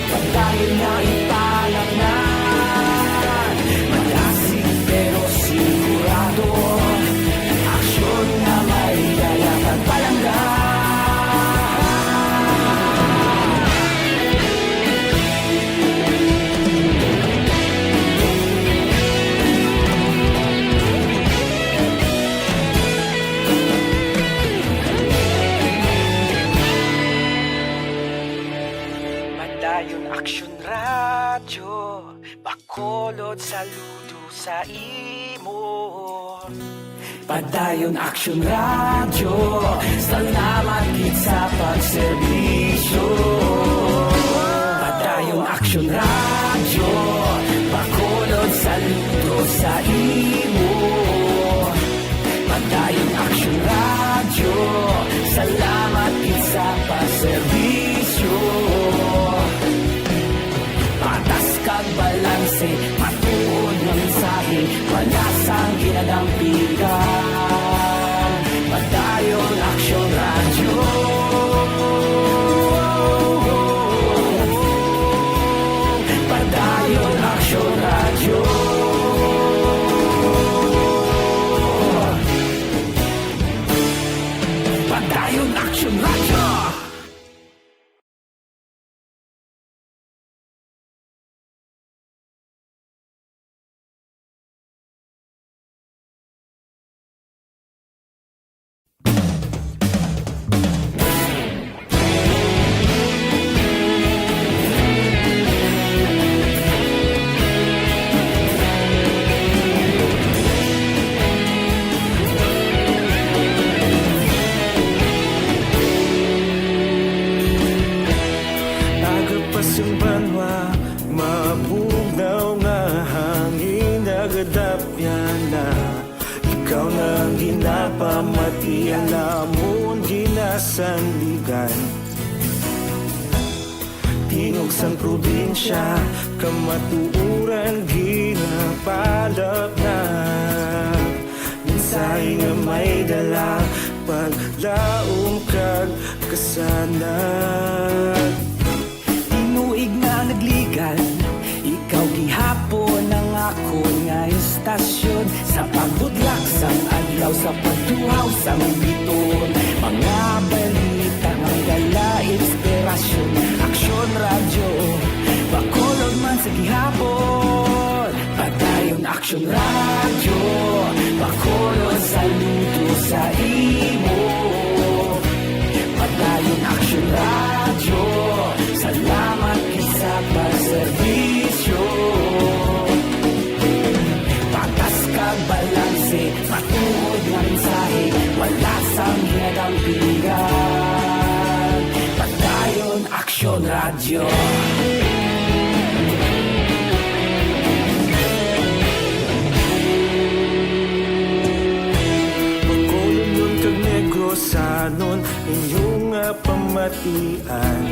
N: Pagdayon na ipalag na Malasig pero sigurado Aksyon na may dalang at palanggan Aksyon radyo Bacolod saludo sa imo Padayon Action Radio, salamat gid sa pagserbisyo. Padayon Action Radio, bakolod saludo sa imo. Padayon Action Radio, salamat gid sa pagserbisyo. Patas kag balanse, matuod nga mensahe, wala sang ginadampigan. Padayon Action Radio. Padayon Action Radio. Padayon Action Radio.
O: Agapasang banwa, mabugnaw nga hangin nagadapyan na. Ikaw na ang ginapamatian namon ginasandigan. Tingog sang probinsya, kamatuuran ginapalap na. Minsay nga may dala, paglaom kag kasanag.
N: Tinuig na nagligan, ikaw gihapon ang ako nga istasyon. Sa pagbudlak sang adlaw, sa pagtuhaw sang biton. Mga balita nga dala inspirasyon. Action Radio, bakolod man sa gihapon. Padayon Action Radio, bakolod saludo sa imo. Padayon Action Radio, salamat sa pagserbisyo. Patas kag balanse, matuod nga mensahe, wala sang ginadampigan. Padayon Action Radio.
O: Bakolod nun kag Negrosanon, inyong pamatian.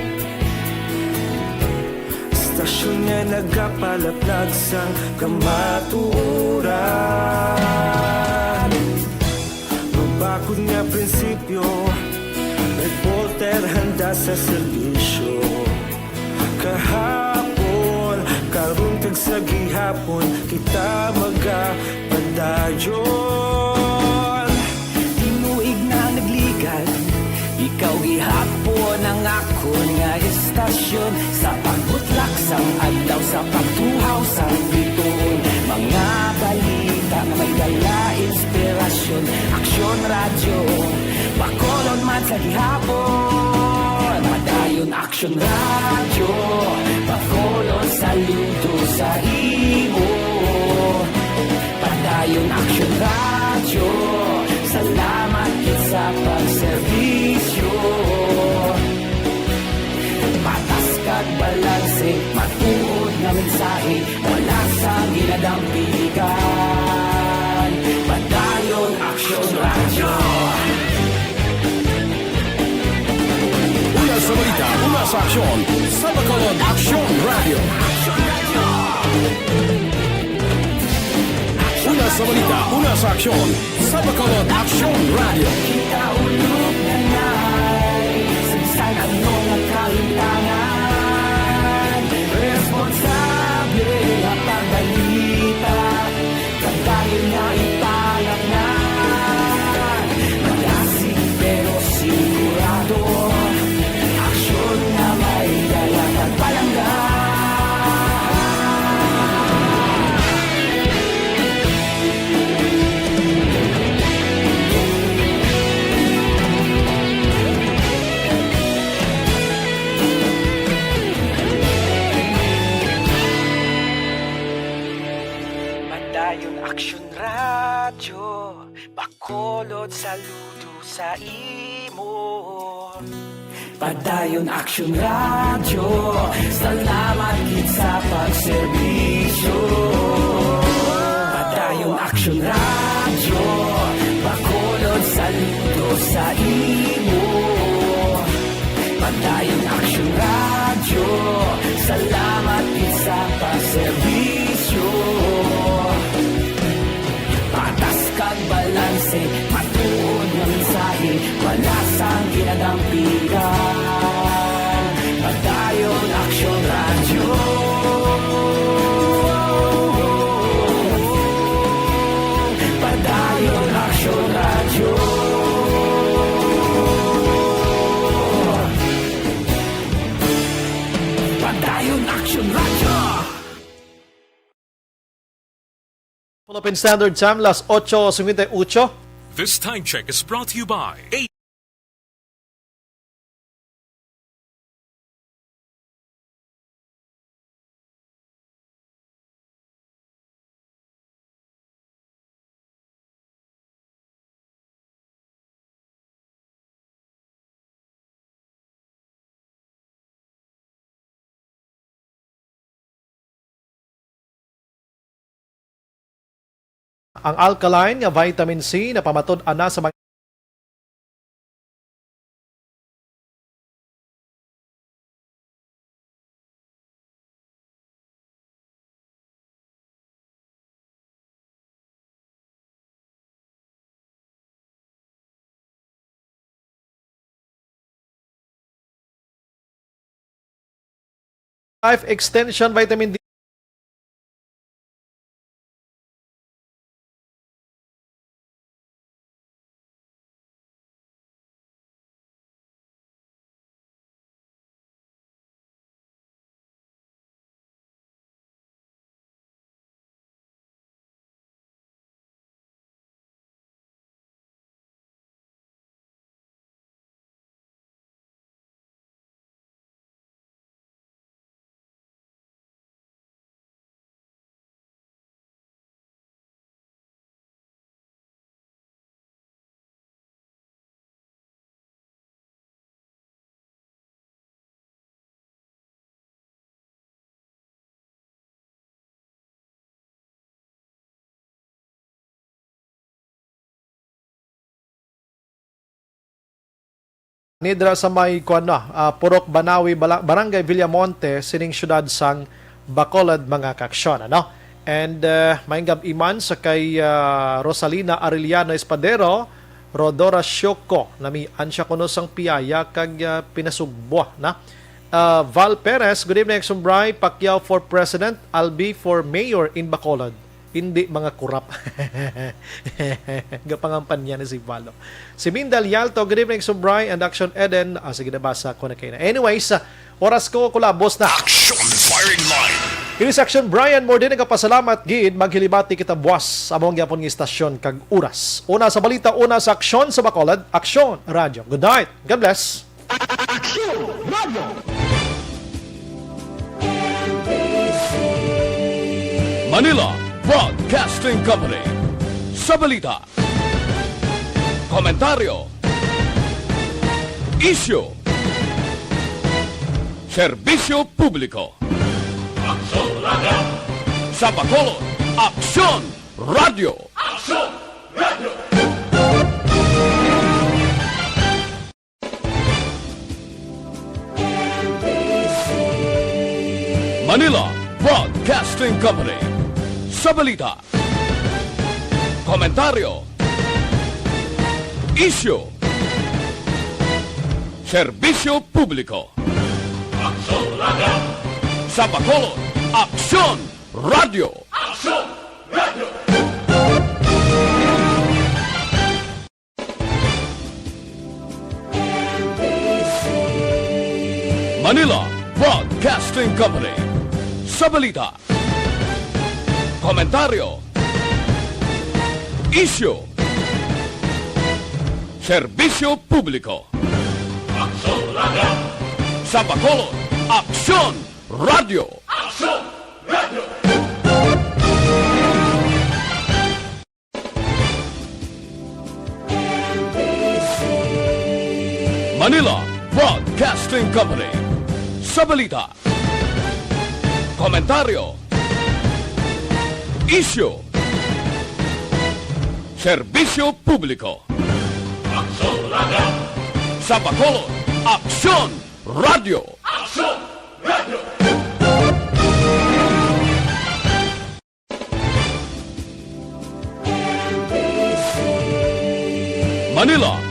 O: Stasyon nga nagapalaplag sang kamatuuran. Mabakod nga prinsipyo, reporter handa sa serbisyo. Kahapon, karong kag sa gihapon, kita magapadayon.
N: Tinuig na nagligan, ikaw gihapon ang ako nga istasyon. Sa pagbutlak sang adlaw, sa pagtuhaw sang biton. Mga balita na may dala inspirasyon. Action Radio, bakolod man sa gihapon. Padayon Action Radio, bakolod saludo sa imo. Padayon Action Radio, salamat gid sa pagserbisyo. Patas kag balanse, matuod nga mensahe, wala sang ginadampigan. Padayon Action Radio.
B: Una sa balita, una sa aksyon, sa Bacolod Action Radio. Una sa balita, una sa aksyon, sa Bacolod Action Radio.
N: Kita ulog na na'y sinsan ang mga kalintangan. Responsable na pagbalita, kagayon na ipalat na. Malasig pero sigurado, aksyon na may dalang at palangga. Bacolod, saludo sa imo. Padayon Action Radio, salamat gid sa pagserbisyo. Padayon Action Radio, Bacolod, saludo sa imo. Padayon Action Radio, salamat gid sa pagserbisyo. Patas kag balanse, matuod nga mensahe, wala sang ginadampigan. Padayon Action Radio. Padayon Action Radio. Padayon Action Radio.
C: Philippine Standard Time, las 8:58.
B: This time check is brought to you by
C: ang alkaline nga vitamin C na pamatud ana sa mga Life Extension Vitamin D. Nidra sa may Purok Banawi, Barangay Villamonte, sining syudad sang Bacolod, mga kaksyon. Ano? And maingab iman sa kay Rosalina Arellano Espadero, Rodora Syoko, namian siya kuno sang piyaya kag pinasubwa. Na? Val Perez, good evening, Sumbray. Pacquiao for President, Albi for Mayor in Bacolod. Hindi mga kurap. Gapangampan niya ni si Valo. Si Mindal Yalto, good evening, Sumbray and Action Eden. Sige na, basa ko na kayo na. Anyways, oras ko, kulabos na.
B: Action Firing Line.
C: Ini sa Action, Brian, more din nagpasalamat, gid, maghilibati kita buwas among gyapon ng istasyon kag oras. Una sa balita, una sa Aksyon sa Bacolod, Action Radio. Good night. God bless.
N: Action Radio.
B: Manila Broadcasting Company. Sa balita, komentaryo, isyu, serbisyo publiko. Aksyon Radio. Sa Bacolod, Aksyon Radio. Aksyon Radio. Manila Broadcasting Company. Sa balita, komentaryo, isyu, serbisyo publiko. Aksyon Radio. Sa Bacolod, Aksyon Radio. Aksyon Radio. Manila Broadcasting Company. Sa balita, komentaryo, isyu, serbisyo publiko. Aksyon Radio. Sa Bacolod, Aksyon Radio. Aksyon Radio. Manila Broadcasting Company. Sa balita, komentaryo, isyu, serbisyo publiko. Aksyon Radio! Sa Bacolod, Aksyon Radio! Aksyon Radio! Manila